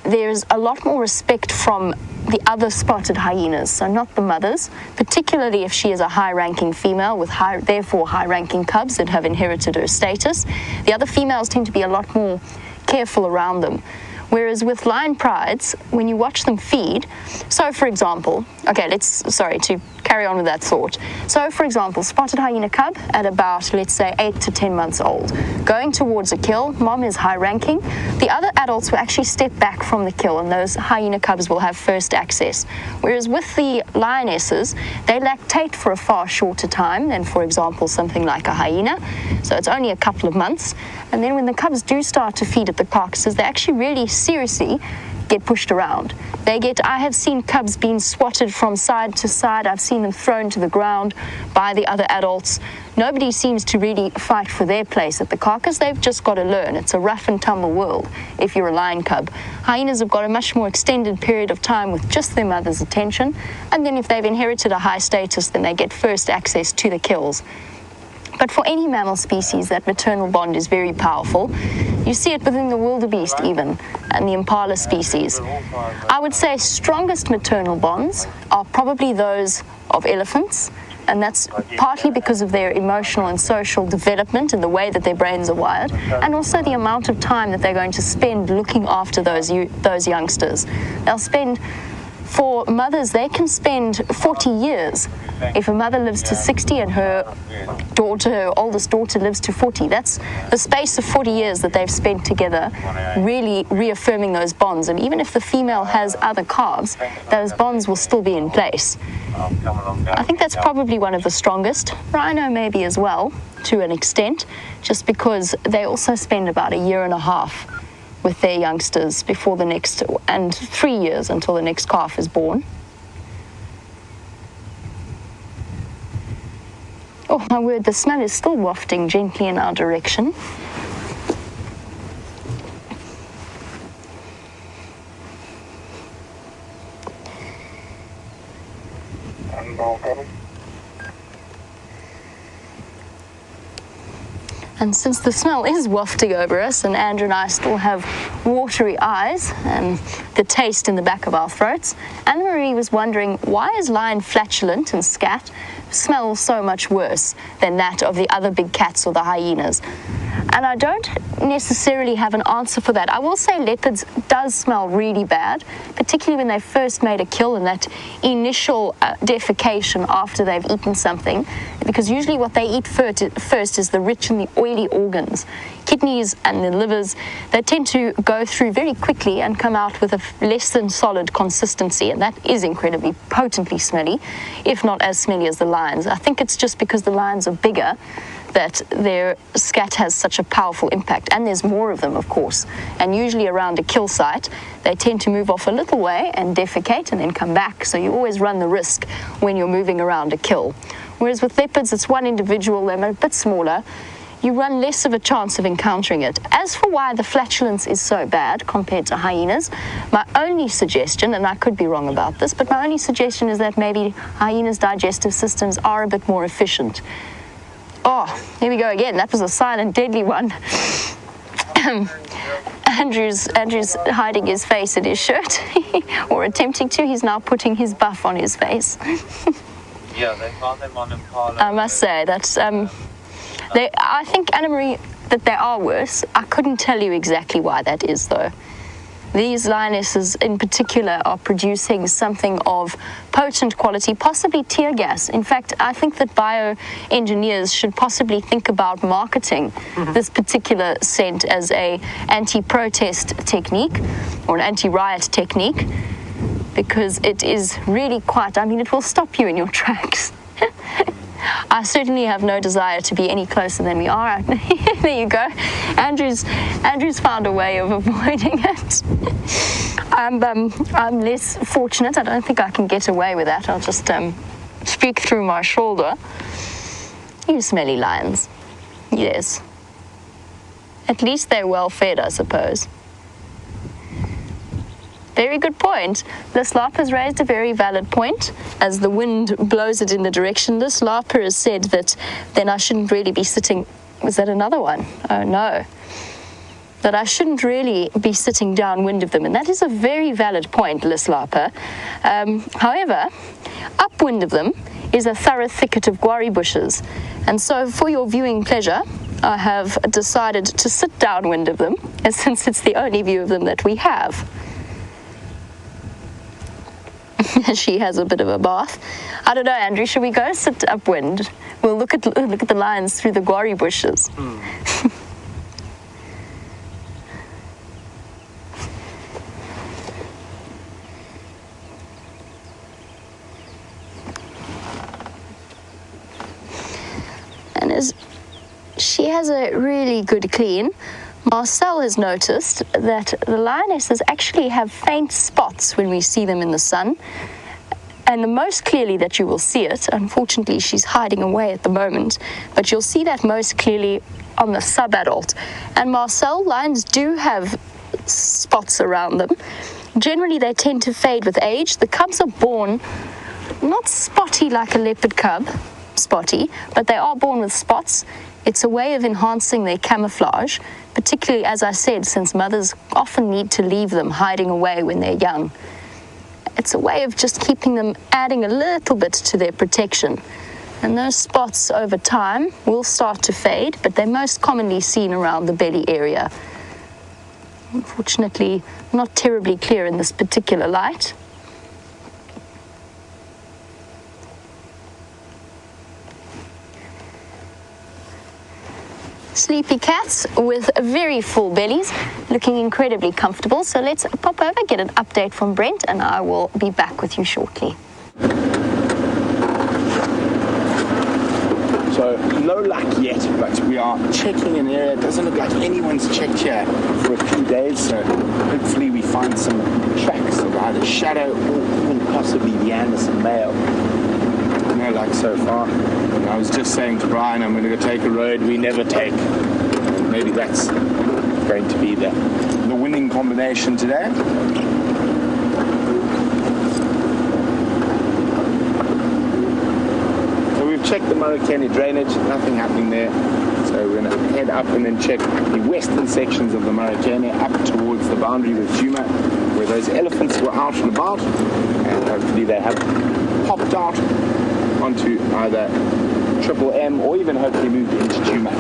there's a lot more respect from the other spotted hyenas, so not the mothers, particularly if she is a high-ranking female with therefore high-ranking cubs that have inherited her status. The other females tend to be a lot more careful around them. Whereas with lion prides, when you watch them feed, so for example, to carry on with that thought. So for example, spotted hyena cub at about, let's say, 8 to 10 months old, going towards a kill, mom is high ranking, the other adults will actually step back from the kill and those hyena cubs will have first access. Whereas with the lionesses, they lactate for a far shorter time than, for example, something like a hyena. So it's only a couple of months. And then when the cubs do start to feed at the carcasses, they actually really seriously get pushed around. I have seen cubs being swatted from side to side. I've seen them thrown to the ground by the other adults. Nobody seems to really fight for their place at the carcass. They've just got to learn. It's a rough and tumble world if you're a lion cub. Hyenas have got a much more extended period of time with just their mother's attention. And then if they've inherited a high status, then they get first access to the kills. But for any mammal species, that maternal bond is very powerful. You see it within the wildebeest even, and the impala species. I would say strongest maternal bonds are probably those of elephants, and that's partly because of their emotional and social development and the way that their brains are wired, and also the amount of time that they're going to spend looking after those youngsters. For mothers, they can spend 40 years. If a mother lives to 60 and her oldest daughter lives to 40, that's the space of 40 years that they've spent together, really reaffirming those bonds. And even if the female has other calves, those bonds will still be in place. I think that's probably one of the strongest. Rhino maybe as well, to an extent, just because they also spend about a year and a half with their youngsters before the next, and 3 years until the next calf is born. Oh my word, the smell is still wafting gently in our direction. And since the smell is wafting over us, and Andrew and I still have watery eyes and the taste in the back of our throats, Anne-Marie was wondering, why is lion flatulent and scat smell so much worse than that of the other big cats or the hyenas? And I don't necessarily have an answer for that. I will say leopards does smell really bad, particularly when they first made a kill and that initial defecation after they've eaten something, because usually what they eat first is the rich and the oily organs. Kidneys and the livers, they tend to go through very quickly and come out with a less than solid consistency, and that is incredibly potently smelly, if not as smelly as the lions. I think it's just because the lions are bigger that their scat has such a powerful impact, and there's more of them, of course, and usually around a kill site they tend to move off a little way and defecate and then come back, so you always run the risk when you're moving around a kill. Whereas with leopards, it's one individual, they're a bit smaller, you run less of a chance of encountering it. As for why the flatulence is so bad compared to hyenas, my only suggestion, and I could be wrong about this, but my only suggestion is that maybe hyenas' digestive systems are a bit more efficient. Oh, here we go again. That was a silent, deadly one. Andrew's hiding his face in his shirt, or attempting to. He's now putting his buff on his face. Yeah, they found them on Impala. I must say, that's... I think, Anne-Marie, that they are worse. I couldn't tell you exactly why that is, though. These lionesses in particular are producing something of potent quality, possibly tear gas. In fact, I think that bioengineers should possibly think about marketing this particular scent as a anti-protest technique or an anti-riot technique, because it is really quite, I mean, it will stop you in your tracks. I certainly have no desire to be any closer than we are. There you go. Andrew's found a way of avoiding it. I'm less fortunate. I don't think I can get away with that. I'll just speak through my shoulder. You smelly lions. Yes. At least they're well fed, I suppose. Very good point. This larper has raised a very valid point. As the wind blows it in the direction, this larper has said that then I shouldn't really be sitting. Was that another one? Oh no. that I shouldn't really be sitting downwind of them, and that is a very valid point, Lislapa. However, upwind of them is a thorough thicket of guarri bushes, and so for your viewing pleasure, I have decided to sit downwind of them, since it's the only view of them that we have. She has a bit of a bath. I don't know, Andrew, should we go sit upwind? We'll look at the lions through the guarri bushes. And as she has a really good clean, Marcel has noticed that the lionesses actually have faint spots when we see them in the sun. And the most clearly that you will see it, unfortunately she's hiding away at the moment, but you'll see that most clearly on the subadult. And Marcel, lions do have spots around them. Generally they tend to fade with age. The cubs are born not spotty like a leopard cub, spotty, but they are born with spots. It's a way of enhancing their camouflage, particularly, as I said, since mothers often need to leave them hiding away when they're young. It's a way of just keeping them, adding a little bit to their protection. And those spots over time will start to fade, but they're most commonly seen around the belly area. Unfortunately, not terribly clear in this particular light. Sleepy cats with very full bellies, looking incredibly comfortable. So let's pop over, get an update from Brent, and I will be back with you shortly. So no luck yet, but we are checking an area. It doesn't look like anyone's checked here for a few days, so hopefully we find some tracks of either shadow or even possibly the Anderson male. No luck so far. And I was just saying to Brian, I'm going to go take a road we never take. Maybe that's going to be the winning combination today. So we've checked the Marikeni drainage, nothing happening there. So we're going to head up and then check the western sections of the Marikeni up towards the boundary with Nkuhuma, where those elephants were out and about, and hopefully they have popped out onto either Triple M or even hopefully moved into Nkuhuma.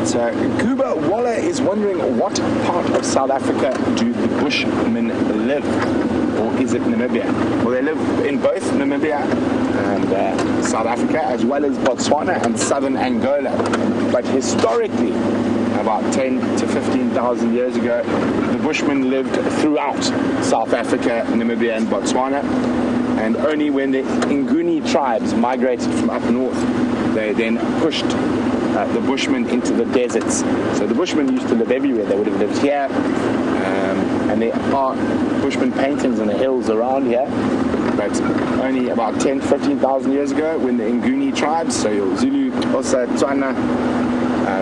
So Nkuhuma Walla is wondering, what part of South Africa do the Bushmen live? Or is it Namibia? Well, they live in both Namibia and South Africa, as well as Botswana and southern Angola. But historically, about 10 to 15,000 years ago, the Bushmen lived throughout South Africa, Namibia and Botswana. And only when the Nguni tribes migrated from up north, they then pushed the Bushmen into the deserts. So the Bushmen used to live everywhere. They would have lived here, and there are Bushman paintings in the hills around here, but only about 10 to 15,000 years ago, when the Nguni tribes, so your Zulu, Xhosa, Tswana,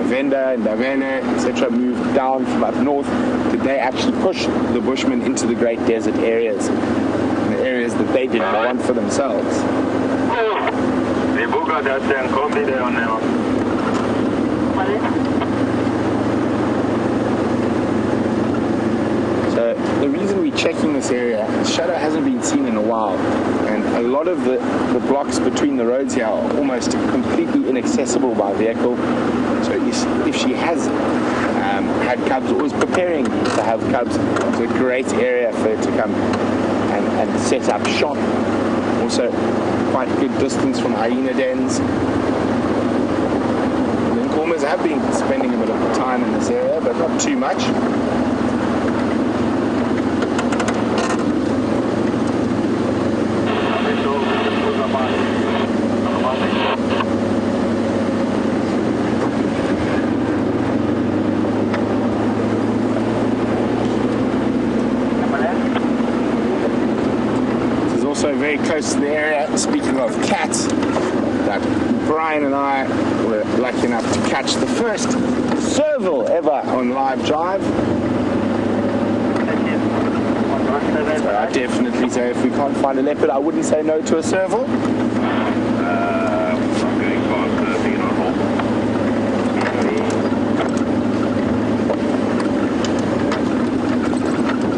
Venda, Ndavene, etc., moved down from up north, did they actually push the Bushmen into the great desert areas, the areas that they didn't want for themselves. So the reason we're checking this area, shadow hasn't been seen in a while, and a lot of the blocks between the roads here are almost completely inaccessible by vehicle. So if she has had cubs or is preparing to have cubs, it's a great area for her to come and set up shop. Also quite good distance from hyena dens. The Nkuhumas have been spending a bit of time in this area, but not too much. Very close to the area, speaking of cats, that Brian and I we're lucky enough to catch the first serval ever on Live Drive. So I definitely say if we can't find a leopard, I wouldn't say no to a serval.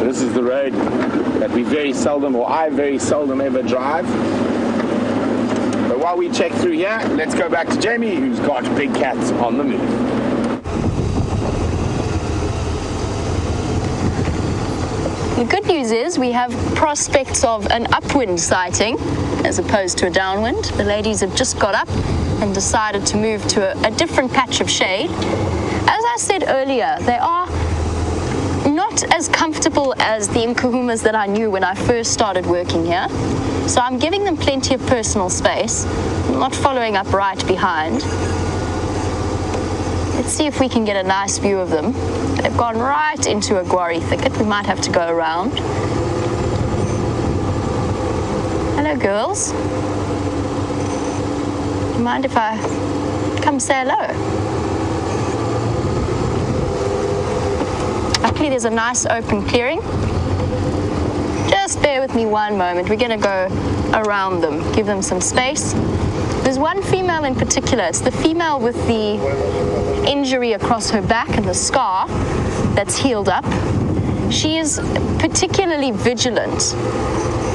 This is the road that we very seldom, or I very seldom ever drive. But while we check through here, let's go back to Jamie, who's got big cats on the move. The good news is we have prospects of an upwind sighting as opposed to a downwind. The ladies have just got up and decided to move to a different patch of shade. As I said earlier, they are not as comfortable as the Nkuhumas that I knew when I first started working here. So I'm giving them plenty of personal space. I'm not following up right behind. Let's see if we can get a nice view of them. They've gone right into a guarri thicket. We might have to go around. Hello, girls. Do you mind if I come say hello? Luckily, there's a nice open clearing. Just bear with me one moment. We're going to go around them, give them some space. There's one female in particular. It's the female with the injury across her back and the scar that's healed up. She is particularly vigilant.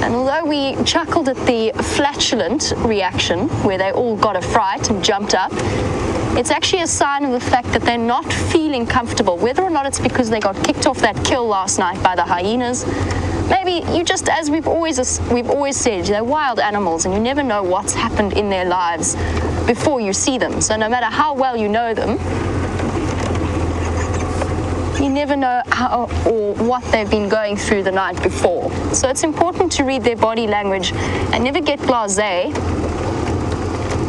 And although we chuckled at the flatulent reaction, where they all got a fright and jumped up, it's actually a sign of the fact that they're not feeling comfortable, whether or not it's because they got kicked off that kill last night by the hyenas. Maybe you just, as we've always said, they're wild animals and you never know what's happened in their lives before you see them. So no matter how well you know them, you never know how or what they've been going through the night before. So it's important to read their body language and never get blasé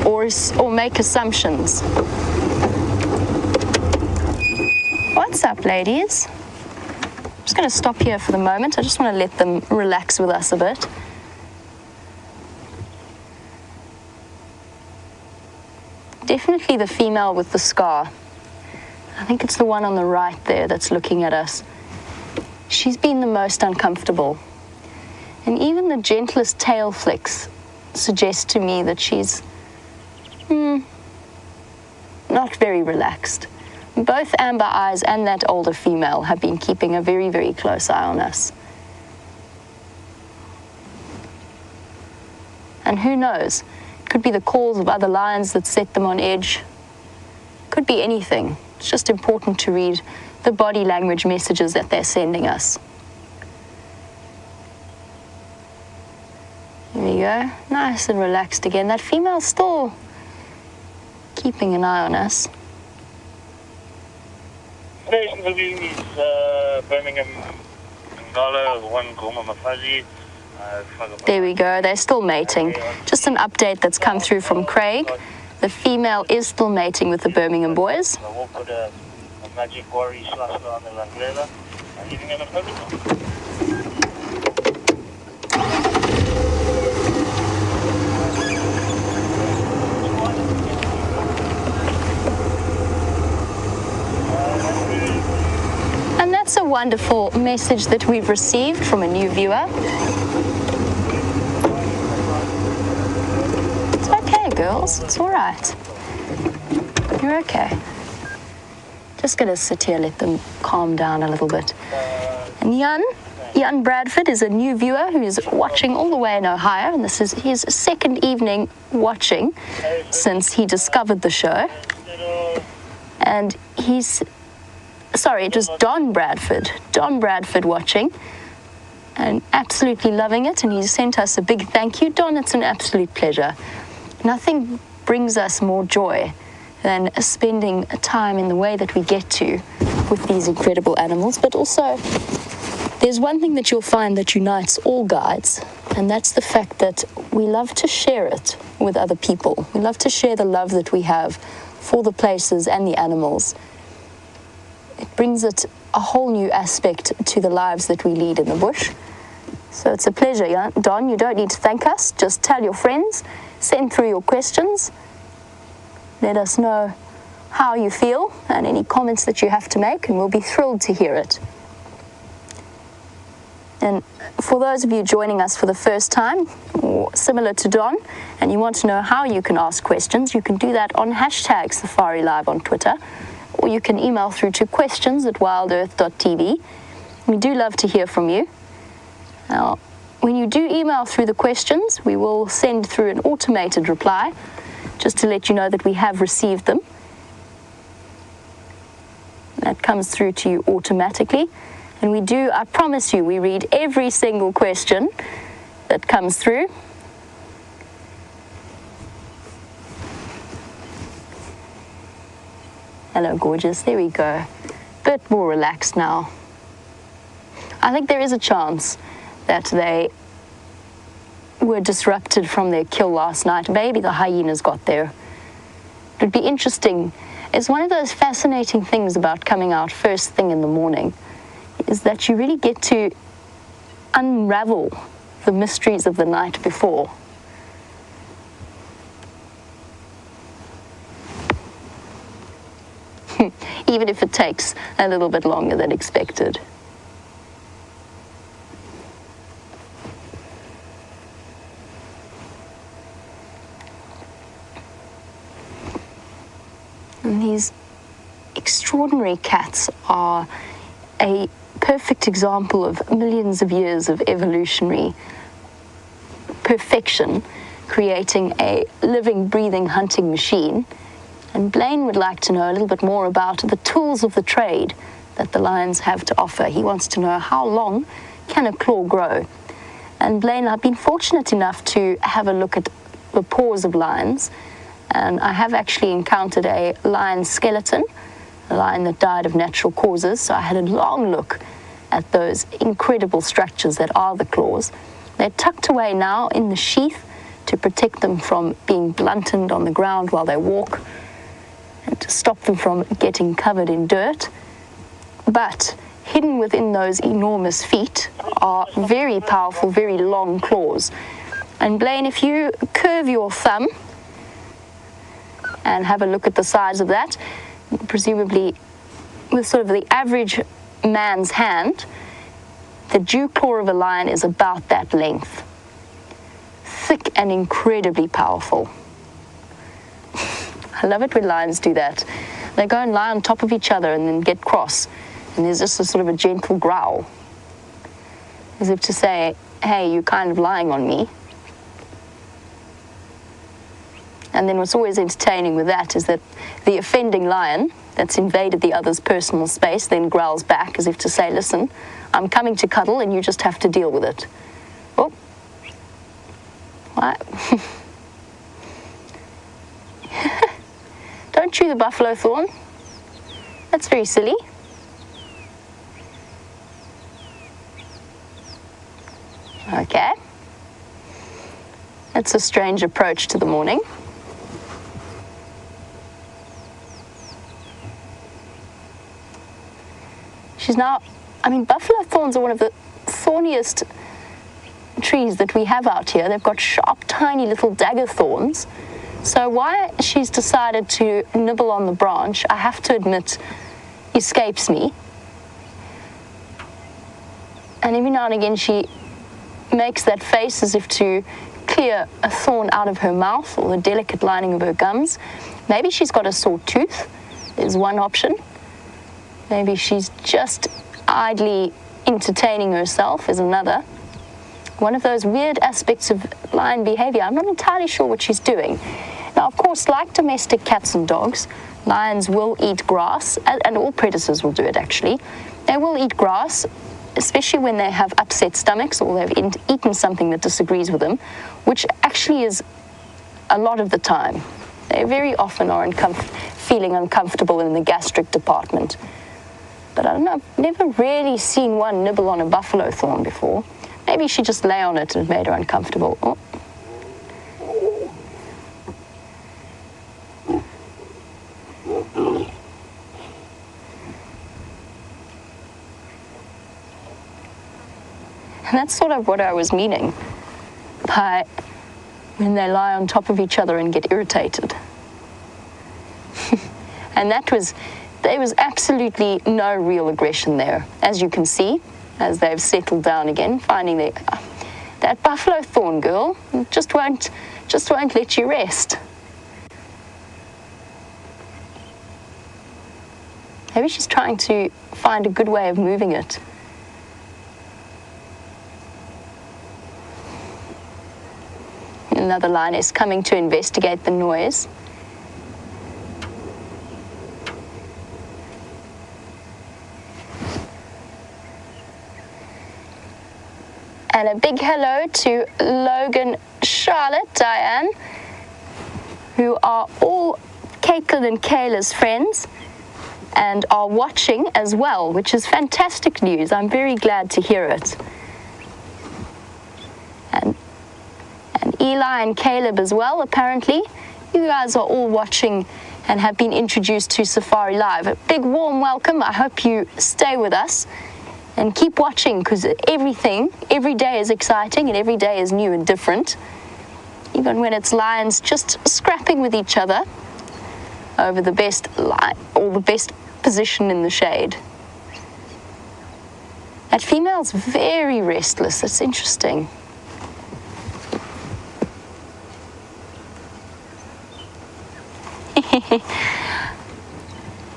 or make assumptions. What's up, ladies? I'm just going to stop here for the moment. I just want to let them relax with us a bit. Definitely the female with the scar. I think it's the one on the right there that's looking at us. She's been the most uncomfortable. And even the gentlest tail flicks suggest to me that she's not very relaxed. Both Amber Eyes and that older female have been keeping a very, very close eye on us. And who knows? It could be the calls of other lions that set them on edge. Could be anything. It's just important to read the body language messages that they're sending us. There we go. Nice and relaxed again. That female's still keeping an eye on us. Station for you is Birmingham, Ngala, 1 Nkuhuma Mafazi. There we go. They're still mating. Just an update that's come through from Craig. The female is still mating with the Birmingham boys. And that's a wonderful message that we've received from a new viewer. It's okay, girls. It's all right. You're okay. Just going to sit here, let them calm down a little bit. And Jan Bradford is a new viewer who is watching all the way in Ohio, and this is his second evening watching since he discovered the show. And it was Don Bradford watching and absolutely loving it, and he sent us a big thank you. Don, it's an absolute pleasure. Nothing brings us more joy than spending time in the way that we get to with these incredible animals. But also, there's one thing that you'll find that unites all guides, and that's the fact that we love to share it with other people. We love to share the love that we have for the places and the animals. It brings it a whole new aspect to the lives that we lead in the bush. So it's a pleasure, yeah? Don, you don't need to thank us. Just tell your friends, send through your questions, Let us know how you feel and any comments that you have to make, and we'll be thrilled to hear it. And for those of you joining us for the first time, or similar to Don, and you want to know how you can ask questions, you can do that on #SafariLive on Twitter, or you can email through to questions@wildearth.tv. We do love to hear from you. Now, when you do email through the questions, we will send through an automated reply, just to let you know that we have received them. That comes through to you automatically. And we do, I promise you, we read every single question that comes through. Hello, gorgeous. There we go. Bit more relaxed now. I think there is a chance that they were disrupted from their kill last night. Maybe the hyenas got there. It would be interesting. It's one of those fascinating things about coming out first thing in the morning, is that you really get to unravel the mysteries of the night before. Even if it takes a little bit longer than expected. And these extraordinary cats are a perfect example of millions of years of evolutionary perfection, creating a living, breathing hunting machine. And Blaine would like to know a little bit more about the tools of the trade that the lions have to offer. He wants to know, how long can a claw grow? And Blaine, I've been fortunate enough to have a look at the paws of lions, and I have actually encountered a lion skeleton, a lion that died of natural causes. So I had a long look at those incredible structures that are the claws. They're tucked away now in the sheath to protect them from being blunted on the ground while they walk, and to stop them from getting covered in dirt. But hidden within those enormous feet are very powerful, very long claws. And Blaine, if you curve your thumb and have a look at the size of that, presumably with sort of the average man's hand, the dew claw of a lion is about that length. Thick and incredibly powerful. I love it when lions do that. They go and lie on top of each other and then get cross. And there's just a sort of a gentle growl, as if to say, hey, you're kind of lying on me. And then what's always entertaining with that is that the offending lion that's invaded the other's personal space then growls back, as if to say, listen, I'm coming to cuddle and you just have to deal with it. Oh. What? Don't chew the buffalo thorn. That's very silly. Okay. That's a strange approach to the morning. She's now, buffalo thorns are one of the thorniest trees that we have out here. They've got sharp, tiny little dagger thorns. So why she's decided to nibble on the branch, I have to admit, escapes me. And every now and again she makes that face as if to clear a thorn out of her mouth or the delicate lining of her gums. Maybe she's got a sore tooth, is one option. Maybe she's just idly entertaining herself, is another. One of those weird aspects of lion behavior. I'm not entirely sure what she's doing. Now, of course, like domestic cats and dogs, lions will eat grass, and all predators will do it actually. They will eat grass, especially when they have upset stomachs or they've eaten something that disagrees with them, which actually is a lot of the time. They very often are feeling uncomfortable in the gastric department. But I don't know, I've never really seen one nibble on a buffalo thorn before. Maybe she just lay on it and it made her uncomfortable. Oh. And that's sort of what I was meaning by when they lie on top of each other and get irritated. And there was absolutely no real aggression there, as you can see, as they've settled down again, finding that buffalo thorn girl just won't let you rest. Maybe she's trying to find a good way of moving it. Another lioness coming to investigate the noise. And a big hello to Logan, Charlotte, Diane, who are all Caitlin and Kayla's friends and are watching as well, which is fantastic news. I'm very glad to hear it. And Eli and Caleb as well, apparently. You guys are all watching and have been introduced to Safari Live. A big warm welcome. I hope you stay with us and keep watching, because every day is exciting and every day is new and different. Even when it's lions just scrapping with each other over the best position in the shade. That female's very restless. It's interesting.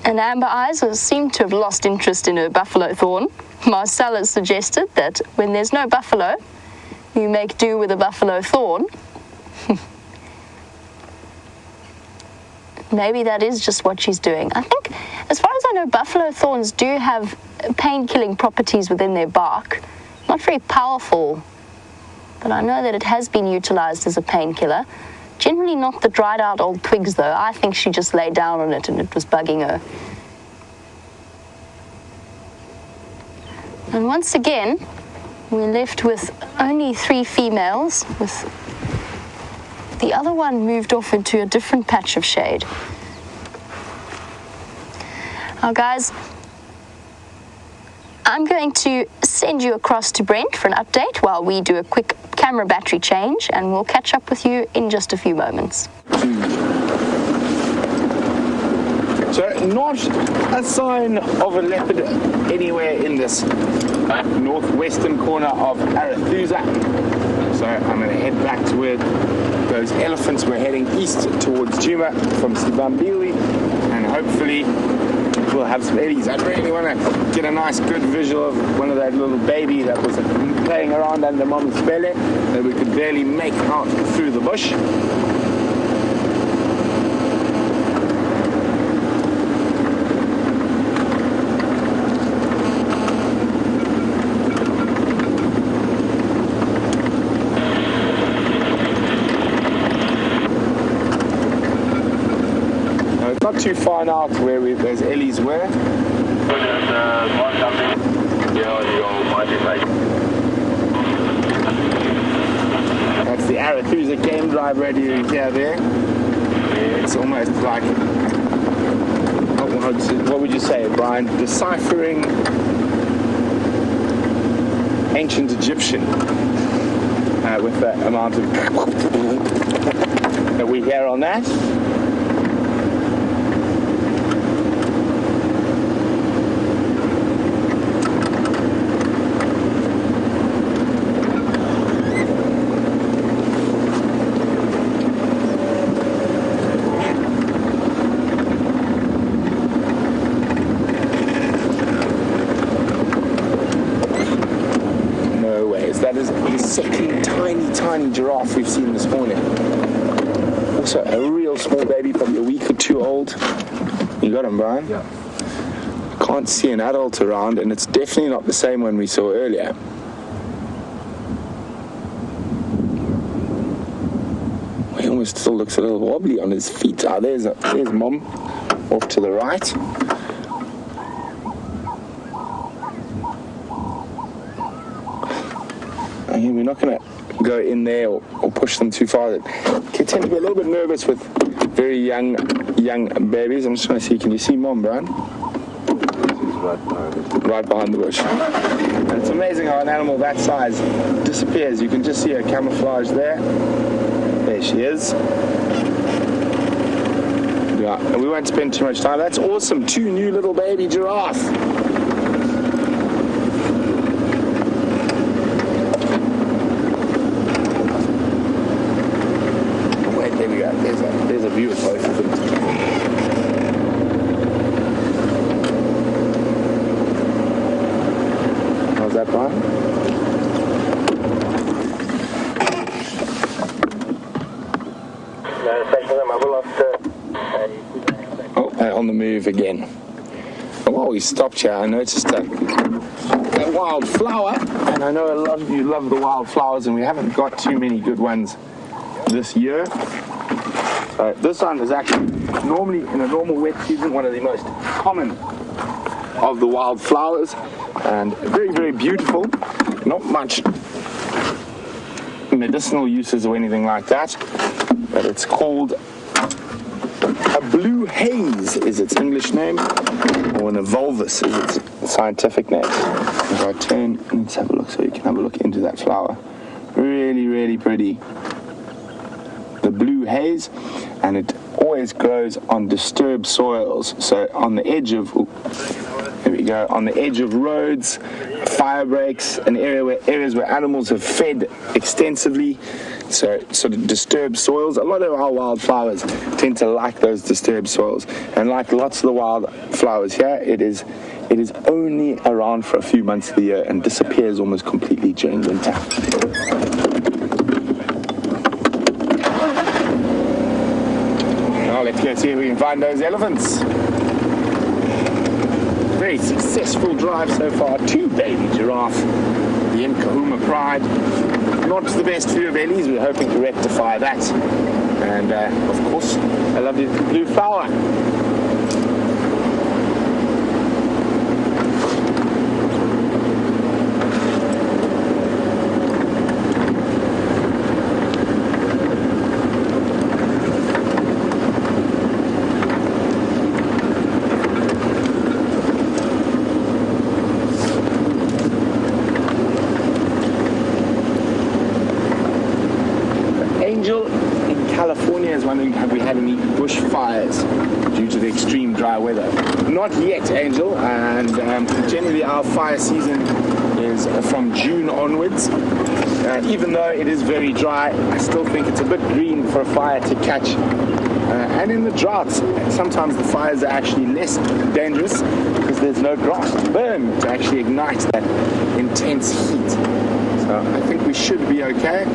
And Amber Eyes seem to have lost interest in her buffalo thorn. Marcel has suggested that when there's no buffalo, you make do with a buffalo thorn. Maybe that is just what she's doing. I think, as far as I know, buffalo thorns do have pain-killing properties within their bark. Not very powerful, but I know that it has been utilized as a painkiller. Generally not the dried out old twigs, though. I think she just lay down on it and it was bugging her. And once again, we're left with only 3 females, with the other one moved off into a different patch of shade. Now, guys, I'm going to send you across to Brent for an update while we do a quick camera battery change, and we'll catch up with you in just a few moments. So not a sign of a leopard anywhere in this northwestern corner of Arathusa. So I'm going to head back to where those elephants were heading east towards Juma from Sibambili, and hopefully we'll have some ellies. I really want to get a nice good visual of one of that little baby that was playing around under Mom's belly that we could barely make out through the bush. Not too far now to where those ellies were. That's the Arathusa game drive radio you hear there. It's almost like, what would you say, Brian? Deciphering ancient Egyptian with the amount of that we hear on that. That is the second tiny giraffe we've seen this morning. Also a real small baby, probably a week or 2 old. You got him, Brian? Yeah. Can't see an adult around, and it's definitely not the same one we saw earlier. He almost still looks a little wobbly on his feet. Ah, there's Mom off to the right. We're not going to go in there or push them too far. Kids tend to be a little bit nervous with very young babies. I'm just trying to see, can you see Mom, Brian? She's Right behind the bush. And it's amazing how an animal that size disappears. You can just see her camouflage there. There she is. Yeah, and we won't spend too much time. That's awesome. 2 new little baby giraffes. Wait, there we go. There's a view of both of them. How's that, Brian? On the move again. And while we stopped here, I noticed a wildflower, and I know a lot of you love the wildflowers, and we haven't got too many good ones this year. This one is actually normally, in a normal wet season, one of the most common of the wildflowers, and very, very beautiful. Not much medicinal uses or anything like that, but it's called a blue haze is its English name, or an Vultures is its scientific name. If I turn, let's have a look so you can have a look into that flower. Really, really pretty. The blue haze, and it always grows on disturbed soils. So on the edge of, there we go, on the edge of roads, fire breaks, areas where animals have fed extensively. So sort of disturbed soils. A lot of our wildflowers tend to like those disturbed soils, and like lots of the wildflowers here, it is only around for a few months of the year and disappears almost completely during winter. Now let's go see if we can find those elephants. Very successful drive so far. 2 baby giraffe, the Nkuhuma pride. Not the best view of ellies. We're hoping to rectify that. And of course, I love the blue flower. Angel in California is wondering, have we had any bushfires due to the extreme dry weather? Not yet, Angel, and generally our fire season is from June onwards. Even though it is very dry, I still think it's a bit green for a fire to catch. And in the droughts, sometimes the fires are actually less dangerous because there's no grass to burn to actually ignite that intense heat. So I think we should be okay.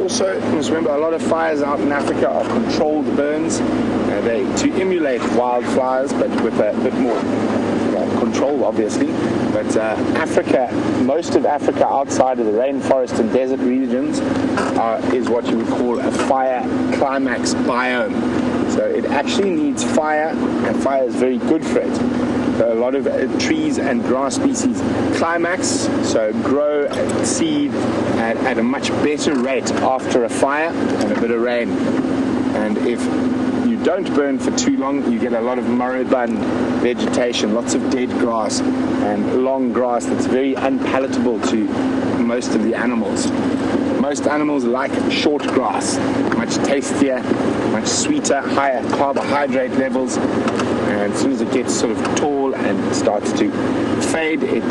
Also, you must remember, a lot of fires out in Africa are controlled burns. They to emulate wildfires, but with a bit more control, obviously. But Africa, most of Africa outside of the rainforest and desert regions is what you would call a fire climax biome. So it actually needs fire, and fire is very good for it. So a lot of trees and grass species climax, so grow and seed at a much better rate after a fire and a bit of rain. And if you don't burn for too long, you get a lot of moribund vegetation, lots of dead grass and long grass that's very unpalatable to most of the animals. Most animals like short grass, much tastier, much sweeter, higher carbohydrate levels. And as soon as it gets sort of tall and starts to fade, it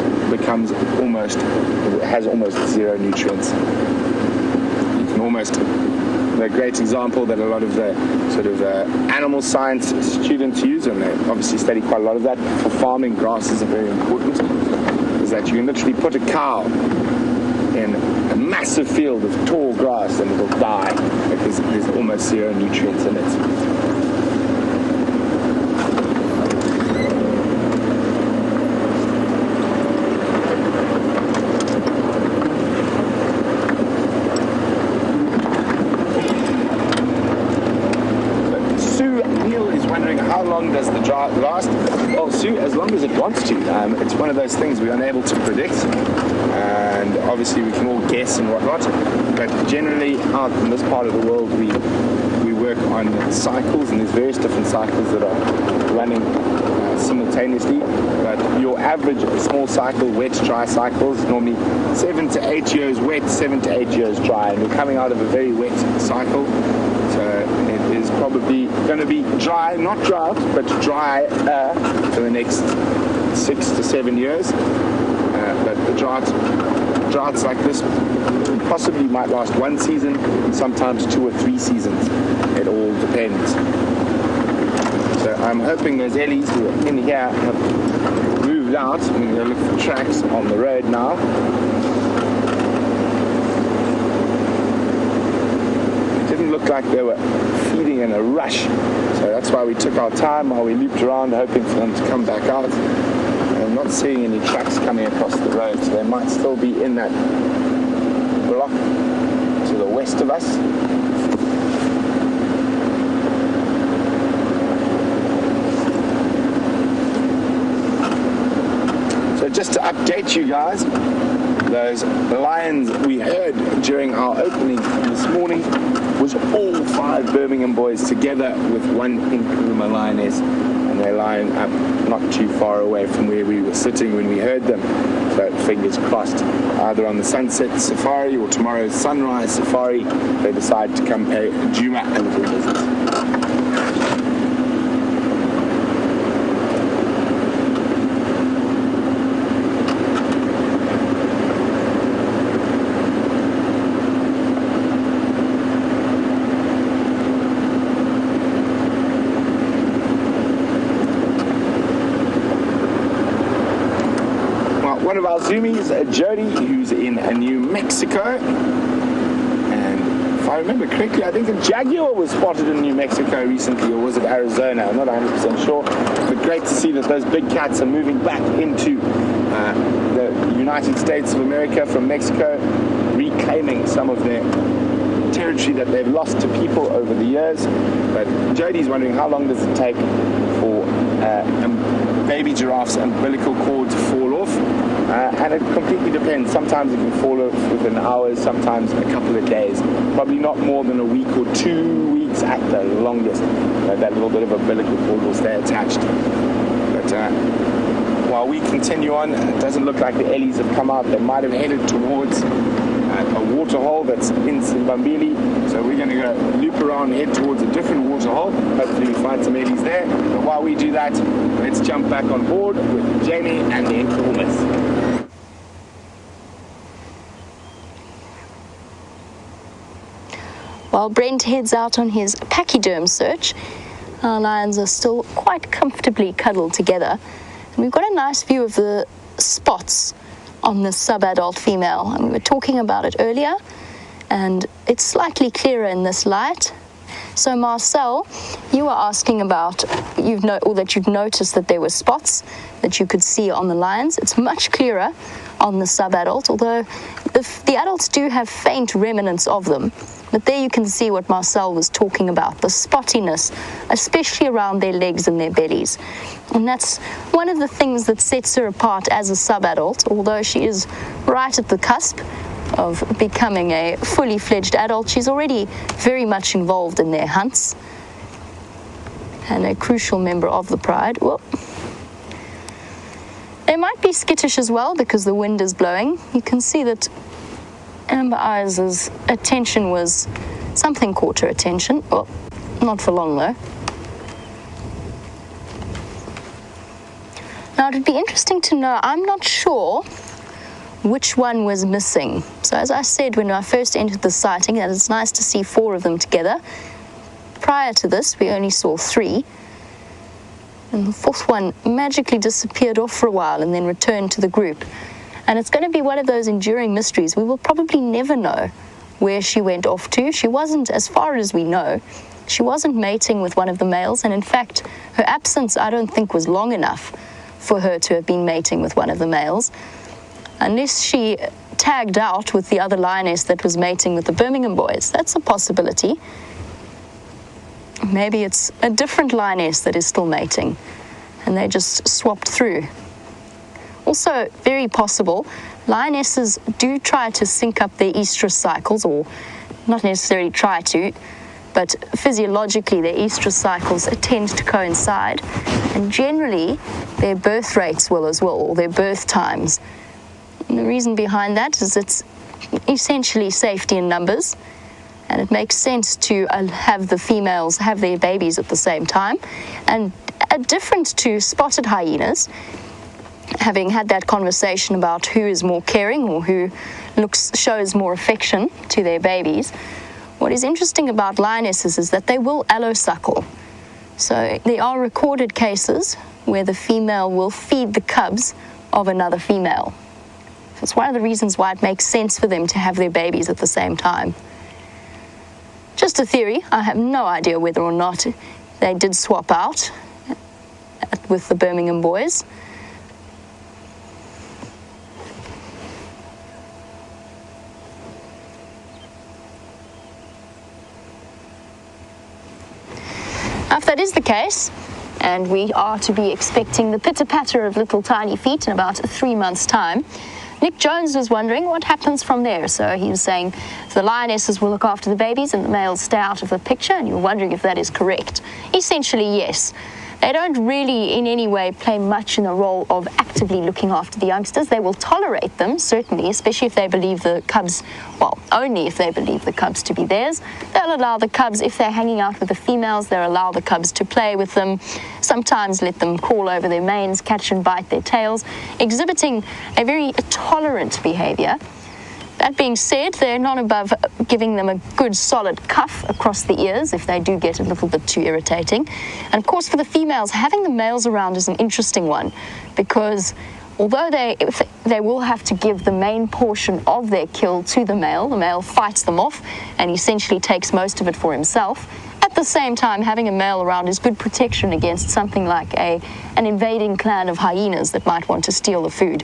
has almost zero nutrients. You can almost, a great example that a lot of the sort of animal science students use, and they obviously study quite a lot of that for farming, grasses are very important, is that you can literally put a cow in a massive field of tall grass and it'll die because there's almost zero nutrients in it. Does the drought last? Well, Sue, as long as it wants to. It's one of those things we're unable to predict, and obviously we can all guess and whatnot, but generally out in this part of the world we work on cycles, and there's various different cycles that are running simultaneously, but your average small cycle, wet dry cycle, is normally 7 to 8 years wet, 7 to 8 years dry, and we're coming out of a very wet cycle, so it is probably going to be dry, not drought, but dry for the next 6 to 7 years. But the droughts like this possibly might last 1 season, sometimes 2 or 3 seasons. It all depends. So I'm hoping those ellies who are in here have moved out. I'm going to look for tracks on the road now. It didn't look like they were feeding in a rush, so that's why we took our time while we looped around, hoping for them to come back out. I'm not seeing any tracks coming across the road, so they might still be in that block to the west of us. So just to update you guys, those lions we heard during our opening this morning was all 5 Birmingham boys together with 1 Nkuhuma lioness, and they're lying up not too far away from where we were sitting when we heard them. So fingers crossed, either on the sunset safari or tomorrow's sunrise safari, they decide to come pay Nkuhuma a little visit. One of our zoomies, Jody, who's in New Mexico, and if I remember correctly, I think a jaguar was spotted in New Mexico recently, or was it Arizona? I'm not 100% sure, but great to see that those big cats are moving back into the United States of America from Mexico, reclaiming some of their territory that they've lost to people over the years. But Jody's wondering, how long does it take for baby giraffe's umbilical cord to fall off? And it completely depends. Sometimes it can fall off within hours, sometimes a couple of days. Probably not more than a week or 2 weeks at the longest. That little bit of umbilical cord will stay attached. But while we continue on, it doesn't look like the ellies have come out. They might have headed towards a waterhole that's in Simbambili. So we're going to go loop around, head towards a different waterhole. Hopefully we find some ellies there. But while we do that, let's jump back on board with Jamie and the Nkuhumas. While Brent heads out on his pachyderm search, our lions are still quite comfortably cuddled together. And we've got a nice view of the spots on the sub-adult female. And we were talking about it earlier, and it's slightly clearer in this light. So Marcel, you were asking about, that you'd noticed that there were spots that you could see on the lions. It's much clearer on the sub-adult, although the adults do have faint remnants of them. But there you can see what Marcel was talking about, the spottiness, especially around their legs and their bellies. And that's one of the things that sets her apart as a sub-adult, although she is right at the cusp of becoming a fully fledged adult. She's already very much involved in their hunts and a crucial member of the pride. Well, they might be skittish as well because the wind is blowing. You can see that Amber Eyes' attention was, something caught her attention. Well, not for long though. Now it'd be interesting to know, I'm not sure which one was missing. So as I said when I first entered the sighting, that it's nice to see 4 of them together. Prior to this, we only saw 3. And the 4th one magically disappeared off for a while and then returned to the group. And it's going to be one of those enduring mysteries. We will probably never know where she went off to. She wasn't, as far as we know, she wasn't mating with one of the males. And in fact, her absence, I don't think, was long enough for her to have been mating with one of the males. Unless she tagged out with the other lioness that was mating with the Birmingham boys. That's a possibility. Maybe it's a different lioness that is still mating and they just swapped through. Also, very possible, lionesses do try to sync up their estrus cycles, or not necessarily try to, but physiologically their estrus cycles tend to coincide, and generally their birth rates will as well, or their birth times. And the reason behind that is it's essentially safety in numbers, And it makes sense to have the females have their babies at the same time. And different to spotted hyenas, having had that conversation about who is more caring or who shows more affection to their babies, what is interesting about lionesses is that they will allosuckle. So there are recorded cases where the female will feed the cubs of another female. So it's one of the reasons why it makes sense for them to have their babies at the same time. Just a theory. I have no idea whether or not they did swap out with the Birmingham boys. If that is the case, and we are to be expecting the pitter-patter of little tiny feet in about 3 months' time, Nick Jones was wondering what happens from there. So he was saying the lionesses will look after the babies and the males stay out of the picture, and you're wondering if that is correct. Essentially, yes. They don't really in any way play much in the role of actively looking after the youngsters. They will tolerate them, certainly, especially if they believe the cubs, well, only if they believe the cubs to be theirs. They'll allow the cubs, if they're hanging out with the females, they'll allow the cubs to play with them, sometimes let them crawl over their manes, catch and bite their tails, exhibiting a very tolerant behavior. That being said, they're not above giving them a good solid cuff across the ears if they do get a little bit too irritating. And of course, for the females, having the males around is an interesting one, because although they will have to give the main portion of their kill to the male fights them off and essentially takes most of it for himself. At the same time, having a male around is good protection against something like an invading clan of hyenas that might want to steal the food.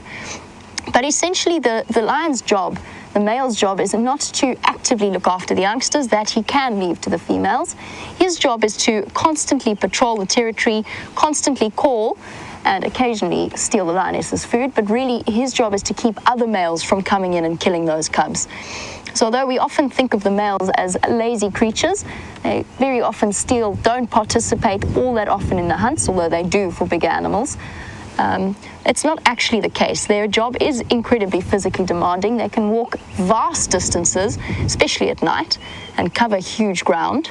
But essentially, the lion's job, the male's job, is not to actively look after the youngsters. That he can leave to the females. His job is to constantly patrol the territory, constantly call, and occasionally steal the lioness's food. But really, his job is to keep other males from coming in and killing those cubs. So although we often think of the males as lazy creatures, they very often don't participate all that often in the hunts, although they do for bigger animals. It's not actually the case. Their job is incredibly physically demanding. They can walk vast distances, especially at night, and cover huge ground.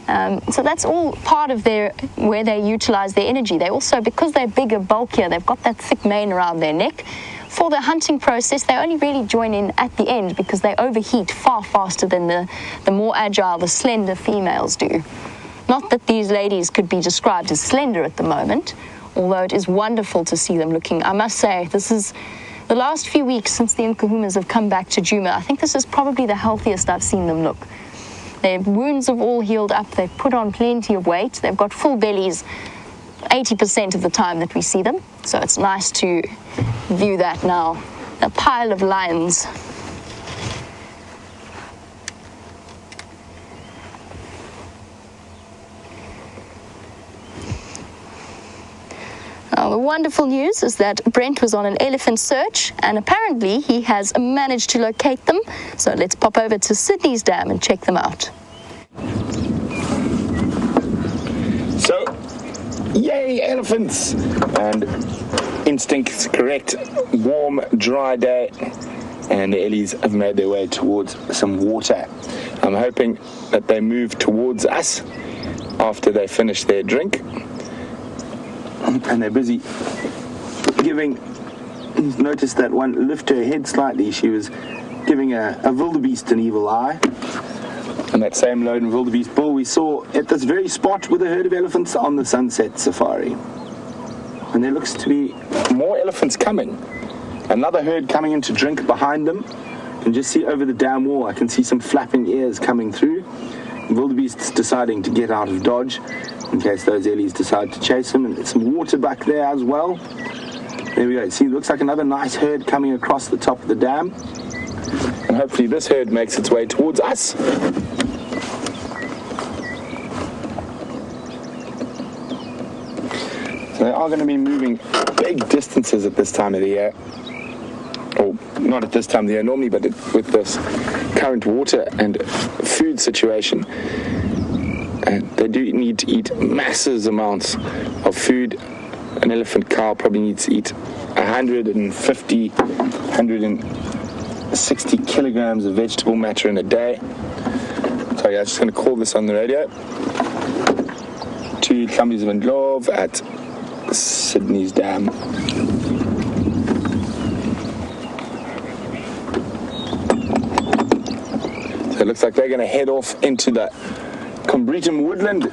So that's all part of where they utilize their energy. They also, because they're bigger, bulkier, they've got that thick mane around their neck. For the hunting process, they only really join in at the end because they overheat far faster than the more agile, the slender females do. Not that these ladies could be described as slender at the moment, although it is wonderful to see them looking. I must say, this is the last few weeks since the Nkuhumas have come back to Djuma. I think this is probably the healthiest I've seen them look. Their wounds have all healed up. They've put on plenty of weight. They've got full bellies 80% of the time that we see them. So it's nice to view that now. A pile of lions. Now, the wonderful news is that Brent was on an elephant search, and apparently he has managed to locate them. So let's pop over to Sydney's dam and check them out. So, yay, elephants! And instinct's correct. Warm, dry day, and the ellies have made their way towards some water. I'm hoping that they move towards us after they finish their drink. And they're busy giving. Noticed that one lift her head slightly. She was giving a wildebeest an evil eye. And that same lone wildebeest bull we saw at this very spot with a herd of elephants on the sunset safari. And there looks to be more elephants coming. Another herd coming in to drink behind them. You can just see over the dam wall, I can see some flapping ears coming through. Wildebeest's deciding to get out of dodge in case those ellies decide to chase him. And there's some water back there as well. There we go. See, it looks like another nice herd coming across the top of the dam. And hopefully this herd makes its way towards us. So they are going to be moving big distances at this time of the year. Or not at this time of the year normally, but with this current water and food situation. And they do need to eat massive amounts of food. An elephant cow probably needs to eat 160 kilograms of vegetable matter in a day. So yeah, I'm just going to call this on the radio. 2 kilometers of Ndlov at Sydney's Dam. So it looks like they're going to head off into the Combretum woodland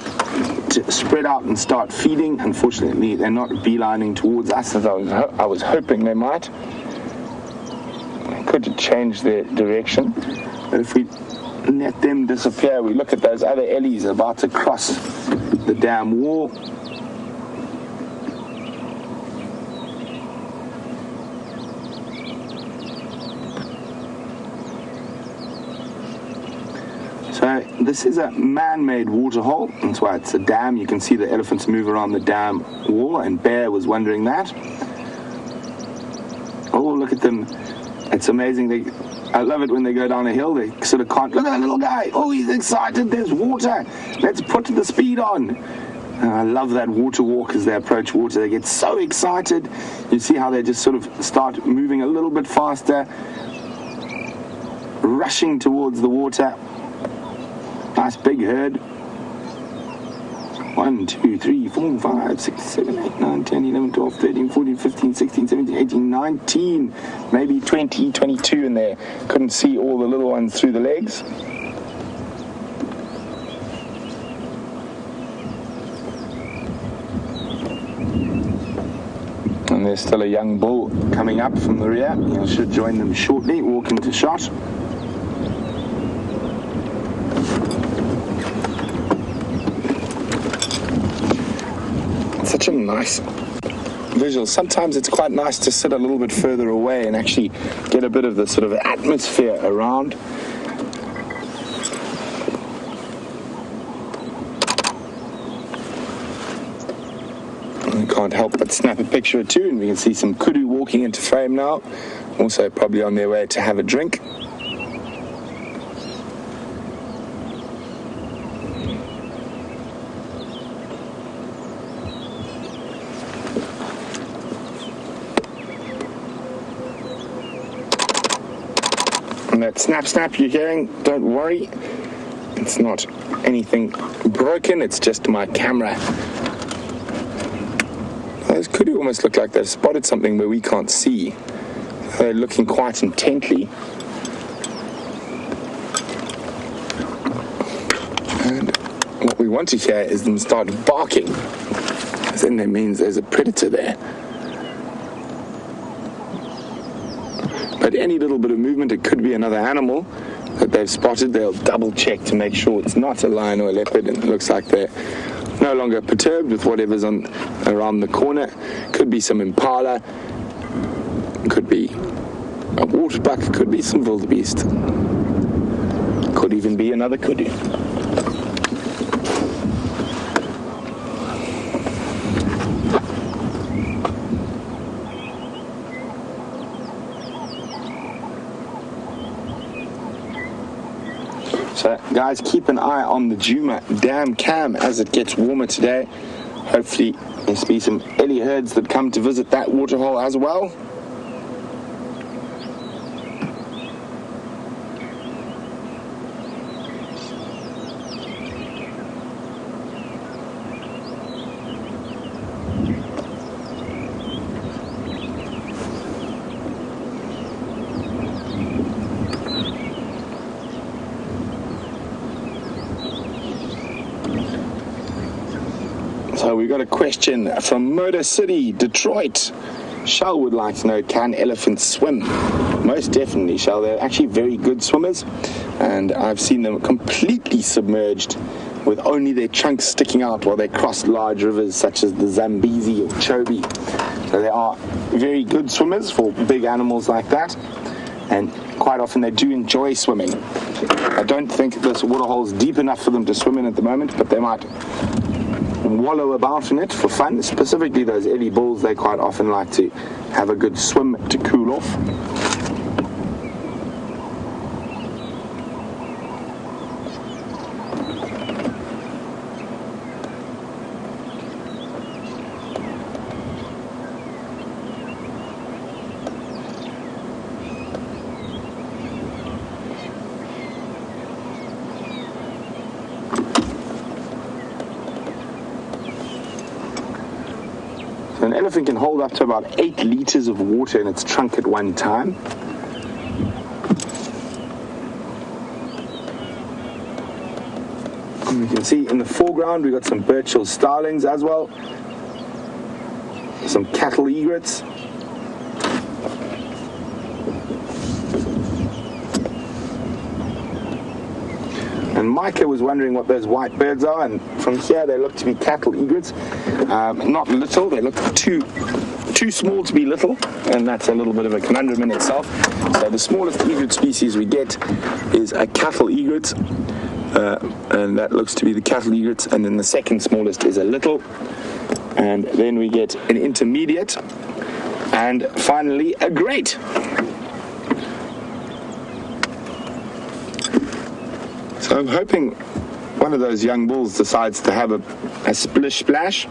to spread out and start feeding. Unfortunately, they're not beelining towards us as I was hoping they might. They could change their direction, but if we let them disappear, we look at those other ellies about to cross the dam wall. So this is a man-made waterhole. That's why it's a dam. You can see the elephants move around the dam wall, and Bear was wondering that. Oh, look at them. It's amazing. I love it when they go down a hill. They sort of can't. Look at that little guy. Oh, he's excited. There's water. Let's put the speed on. And I love that water walk as they approach water. They get so excited. You see how they just sort of start moving a little bit faster, rushing towards the water. Nice big herd. 1, 2, 3, 4, 5, 6, 7, 8, 9, 10, 11, 12, 13, 14, 15, 16, 17, 18, 19, maybe 20, 22 in there. Couldn't see all the little ones through the legs. And there's still a young bull coming up from the rear. I should join them shortly, walk into shot. Such a nice visual. Sometimes it's quite nice to sit a little bit further away and actually get a bit of the sort of atmosphere around. I can't help but snap a picture or two, and we can see some kudu walking into frame now, also probably on their way to have a drink. And that snap snap you're hearing, don't worry, it's not anything broken, it's just my camera. Those kudu almost look like they've spotted something where we can't see. They're looking quite intently. And what we want to hear is them start barking, because then that means there's a predator there. But any little bit of movement, it could be another animal that they've spotted. They'll double check to make sure it's not a lion or a leopard, and it looks like they're no longer perturbed with whatever's around the corner. Could be some impala, could be a waterbuck, could be some wildebeest, could even be another kudu. So guys, keep an eye on the Djuma Dam cam as it gets warmer today. Hopefully there'll be some ellie herds that come to visit that waterhole as well. So we got a question from Motor City, Detroit. Shell would like to know, can elephants swim? Most definitely, Shell. They're actually very good swimmers, and I've seen them completely submerged with only their trunks sticking out while they cross large rivers such as the Zambezi or Chobe. So they are very good swimmers for big animals like that, and quite often they do enjoy swimming. I don't think this waterhole is deep enough for them to swim in at the moment, but they might wallow about in it for fun. Specifically those ellie bulls, they quite often like to have a good swim to cool off. So an elephant can hold up to about 8 liters of water in its trunk at one time. And you can see in the foreground we've got some Birchill starlings as well, some cattle egrets. And Micah was wondering what those white birds are, and from here they look to be cattle egrets. Not little, they look too small to be little, and that's a little bit of a conundrum in itself. So the smallest egret species we get is a cattle egret, and that looks to be the cattle egrets, and then the second smallest is a little, and then we get an intermediate, and finally a great. So I'm hoping one of those young bulls decides to have a splish splash.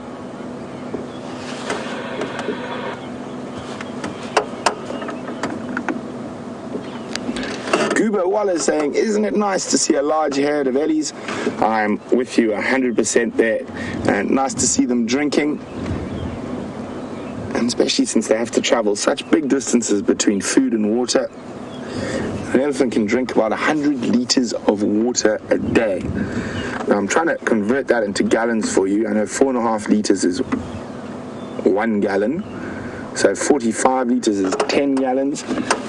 Guba Walla is saying, isn't it nice to see a large herd of ellies? I'm with you 100% there. And nice to see them drinking. And especially since they have to travel such big distances between food and water. An elephant can drink about 100 liters of water a day. Now I'm trying to convert that into gallons for you. I know 4.5 liters is 1 gallon. So 45 liters is 10 gallons.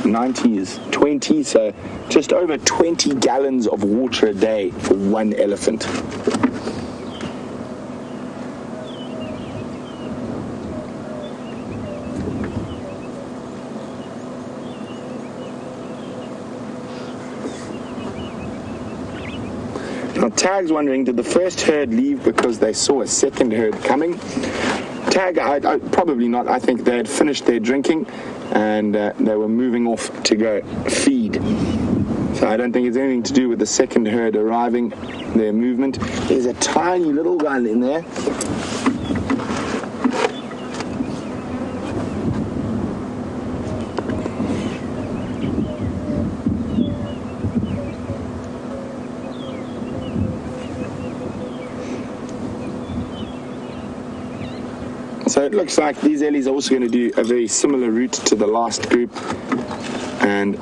90 is 20. So just over 20 gallons of water a day for one elephant. Now, Tag's wondering, did the first herd leave because they saw a second herd coming? Tag, I probably not. I think they had finished their drinking and they were moving off to go feed. So I don't think it's anything to do with the second herd arriving, their movement. There's a tiny little one in there. So it looks like these ellies are also going to do a very similar route to the last group and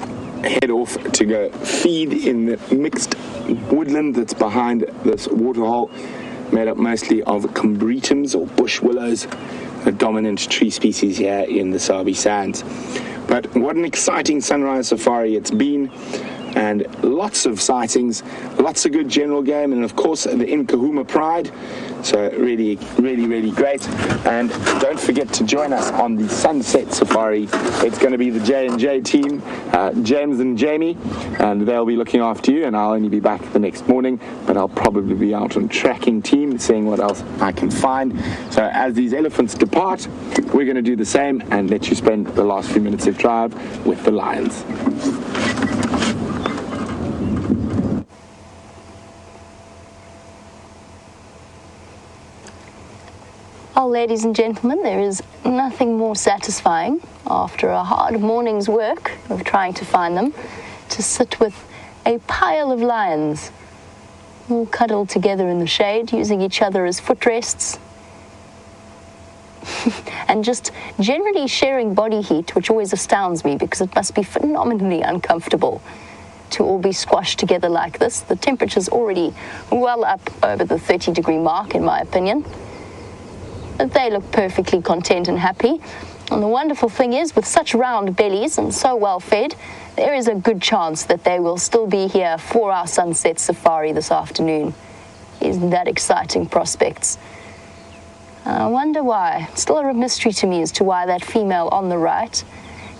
head off to go feed in the mixed woodland that's behind this waterhole, made up mostly of combretums or bush willows, a dominant tree species here in the Sabi Sands. But what an exciting sunrise safari it's been, and lots of sightings, lots of good general game, and of course the Nkuhuma pride. So really great. And don't forget to join us on the sunset safari. It's going to be the J&J team, James and Jamie, and they'll be looking after you, and I'll only be back the next morning, but I'll probably be out on tracking team, seeing what else I can find. So as these elephants depart, we're going to do the same and let you spend the last few minutes of drive with the lions. Well, ladies and gentlemen, there is nothing more satisfying after a hard morning's work of trying to find them, to sit with a pile of lions, all cuddled together in the shade, using each other as footrests, and just generally sharing body heat, which always astounds me because it must be phenomenally uncomfortable to all be squashed together like this. The temperature's already well up over the 30-degree mark, in my opinion. But they look perfectly content and happy. And the wonderful thing is, with such round bellies and so well fed, there is a good chance that they will still be here for our sunset safari this afternoon. Isn't that exciting prospects? I wonder why. It's still a mystery to me as to why that female on the right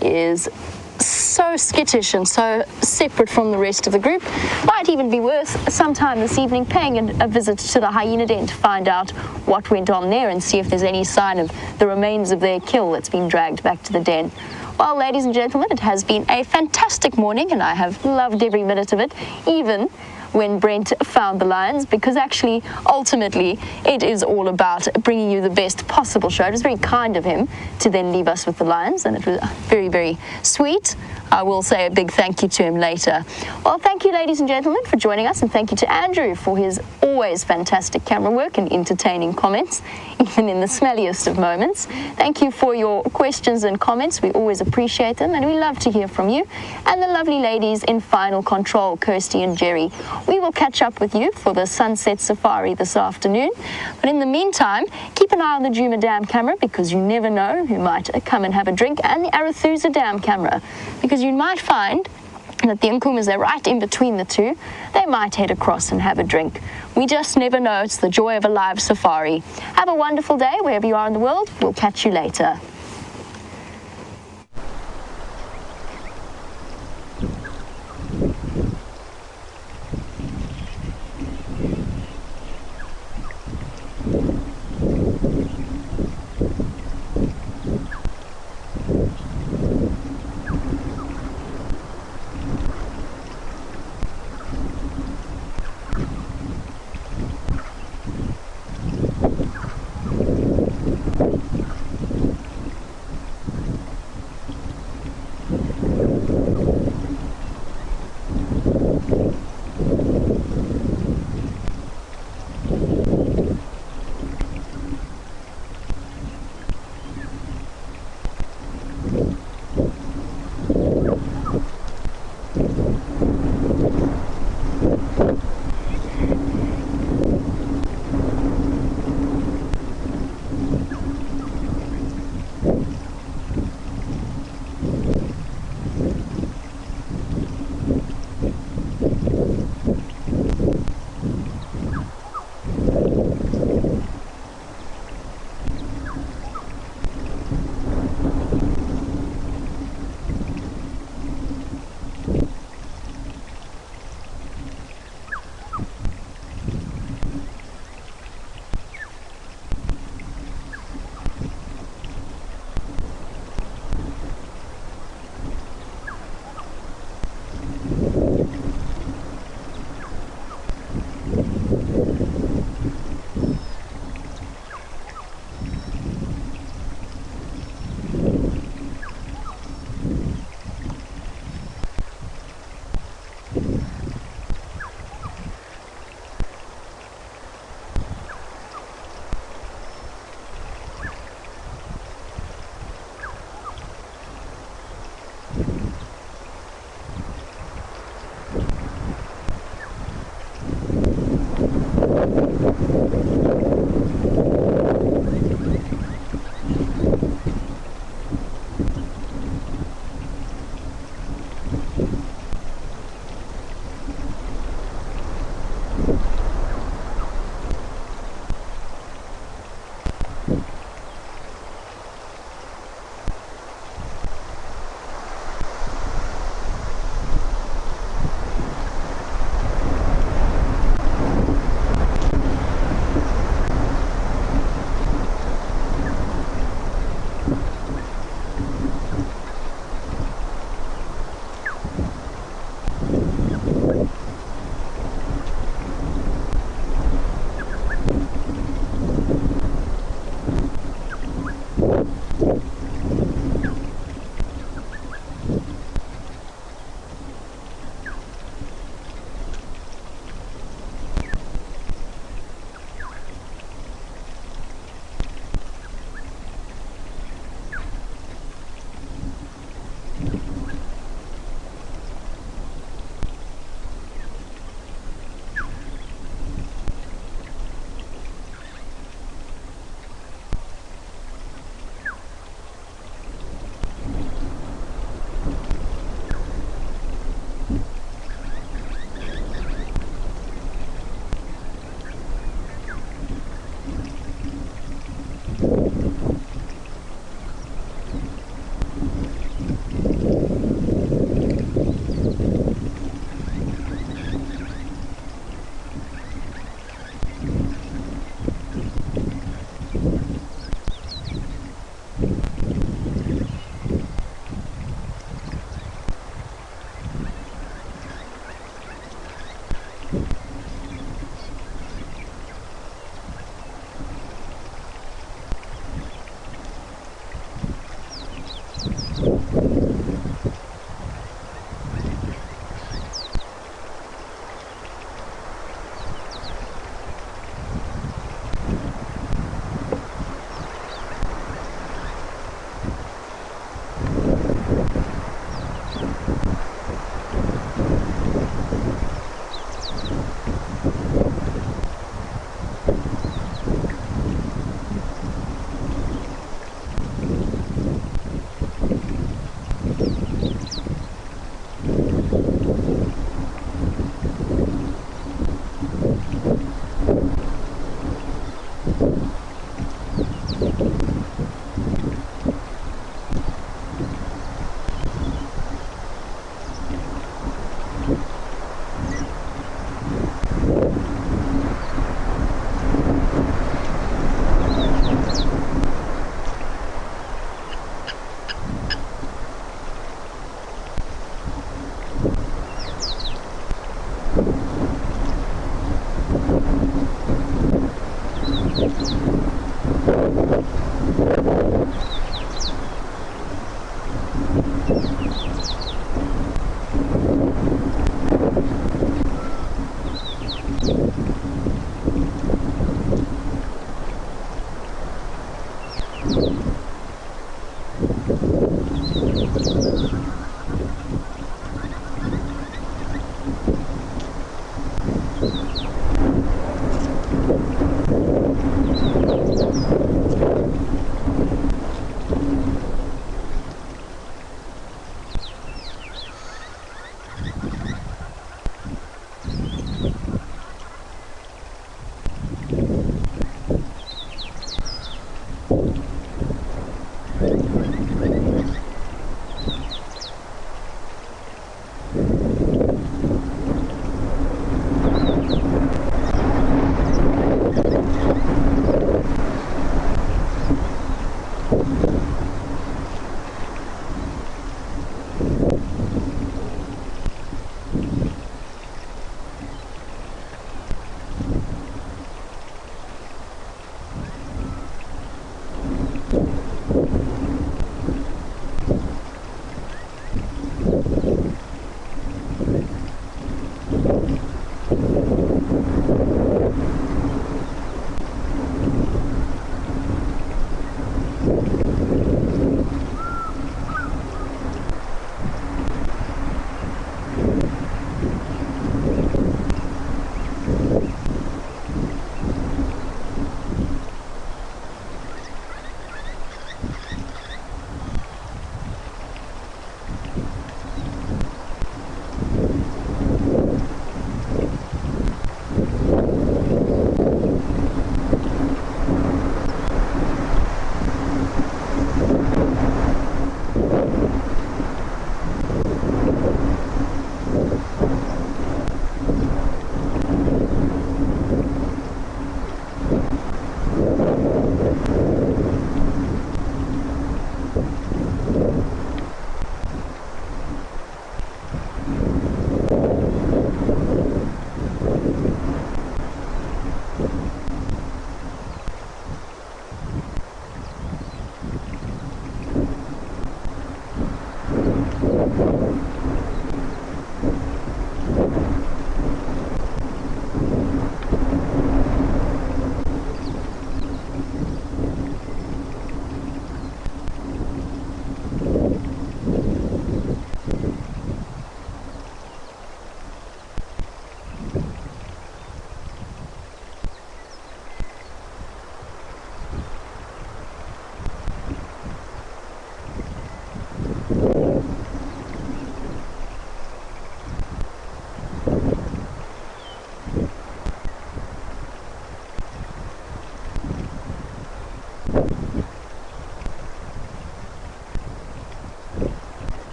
is so skittish and so separate from the rest of the group. Might even be worth sometime this evening paying a visit to the hyena den to find out what went on there and see if there's any sign of the remains of their kill that's been dragged back to the den. Well, ladies and gentlemen, it has been a fantastic morning and I have loved every minute of it, even when Brent found the lions, because actually, ultimately, it is all about bringing you the best possible show. It was very kind of him to then leave us with the lions, and it was very, very sweet. I will say a big thank you to him later. Well, thank you, ladies and gentlemen, for joining us, and thank you to Andrew for his always fantastic camera work and entertaining comments, even in the smelliest of moments. Thank you for your questions and comments. We always appreciate them, and we love to hear from you. And the lovely ladies in final control, Kirsty and Jerry. We will catch up with you for the sunset safari this afternoon. But in the meantime, keep an eye on the Nkuhuma Dam camera, because you never know who might come and have a drink, and the Arathusa Dam camera, because you might find that the Nkuhumas, they're right in between the two. They might head across and have a drink. We just never know. It's the joy of a live safari. Have a wonderful day wherever you are in the world. We'll catch you later.